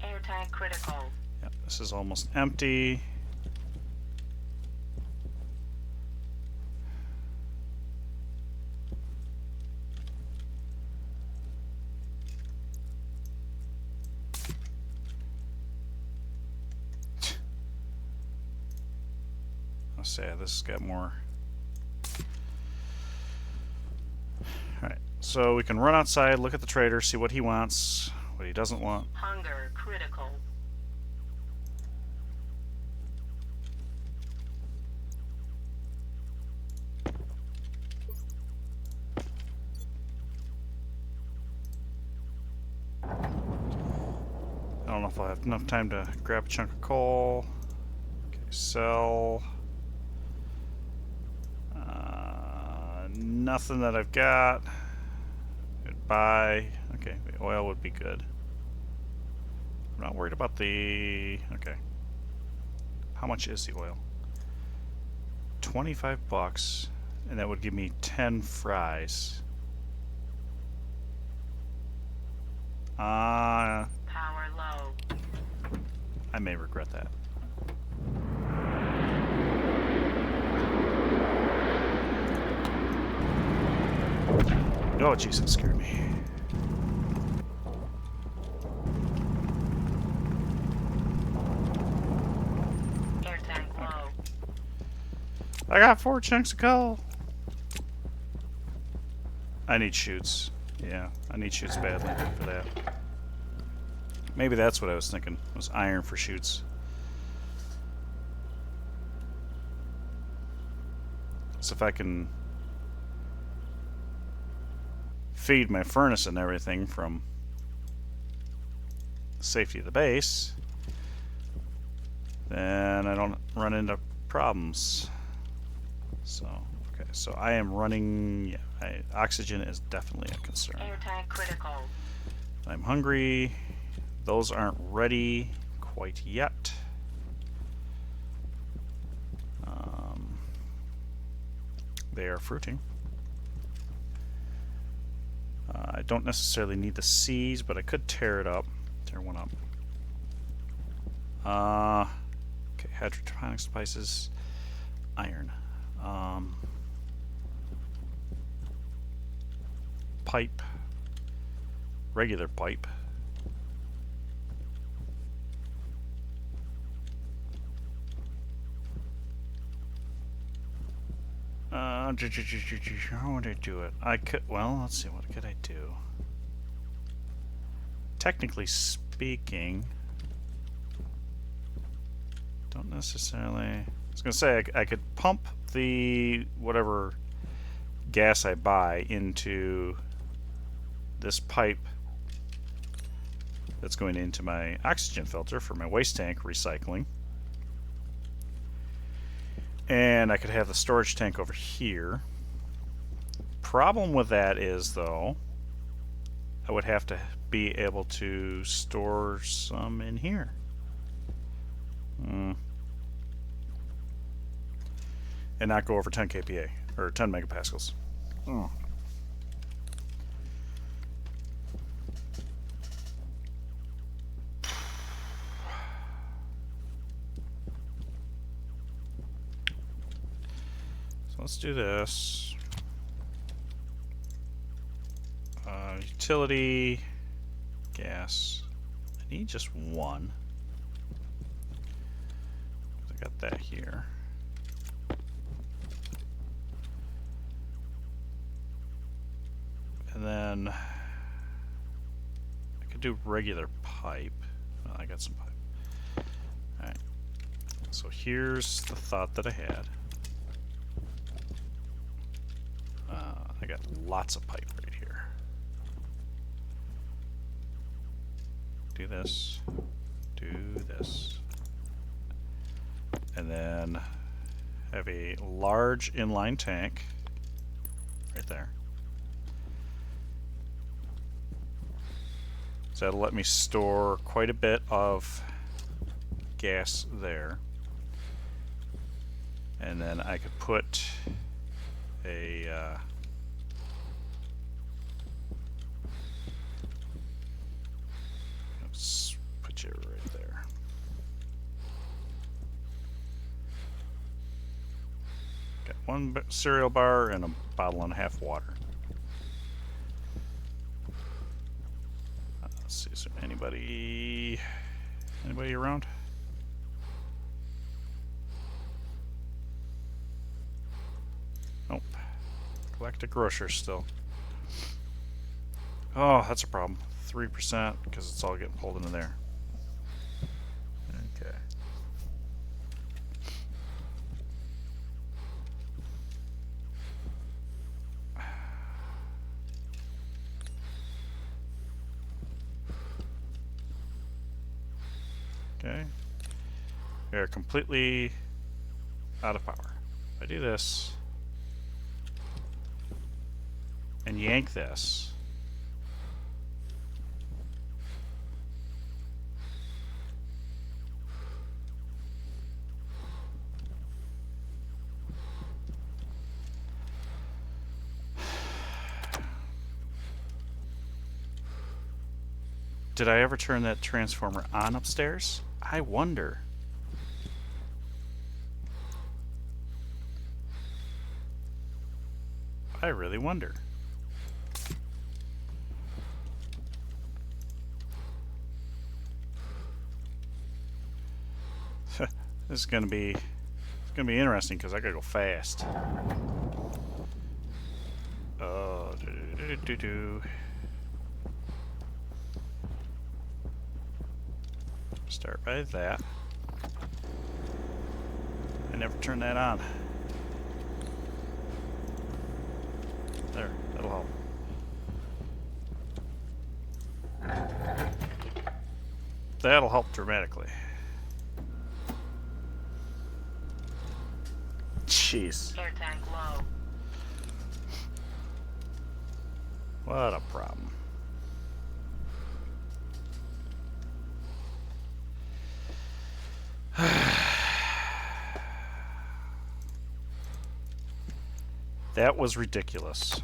Air tank critical. Yep, this is almost empty. I'll say this has got more. Alright, so we can run outside, look at the trader, see what he wants, what he doesn't want. Hunger critical. I don't know if I'll have enough time to grab a chunk of coal. Okay, sell. Nothing that I've got. Goodbye. Okay, the oil would be good. I'm not worried about the... Okay. How much is the oil? 25 bucks. And that would give me 10 fries. Power low. I may regret that. Oh, jeez, that scared me. Air tank low. I got 4 chunks of coal. I need chutes. Yeah, I need chutes badly for that. Maybe that's what I was thinking, was iron for chutes. So if I can feed my furnace and everything from the safety of the base, then I don't run into problems. So, okay, so I am running, yeah, oxygen is definitely a concern. Air tank critical. I'm hungry. Those aren't ready quite yet. They are fruiting. I don't necessarily need the seeds, but I could tear it up. Tear one up. Okay, hydroponic spices, iron. Pipe. Regular pipe. How would I do it? I could, well, let's see, what could I do? Technically speaking, don't necessarily, I was going to say I could pump the whatever gas I buy into this pipe that's going into my oxygen filter for my waste tank recycling. And I could have the storage tank over here. Problem with that is, though, I would have to be able to store some in here. And not go over 10 kPa, or 10 megapascals. Let's do this. Utility, gas. I need just one. I got that here. And then I could do regular pipe. Oh, I got some pipe. Alright. So here's the thought that I had. I got lots of pipe right here. Do this. Do this. And then have a large inline tank right there. So that'll let me store quite a bit of gas there. And then I could put a let's put you right there. Got one cereal bar and a bottle and a half water. Let's see, is there anybody around? Nope. Galactic Grocer still. Oh, that's a problem. 3% because it's all getting pulled into there. Okay. Okay. We are completely out of power. If I do this and yank this, did I ever turn that transformer on upstairs? I wonder. I really wonder. This is gonna be interesting because I gotta go fast. Oh, start by that. I never turned that on. There, that'll help. That'll help dramatically. Jeez. Air tank low. What a problem. That was ridiculous.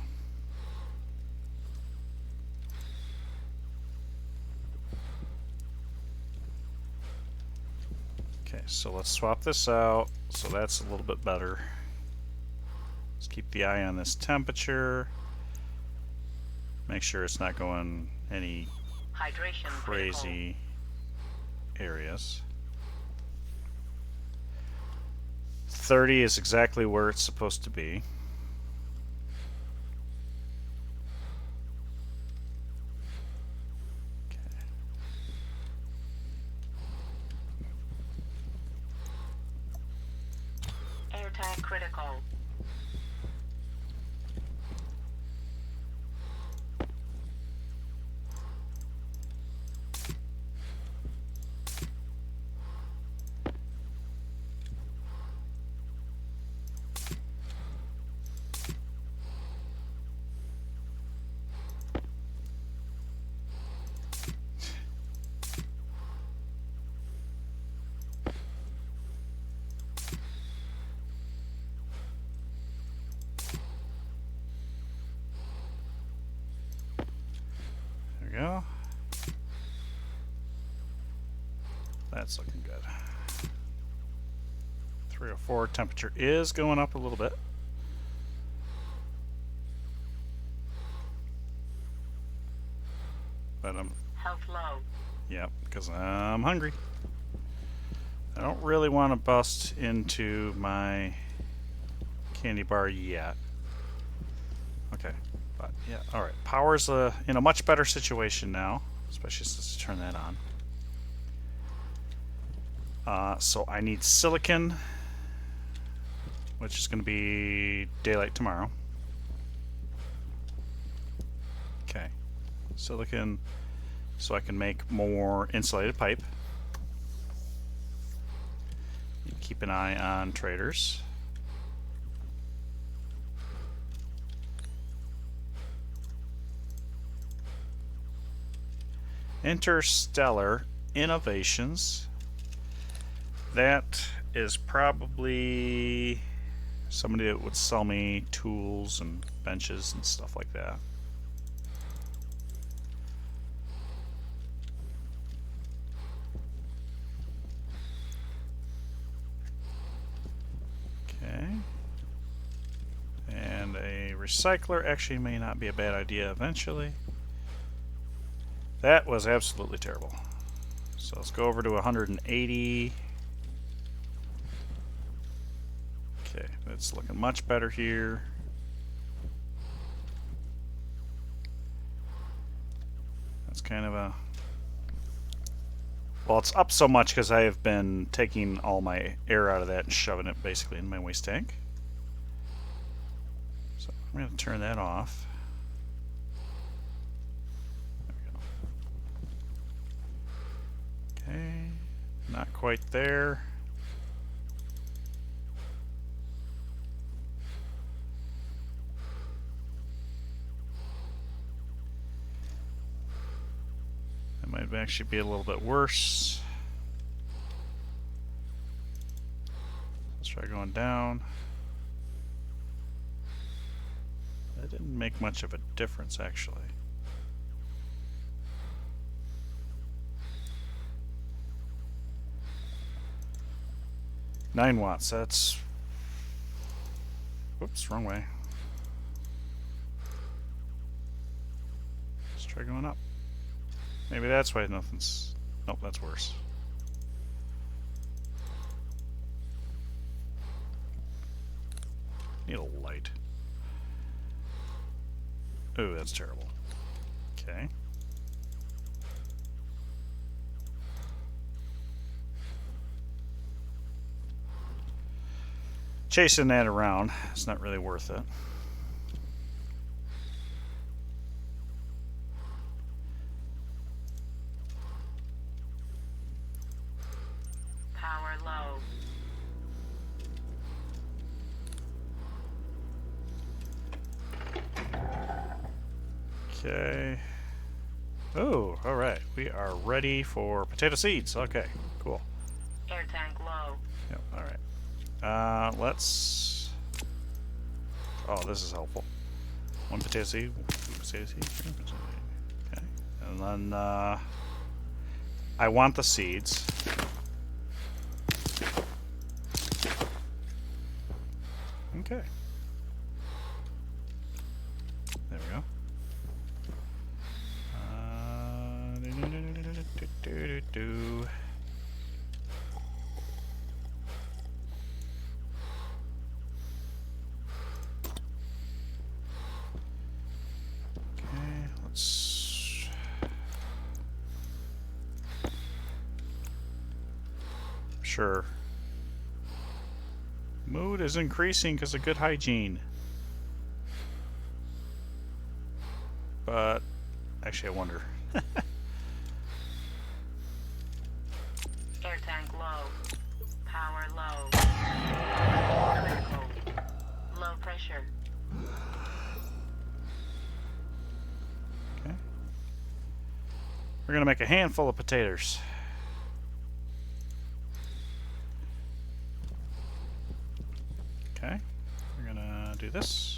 Okay, so let's swap this out. So that's a little bit better. Let's keep the eye on this temperature. Make sure it's not going any Hydration crazy areas. 30 is exactly where it's supposed to be. critical. Air tank critical. There we go. That's looking good. 304 temperature is going up a little bit. But Health low. yep, because I'm hungry. I don't really want to bust into my candy bar yet. Okay, but yeah, all right. Power's in a much better situation now, especially since I turn that on. So I need silicon, which is going to be daylight tomorrow. Okay, silicon, so I can make more insulated pipe. Keep an eye on traders. Interstellar Innovations. That is probably somebody that would sell me tools and benches and stuff like that. Okay. And a recycler actually may not be a bad idea eventually. That was absolutely terrible. So let's go over to 180. Okay, that's looking much better here. That's kind of a... Well, it's up so much because I have been taking all my air out of that and shoving it basically in my waste tank. So I'm going to turn that off. There we go. Okay, not quite there. That might actually be a little bit worse. Let's try going down. That didn't make much of a difference actually. $9 watts, that's... Whoops, wrong way. Let's try going up. Maybe that's why nothing's... Nope, that's worse. Need a light. Ooh, that's terrible. Okay. Chasing that around, it's not really worth it. Okay. Oh, all right. We are ready for potato seeds. Okay, cool. Air tank low. Yep. All right. Let's. Oh, this is helpful. One potato seed. Potato seed. Okay. And then I want the seeds. Okay. There we go. Do. Okay, let's. Sure. Mood is increasing because of good hygiene. But actually, I wonder. Air tank low. Power low. Critical. Low pressure. Okay. We're gonna make a handful of potatoes. Okay. We're gonna do this.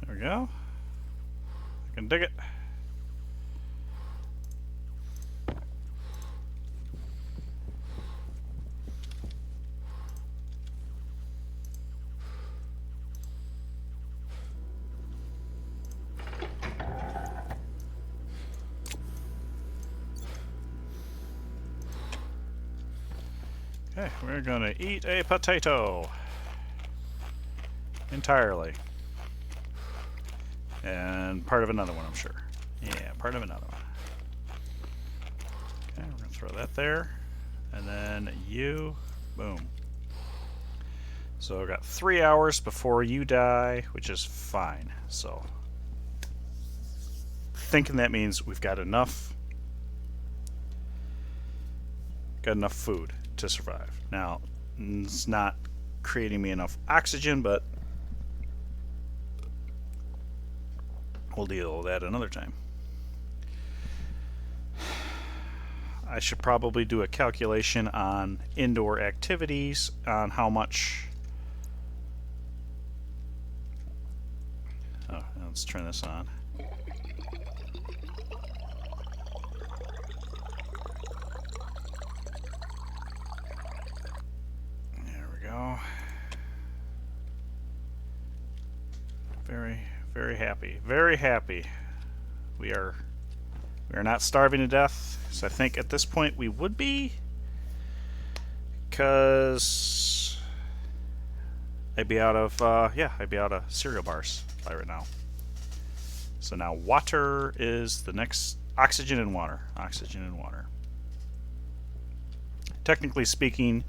There we go. I can dig it. Okay, we're gonna eat a potato. Entirely. And part of another one, I'm sure. Yeah, part of another one. Okay, we're gonna throw that there. And then you, boom. So I've got 3 hours before you die, which is fine. So thinking that means we've got enough food to survive. Now, it's not creating me enough oxygen, but we'll deal with that another time. I should probably do a calculation on indoor activities on how much. Oh, let's turn this on. There we go. Very, very happy. Very happy. We are not starving to death. So I think at this point we would be, because I'd be out of I'd be out of cereal bars by right now. So now water is the next. Oxygen and water. Oxygen and water. Technically speaking,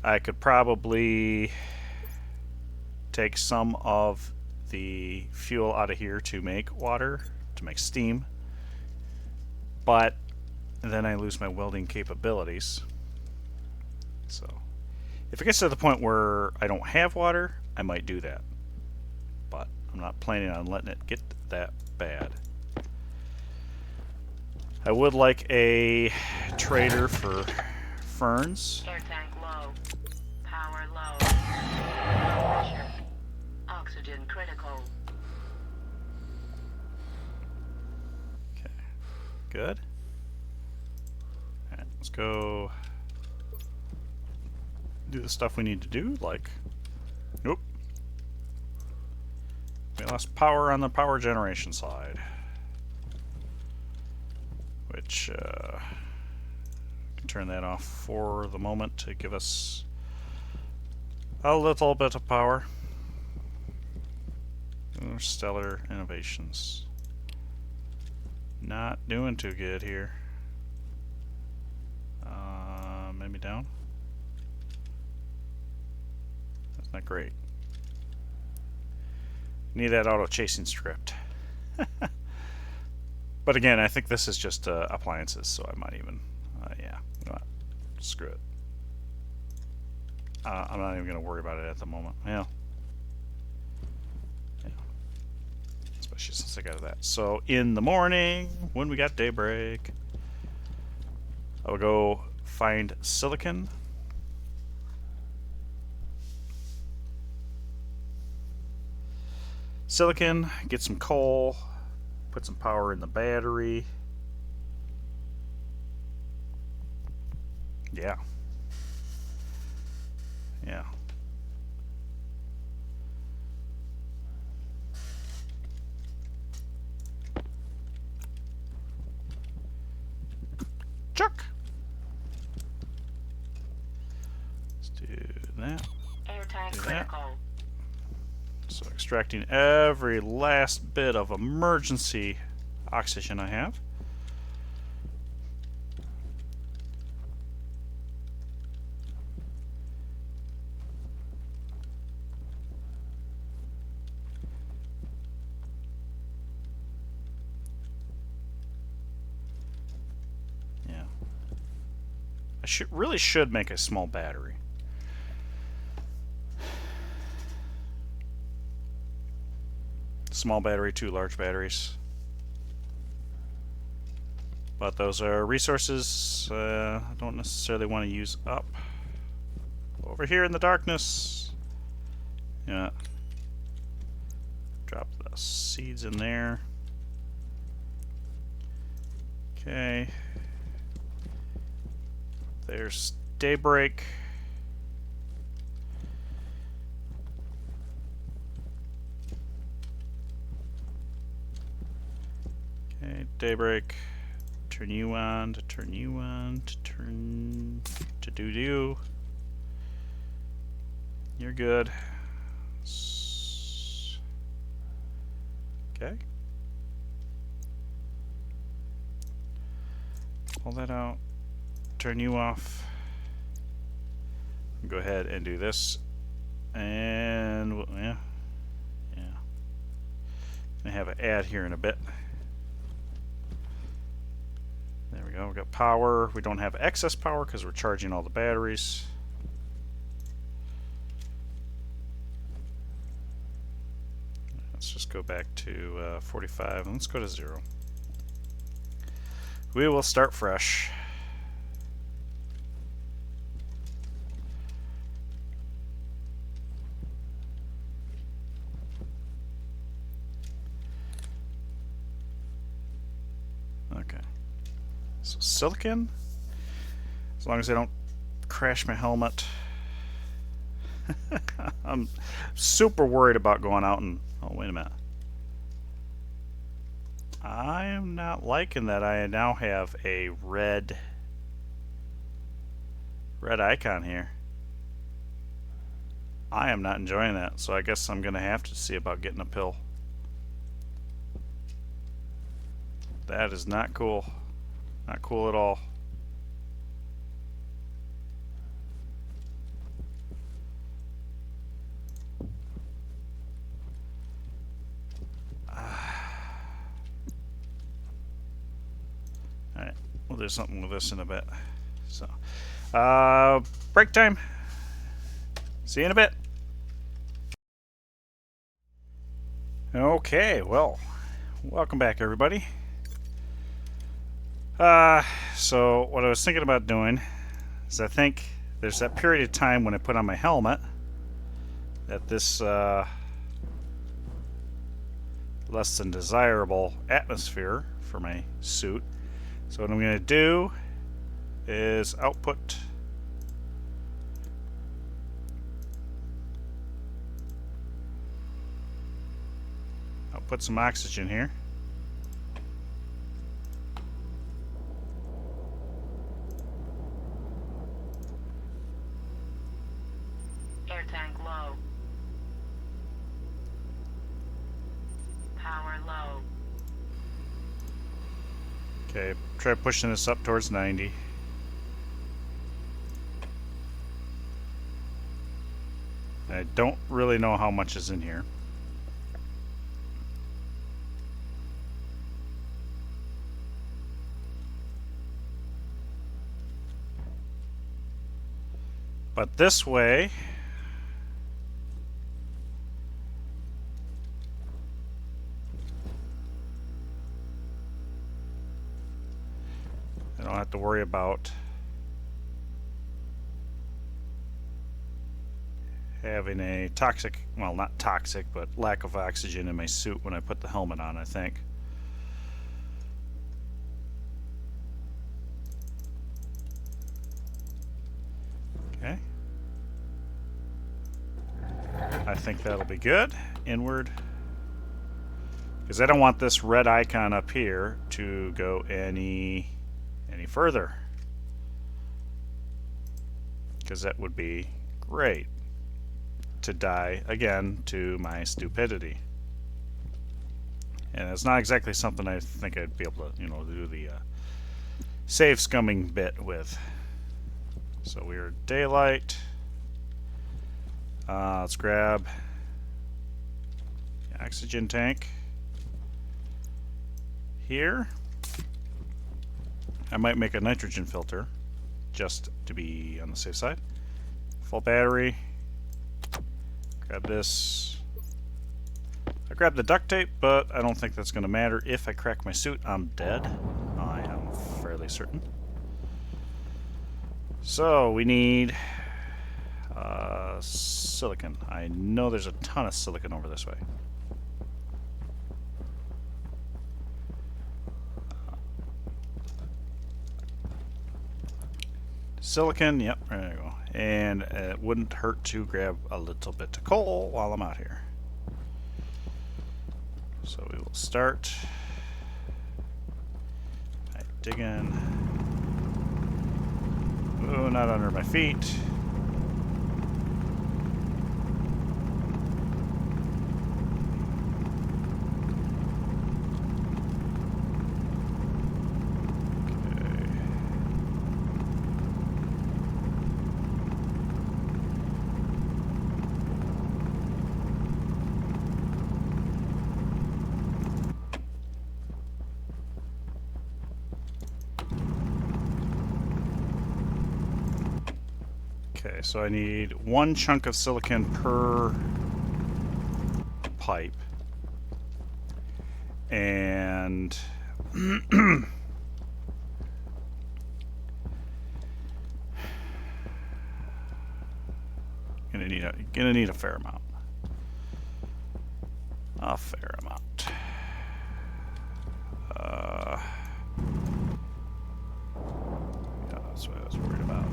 I could probably take some of the fuel out of here to make water, to make steam, but then I lose my welding capabilities. So if it gets to the point where I don't have water, I might do that, but I'm not planning on letting it get that bad. I would like a trader for ferns. Air tank low. Power low. Low pressure. Oxygen critical. Okay, good. Alright, let's go do the stuff we need to do, like... Nope. We lost power on the power generation side. Which, can turn that off for the moment to give us a little bit of power. Stellar innovations. Not doing too good here. slowing me down. That's not great. Need that auto chasing script. But again, I think this is just appliances, so I might even, yeah, you know what? Screw it. I'm not even going to worry about it at the moment. Yeah. Especially since I got that. So in the morning, when we got daybreak, I will go find silicon. Silicon, get some coal, put some power in the battery. Yeah. Yeah. Chuck. Let's do that. Air tank Do that. critical. So extracting every last bit of emergency oxygen I have. Yeah. I really should make a small battery. Small battery, 2 large batteries. But those are resources I don't necessarily want to use up. Over here in the darkness. Yeah. Drop the seeds in there. Okay. There's daybreak. Okay, daybreak. Turn you on, to turn you on, to turn to do. You're good. Okay. Pull that out. Turn you off. Go ahead and do this. And yeah. Yeah. Gonna have an ad here in a bit. There we go. We got power. We don't have excess power because we're charging all the batteries. Let's just go back to 45 and let's go to 0. We will start fresh. Okay. So silicon, as long as I don't crash my helmet. I'm super worried about going out and, oh wait a minute. I am not liking that I now have a red icon here. I am not enjoying that, so I guess I'm gonna have to see about getting a pill. That is not cool. Not cool at all. Alright, we'll do something with this in a bit. So, break time. See you in a bit. Okay, well, welcome back, everybody. So what I was thinking about doing is I think there's that period of time when I put on my helmet that this less than desirable atmosphere for my suit. So what I'm going to do is output some oxygen here. Air tank low. Power low. Okay, try pushing this up towards 90. I don't really know how much is in here. But this way, I don't have to worry about having a toxic, well, not toxic, but lack of oxygen in my suit when I put the helmet on, I think. Okay. I think that'll be good. Inward. Because I don't want this red icon up here to go any further. Because that would be great. To die again to my stupidity. And it's not exactly something I think I'd be able to, do the save scumming bit with. So we're daylight. Let's grab the oxygen tank here. I might make a nitrogen filter just to be on the safe side. Full battery. Grab this. I grabbed the duct tape, but I don't think that's going to matter. If I crack my suit, I'm dead. I am fairly certain. So we need silicon. I know there's a ton of silicon over this way. Silicon, yep, there you go. And it wouldn't hurt to grab a little bit of coal while I'm out here. So we will start by digging. Oh, not under my feet. Okay, so I need one chunk of silicon per pipe. And gonna need a fair amount. A fair amount. Yeah, that's what I was worried about.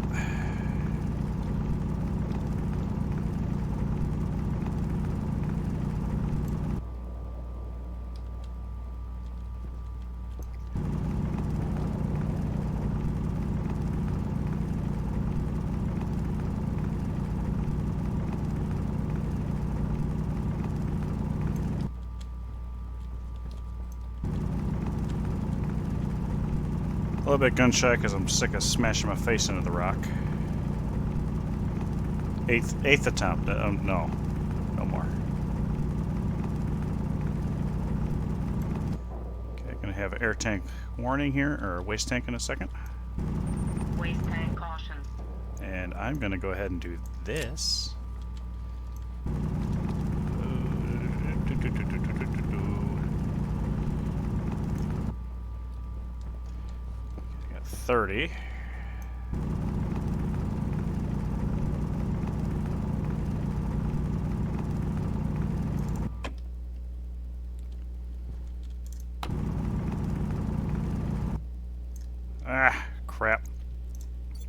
A little bit gun shy because I'm sick of smashing my face into the rock. Eighth attempt. No more. Okay, gonna have an air tank warning here, or waste tank in a second. Waste tank caution. And I'm gonna go ahead and do this. I got 30. Ah, crap.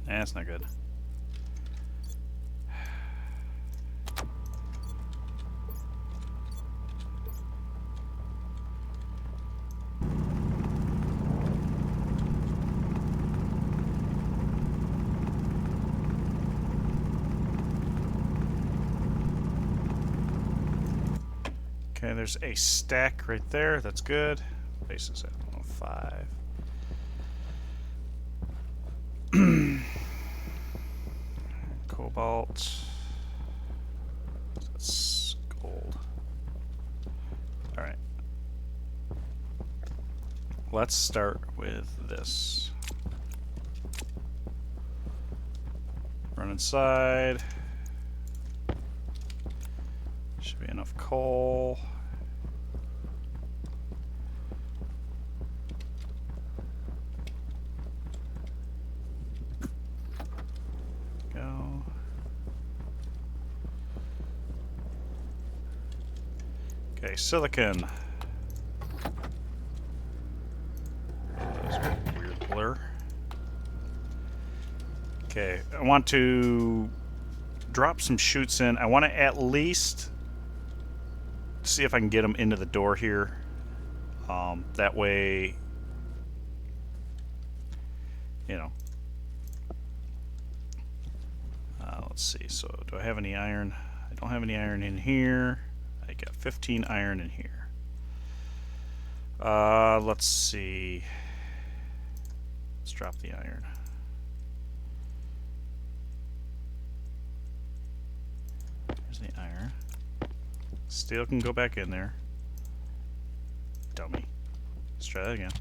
That's not good. Okay, there's a stack right there. That's good. Base is at 105. Cobalt. let's start with this. Run inside. Should be enough coal. Go. Okay, silicon. That was a weird blur. Okay, I want to drop some chutes in. I want to at least see if I can get them into the door here. That way, you know. Let's see. So, do I have any iron? I don't have any iron in here. I got 15 iron in here. Let's see. Let's drop the iron. There's the iron. Steel can go back in there. Dummy. Let's try that again.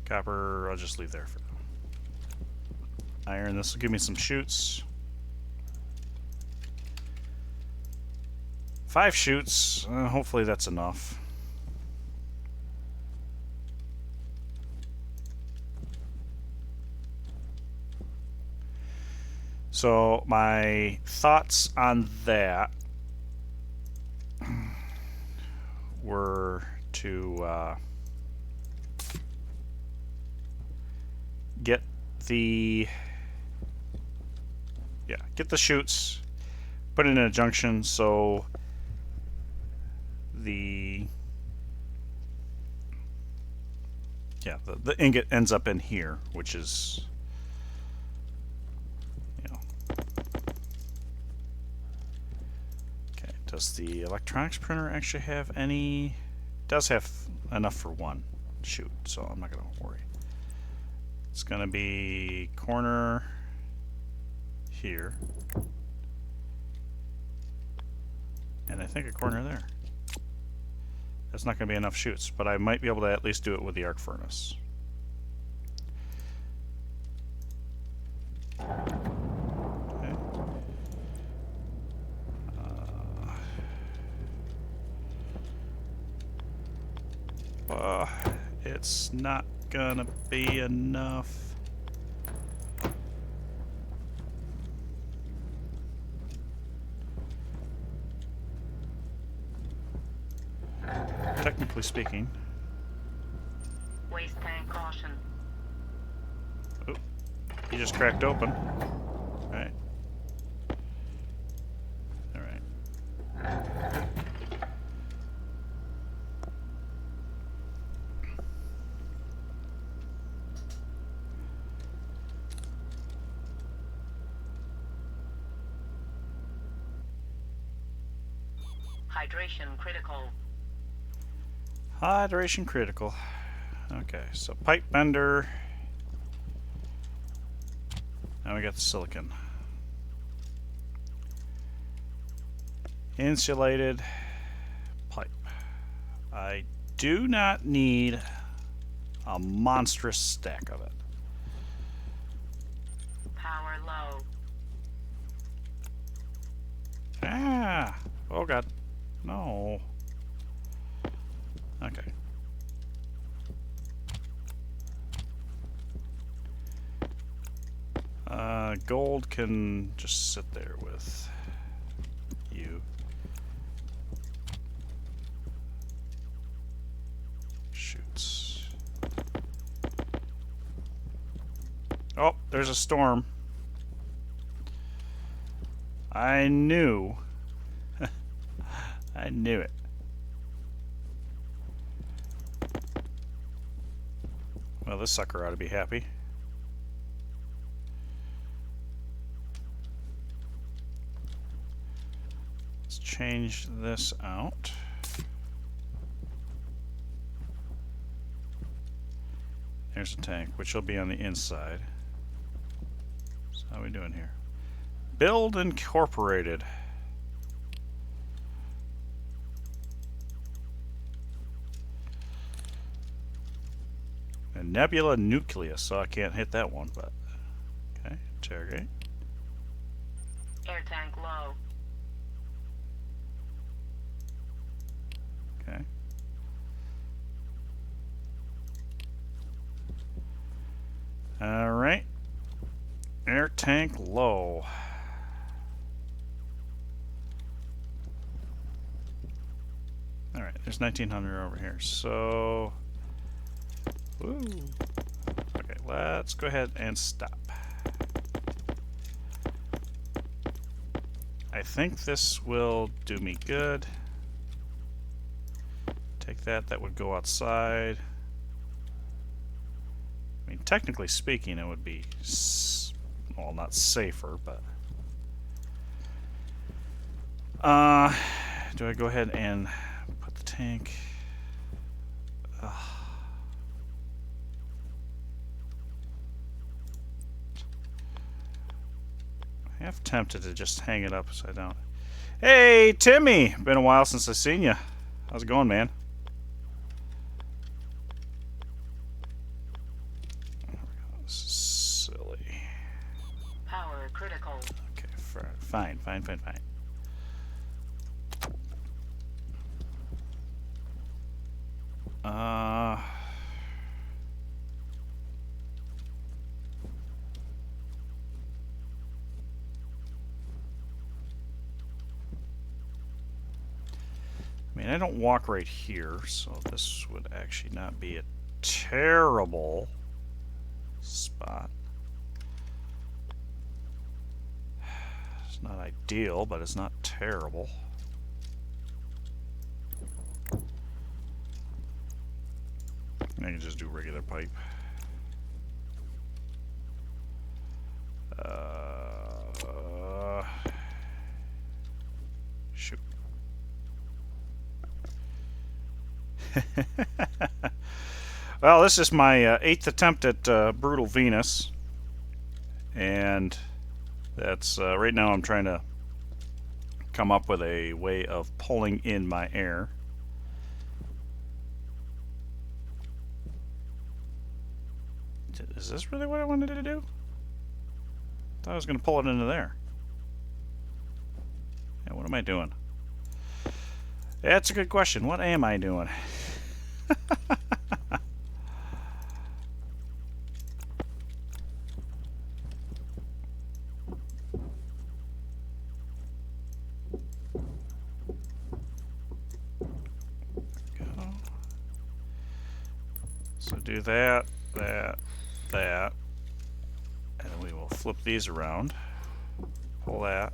Copper, I'll just leave there for now. Iron, this will give me some chutes. 5 chutes. Hopefully that's enough. So my thoughts on that were to get the chutes, put it in a junction so the ingot ends up in here, which is, you know. Okay, does the electronics printer actually have any? It does have enough for one chute, so I'm not going to worry. It's going to be corner here, and I think a corner there. That's not going to be enough chutes, but I might be able to at least do it with the arc furnace. Okay. It's not gonna be enough. Technically speaking. Waste tank caution. Oh, he just cracked open. All right. All right. Hydration critical. Hydration critical. Okay, so pipe bender. Now we got the silicon. Insulated pipe. I do not need a monstrous stack of it. Power low. Ah! Oh god. No. Okay. Gold can just sit there with you. Shoots. Oh, there's a storm. I knew. I knew it. Well, this sucker ought to be happy. Let's change this out. There's a tank, which will be on the inside. So how are we doing here? Build incorporated. A nebula nucleus, so I can't hit that one, but... Okay, interrogate. Air tank low. Okay. Alright. Air tank low. Alright, there's 1900 over here, so... Woo. Okay, let's go ahead and stop. I think this will do me good. Take that, that would go outside. I mean, technically speaking, it would be, well, not safer, but... do I go ahead and put the tank... I'm half tempted to just hang it up upside down. Hey, Timmy! Been a while since I've seen you. How's it going, man? This is silly. Power critical. Okay, fine. I mean, I don't walk right here, so this would actually not be a terrible spot. It's not ideal, but it's not terrible. I can just do regular pipe. Shoot. Well, this is my 8th attempt at Brutal Venus. And that's right now I'm trying to come up with a way of pulling in my air. Is this really what I wanted to do? I thought I was going to pull it into there. Yeah, what am I doing? That's a good question. What am I doing? So do that, that, and then we will flip these around. Pull that,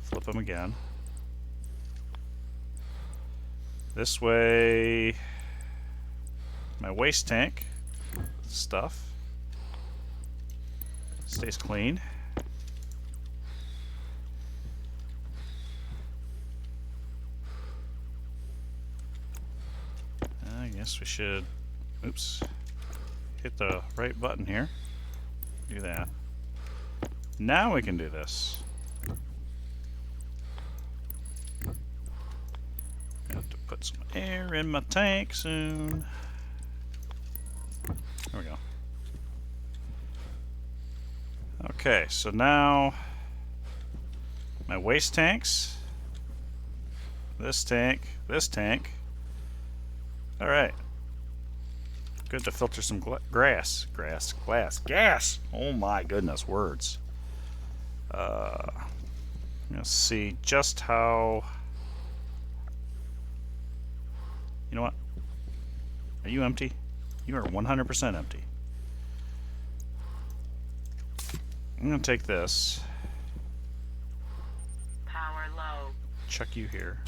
flip them again. This way, my waste tank stuff stays clean. I guess we should, oops, hit the right button here. Do that. Now we can do this. Have to put some air in my tank soon. There we go. Okay, so now my waste tanks, this tank. All right. Good to filter some glass. Oh my goodness, words. Let's see just how. You know what? Are you empty? You are 100% empty. I'm gonna take this. Power low. Chuck you here.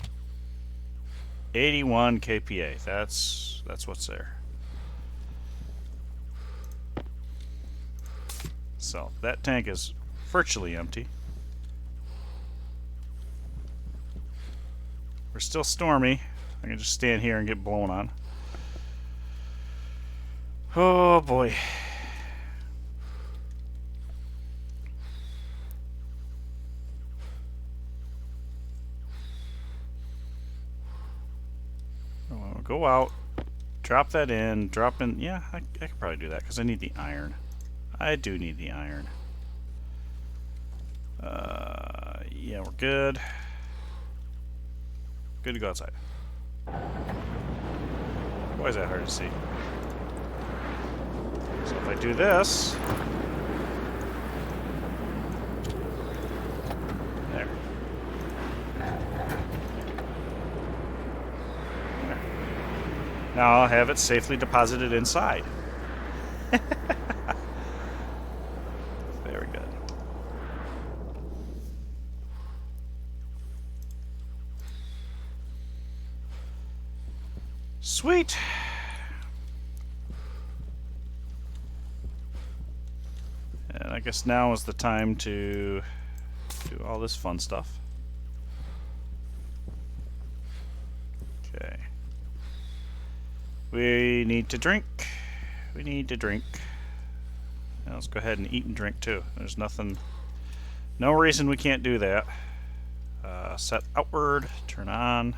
81 kPa. That's what's there. So that tank is virtually empty. We're still stormy. I can just stand here and get blown on. Oh boy. Go out, drop that in, drop in. Yeah, I could probably do that because I need the iron. I do need the iron. Yeah, we're good. Good to go outside. Why is that hard to see? So if I do this, there. There. Now I'll have it safely deposited inside. Very good. Sweet. And I guess now is the time to do all this fun stuff. Okay. We need to drink. We need to drink. Now let's go ahead and eat and drink too. There's nothing, no reason we can't do that. Set outward, turn on.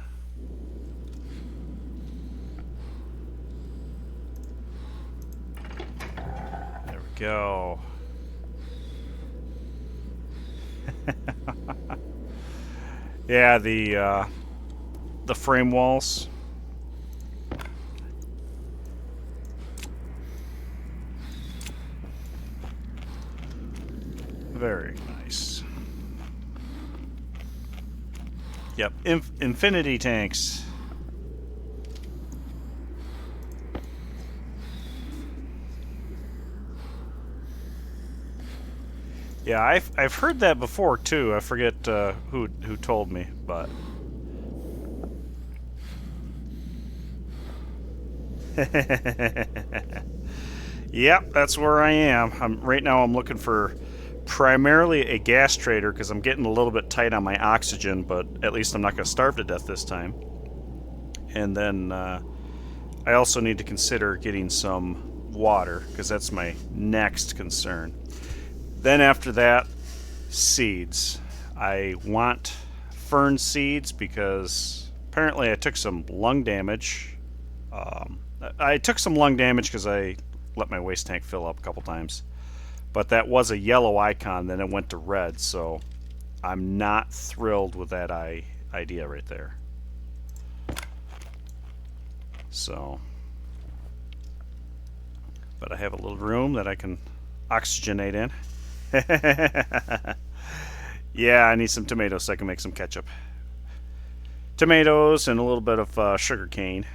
There we go. Yeah, the frame walls. Very nice. Yep, infinity tanks. Yeah, I've heard that before too. I forget who told me, but yep, that's where I am. Right now I'm looking for primarily a gas trader because I'm getting a little bit tight on my oxygen, but at least I'm not going to starve to death this time. And then I also need to consider getting some water because that's my next concern. Then after that, seeds. I want fern seeds because apparently I took some lung damage. I took some lung damage because I let my waste tank fill up a couple times. But that was a yellow icon, then it went to red, so I'm not thrilled with that idea right there. So, but I have a little room that I can oxygenate in. Yeah, I need some tomatoes so I can make some ketchup. Tomatoes and a little bit of sugar cane.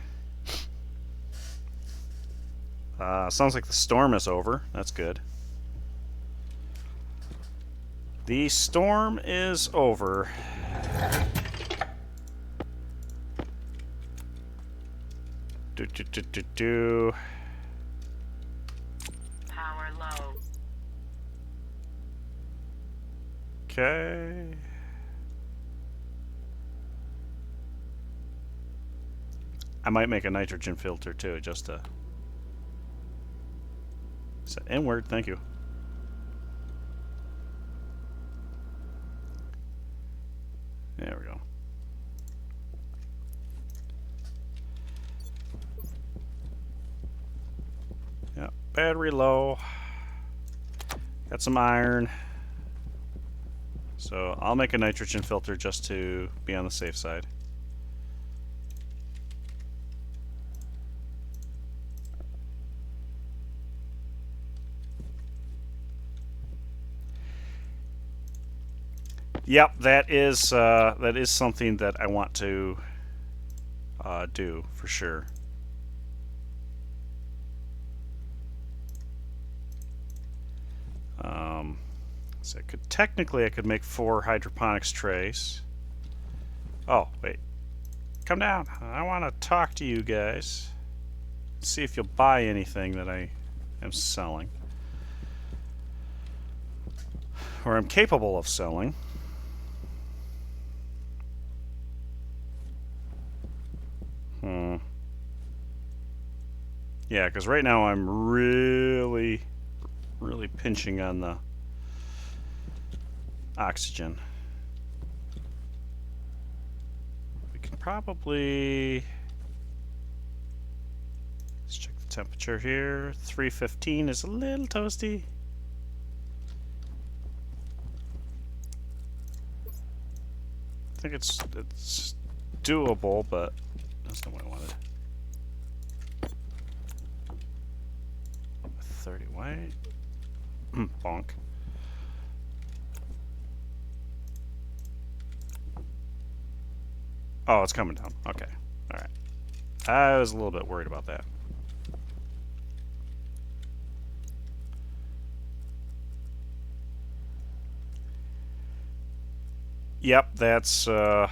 Sounds like the storm is over. That's good. The storm is over. Do. Power low. Okay. I might make a nitrogen filter too, just to set inward. Thank you. There we go. Yep, battery low. Got some iron. So I'll make a nitrogen filter just to be on the safe side. Yep, that is something that I want to do for sure. So I could make 4 hydroponics trays. Oh wait, come down. I want to talk to you guys. See if you'll buy anything that I am selling, or I'm capable of selling. Yeah, because right now I'm really pinching on the oxygen. We can probably temperature here. 315 is a little toasty. I think it's doable, but that's not what I wanted. 30 white. Bonk. Oh, it's coming down. Okay. Alright. I was a little bit worried about that. Yep, that's that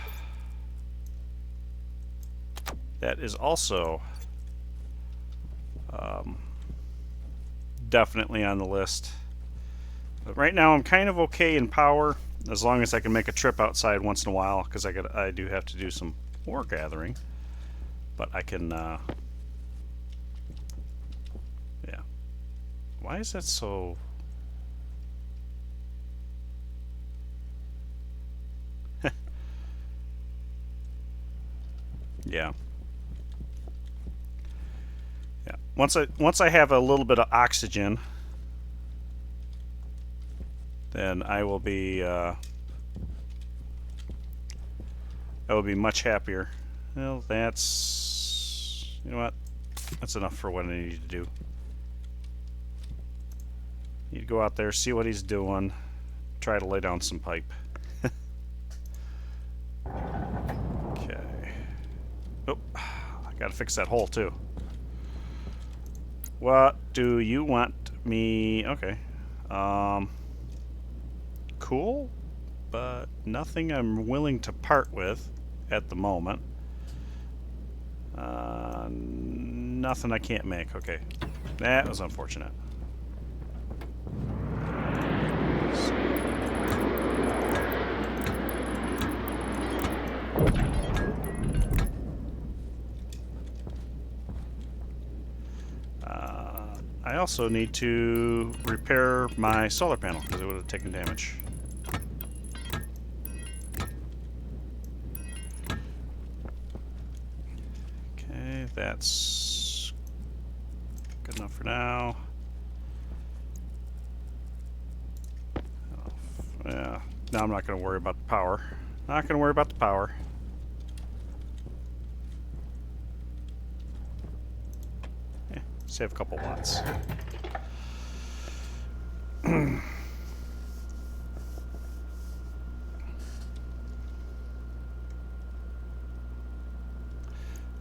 is also definitely on the list. But right now I'm kind of okay in power, as long as I can make a trip outside once in a while, because I do have to do some ore gathering. But I can yeah. Why is that so? Yeah. Yeah. Once I have a little bit of oxygen, then I will be much happier. Well, that's, you know what? That's enough for what I need to do. Need to go out there, see what he's doing, try to lay down some pipe. Okay. Oh, I gotta fix that hole too. What do you want me? Okay. Cool, but nothing I'm willing to part with at the moment. Nothing I can't make. Okay. That was unfortunate. I also need to repair my solar panel because it would have taken damage. Okay, that's good enough for now. Yeah, now I'm not going to worry about the power. Not going to worry about the power. Yeah, save a couple watts.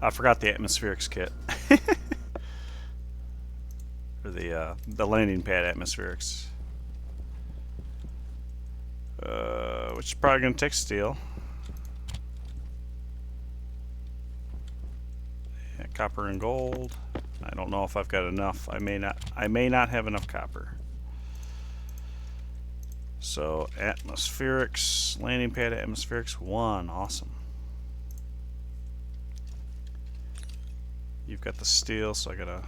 I forgot the atmospherics kit. Or the landing pad atmospherics. Which is probably going to take steel. Yeah, copper and gold. I don't know if I've got enough. I may not have enough copper. So atmospherics, landing pad atmospherics 1, awesome. You've got the steel, so I gotta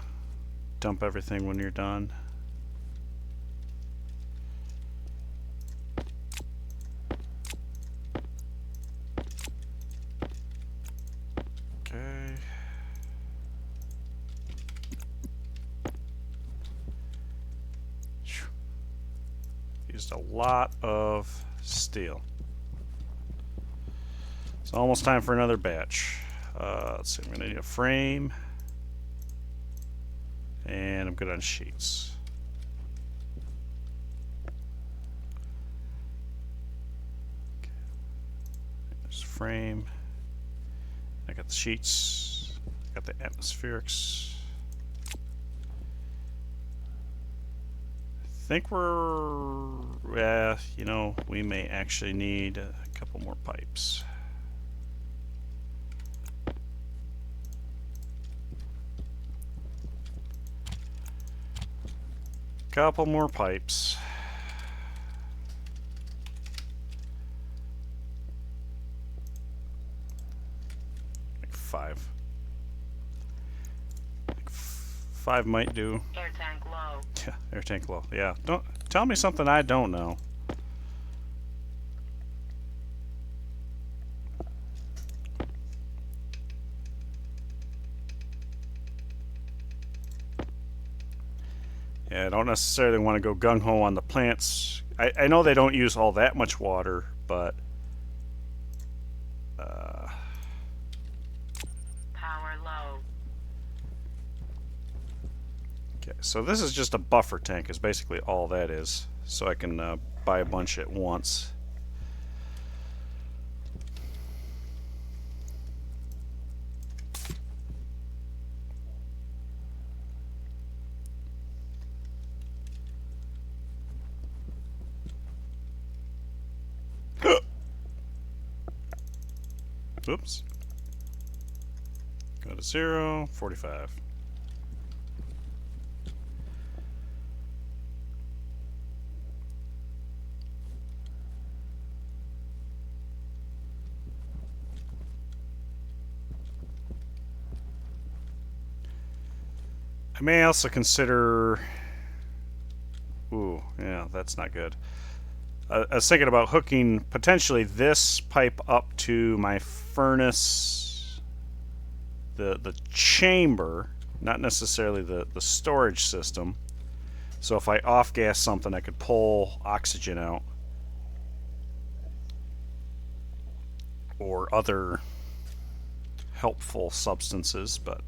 dump everything when you're done. Okay. Used a lot of steel. It's almost time for another batch. Let's see, I'm gonna need a frame. And I'm good on sheets. Okay. There's a frame. I got the sheets. Got the atmospherics. I think we're, you know, we may actually need a couple more pipes. Couple more pipes. Like 5. Like 5 might do. Air tank low. Yeah, air tank low. Yeah, don't tell me something I don't know. Yeah, I don't necessarily want to go gung-ho on the plants. I know they don't use all that much water, but Power low. okay, so this is just a buffer tank is basically all that is. So I can buy a bunch at once. Oops. Go to 0, 45. I may also consider... Ooh, yeah, that's not good. I was thinking about hooking potentially this pipe up to my furnace, the chamber, not necessarily the storage system. So if I off-gas something, I could pull oxygen out. Or other helpful substances, but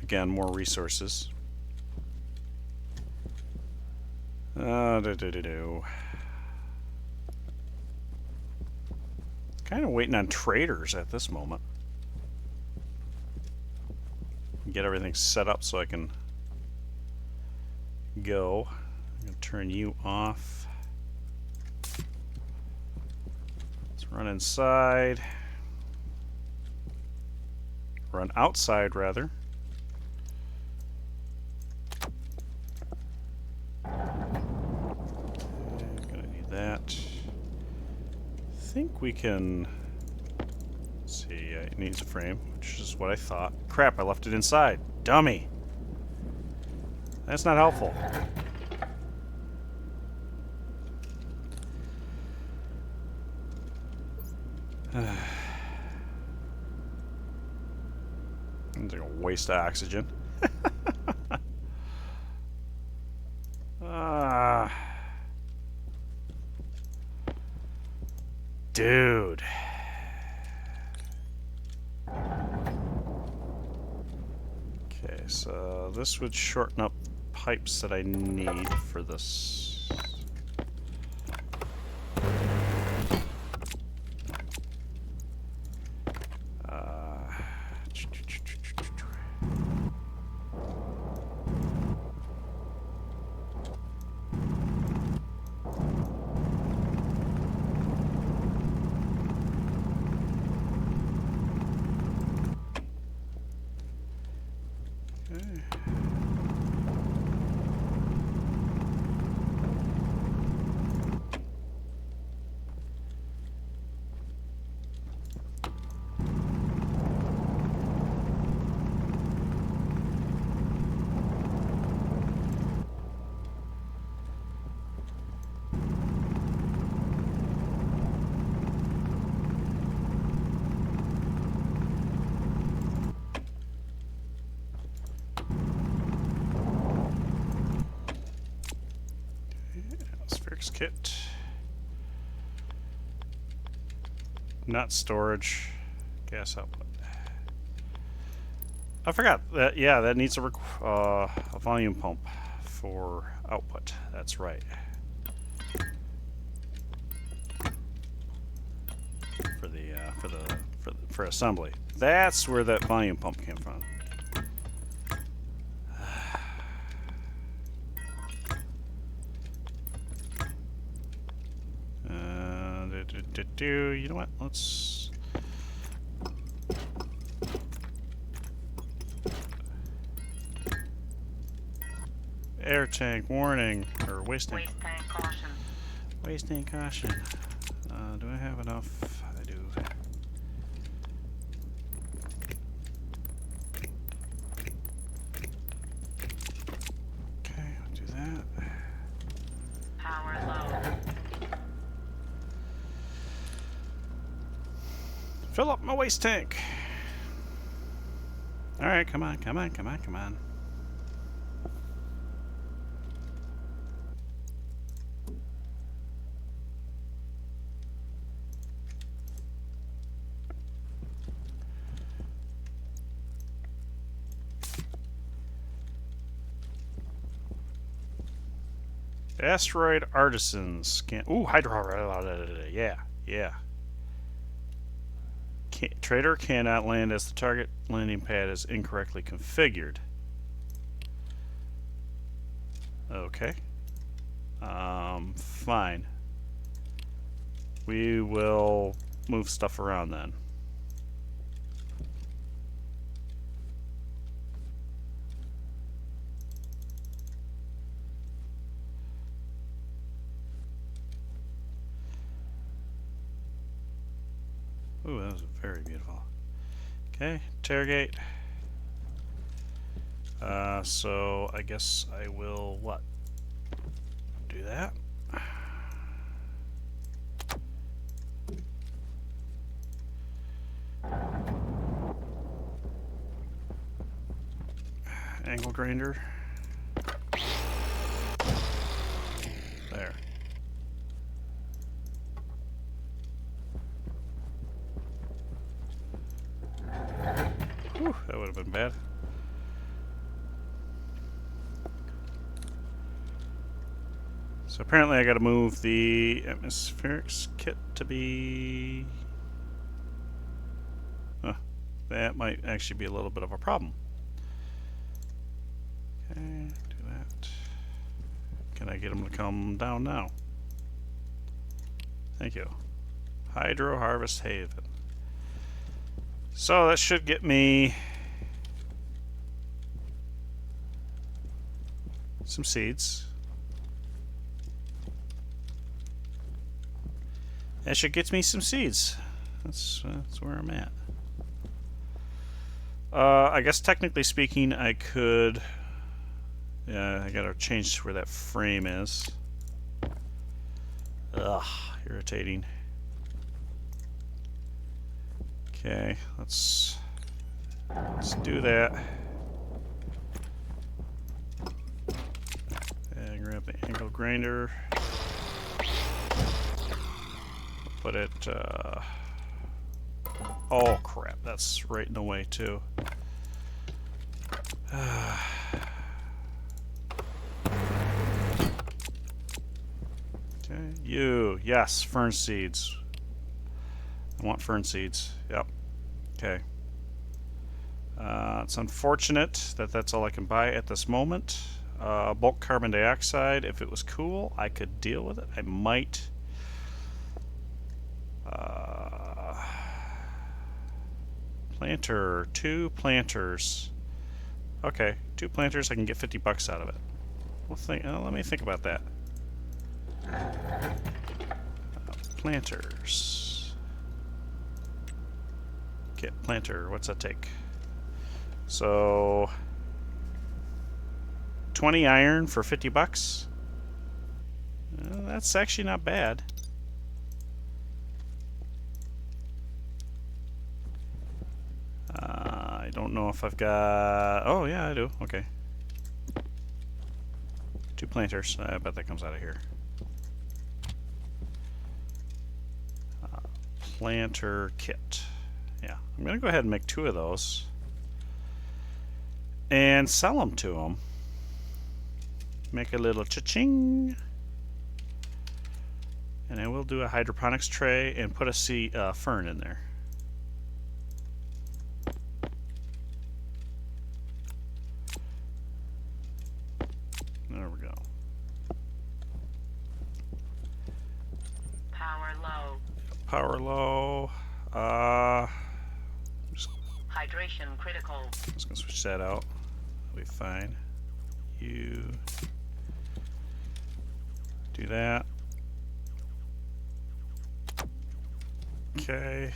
again, more resources. Kind of waiting on traders at this moment. Get everything set up so I can go. I'm going to turn you off. Let's run inside. Run outside, rather. Gonna need that. I think we can... Let's see, it needs a frame, which is what I thought. Crap, I left it inside. Dummy! That's not helpful. It's like a waste of oxygen. Dude. Okay, so this would shorten up pipes that I need for this. Kit. Not storage. Gas output. I forgot that. Yeah, that needs a volume pump for output. That's right. For assembly. That's where that volume pump came from. You know what? Let's... Air tank warning, or waste tank. Waste tank caution. Waste tank caution. Do I have enough? I do. Okay, I'll do that. Power low. Fill up my waste tank. Alright, come on, come on, come on, come on. Asteroid artisans can. Ooh, hydro. Yeah, yeah. Trader cannot land as the target landing pad is incorrectly configured. Okay. Fine. We will move stuff around then. Ooh, that was very beautiful. Okay, interrogate. So I guess I will what? Do that. Angle grinder. There. Whew, that would have been bad. So apparently I gotta move the atmospherics kit to be... that might actually be a little bit of a problem. Okay, do that. Can I get them to come down now? Thank you. Hydro Harvest Haven. So that should get me some seeds. That should get me some seeds. That's where I'm at. I guess technically speaking, I could. Yeah, I gotta change where that frame is. Ugh, irritating. Okay, let's do that. And grab the angle grinder. Put it. Oh crap! That's right in the way too. Okay, you. Yes, fern seeds. I want fern seeds. Yep. Okay. It's unfortunate that that's all I can buy at this moment. Bulk carbon dioxide. If it was cool, I could deal with it. I might. Planter. 2 planters. Okay, 2 planters. I can get $50 out of it. Let me think about that. Planters. Get planter. What's that take? So 20 iron for $50. That's actually not bad. I don't know if I've got... Oh, yeah, I do. Okay. 2 planters. I bet that comes out of here. Planter kit. Yeah, I'm going to go ahead and make 2 of those. And sell them to them. Make a little cha-ching. And I will do a hydroponics tray and put a fern in there. There we go. Power low. Power low. Hydration critical. Just gonna switch that out. That'll be fine. You do that. Okay.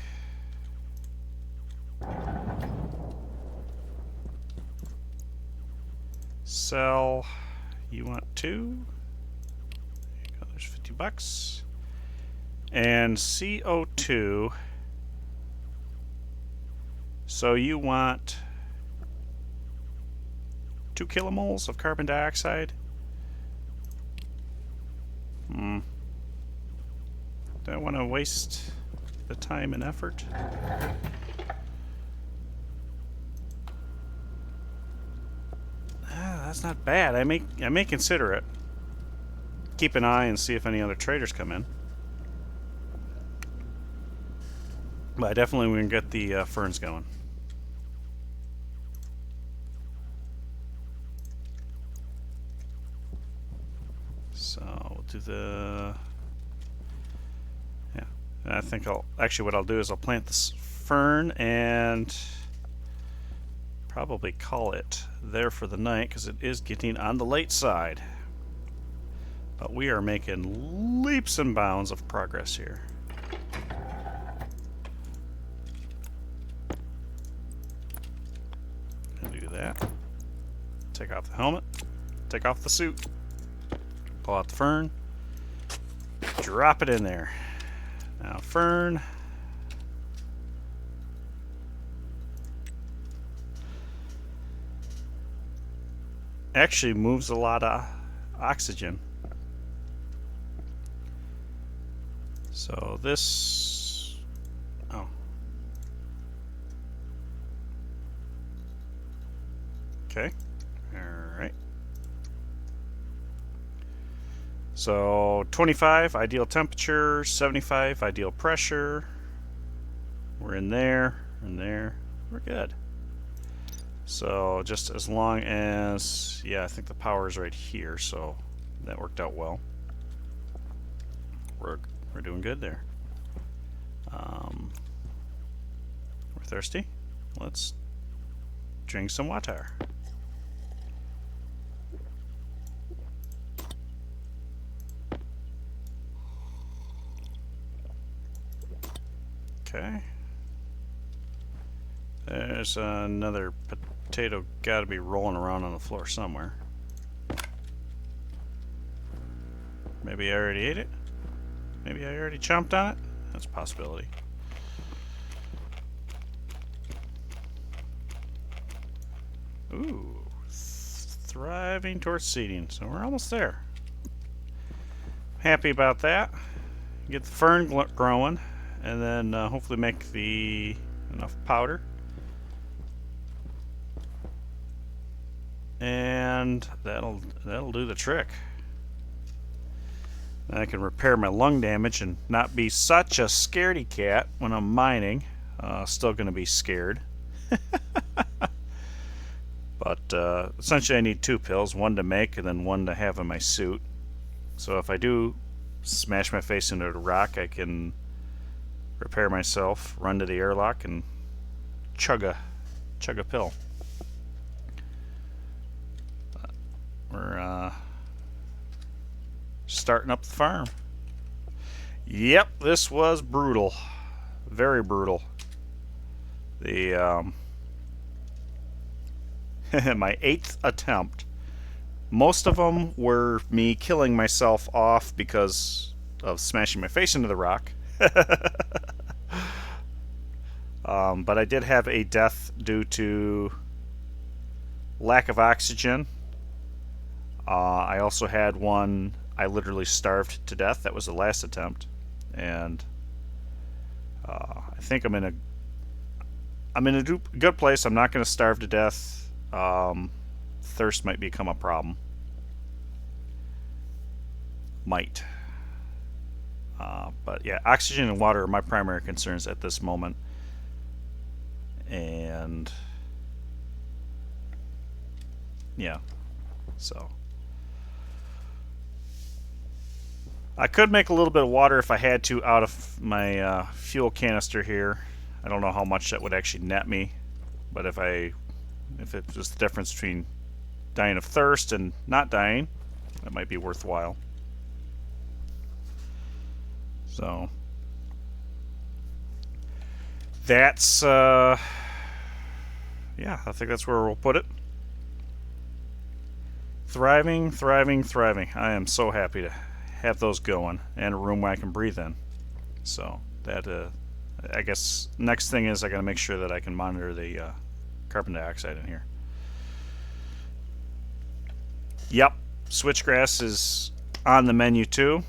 Sell. You want 2? There you go. There's $50. And CO2. So you want 2 kilomoles of carbon dioxide? Do I want to waste the time and effort? That's not bad. I may consider it. keep an eye and see if any other traders come in. But definitely we can get the ferns going. So we'll do the... Yeah. And I think what I'll do is I'll plant this fern and probably call it there for the night because it is getting on the late side. But we are making leaps and bounds of progress here. And do that. Take off the helmet. Take off the suit. Pull out the fern. Drop it in there. Now fern. Actually moves a lot of oxygen. So this... Oh. Okay. Alright. So 25 ideal temperature, 75 ideal pressure. We're in there, in there. We're good. So just as long as, yeah, I think the power is right here, so that worked out well. We're doing good there. We're thirsty. Let's drink some water. Okay. There's another potato got to be rolling around on the floor somewhere. Maybe I already ate it? Maybe I already chomped on it? That's a possibility. Ooh. Thriving towards seeding. So we're almost there. Happy about that. Get the fern growing. And then hopefully make enough powder. And that'll do the trick. Then I can repair my lung damage and not be such a scaredy cat when I'm mining. Still going to be scared. But essentially I need 2 pills, one to make and then one to have in my suit. So if I do smash my face into a rock, I can repair myself, run to the airlock, and chug a pill. We're starting up the farm. Yep, this was brutal. Very brutal. The my 8th attempt. Most of them were me killing myself off because of smashing my face into the rock. But I did have a death due to lack of oxygen. I also had one I literally starved to death. That was the last attempt, and I think I'm in a good place. I'm not going to starve to death. Thirst might become a problem. Might. But yeah, oxygen and water are my primary concerns at this moment. And yeah, so I could make a little bit of water if I had to out of my fuel canister here. I don't know how much that would actually net me, but if it was the difference between dying of thirst and not dying, that might be worthwhile. So that's yeah, I think that's where we'll put it. Thriving, thriving, thriving. I am so happy to have those going and a room where I can breathe in. So that I guess next thing is I got to make sure that I can monitor the carbon dioxide in here. Yep, switchgrass is on the menu too.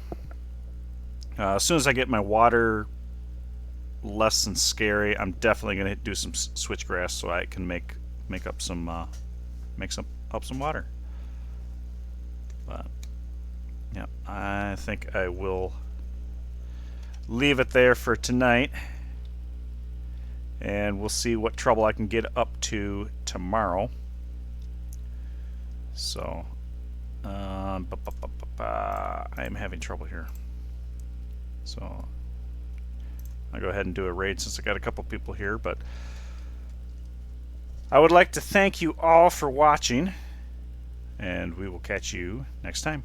As soon as I get my water less than scary, I'm definitely going to do some switchgrass so I can make up some water. But Yep, I think I will leave it there for tonight. And we'll see what trouble I can get up to tomorrow. So, I am having trouble here. So, I'll go ahead and do a raid since I got a couple people here. But I would like to thank you all for watching, and we will catch you next time.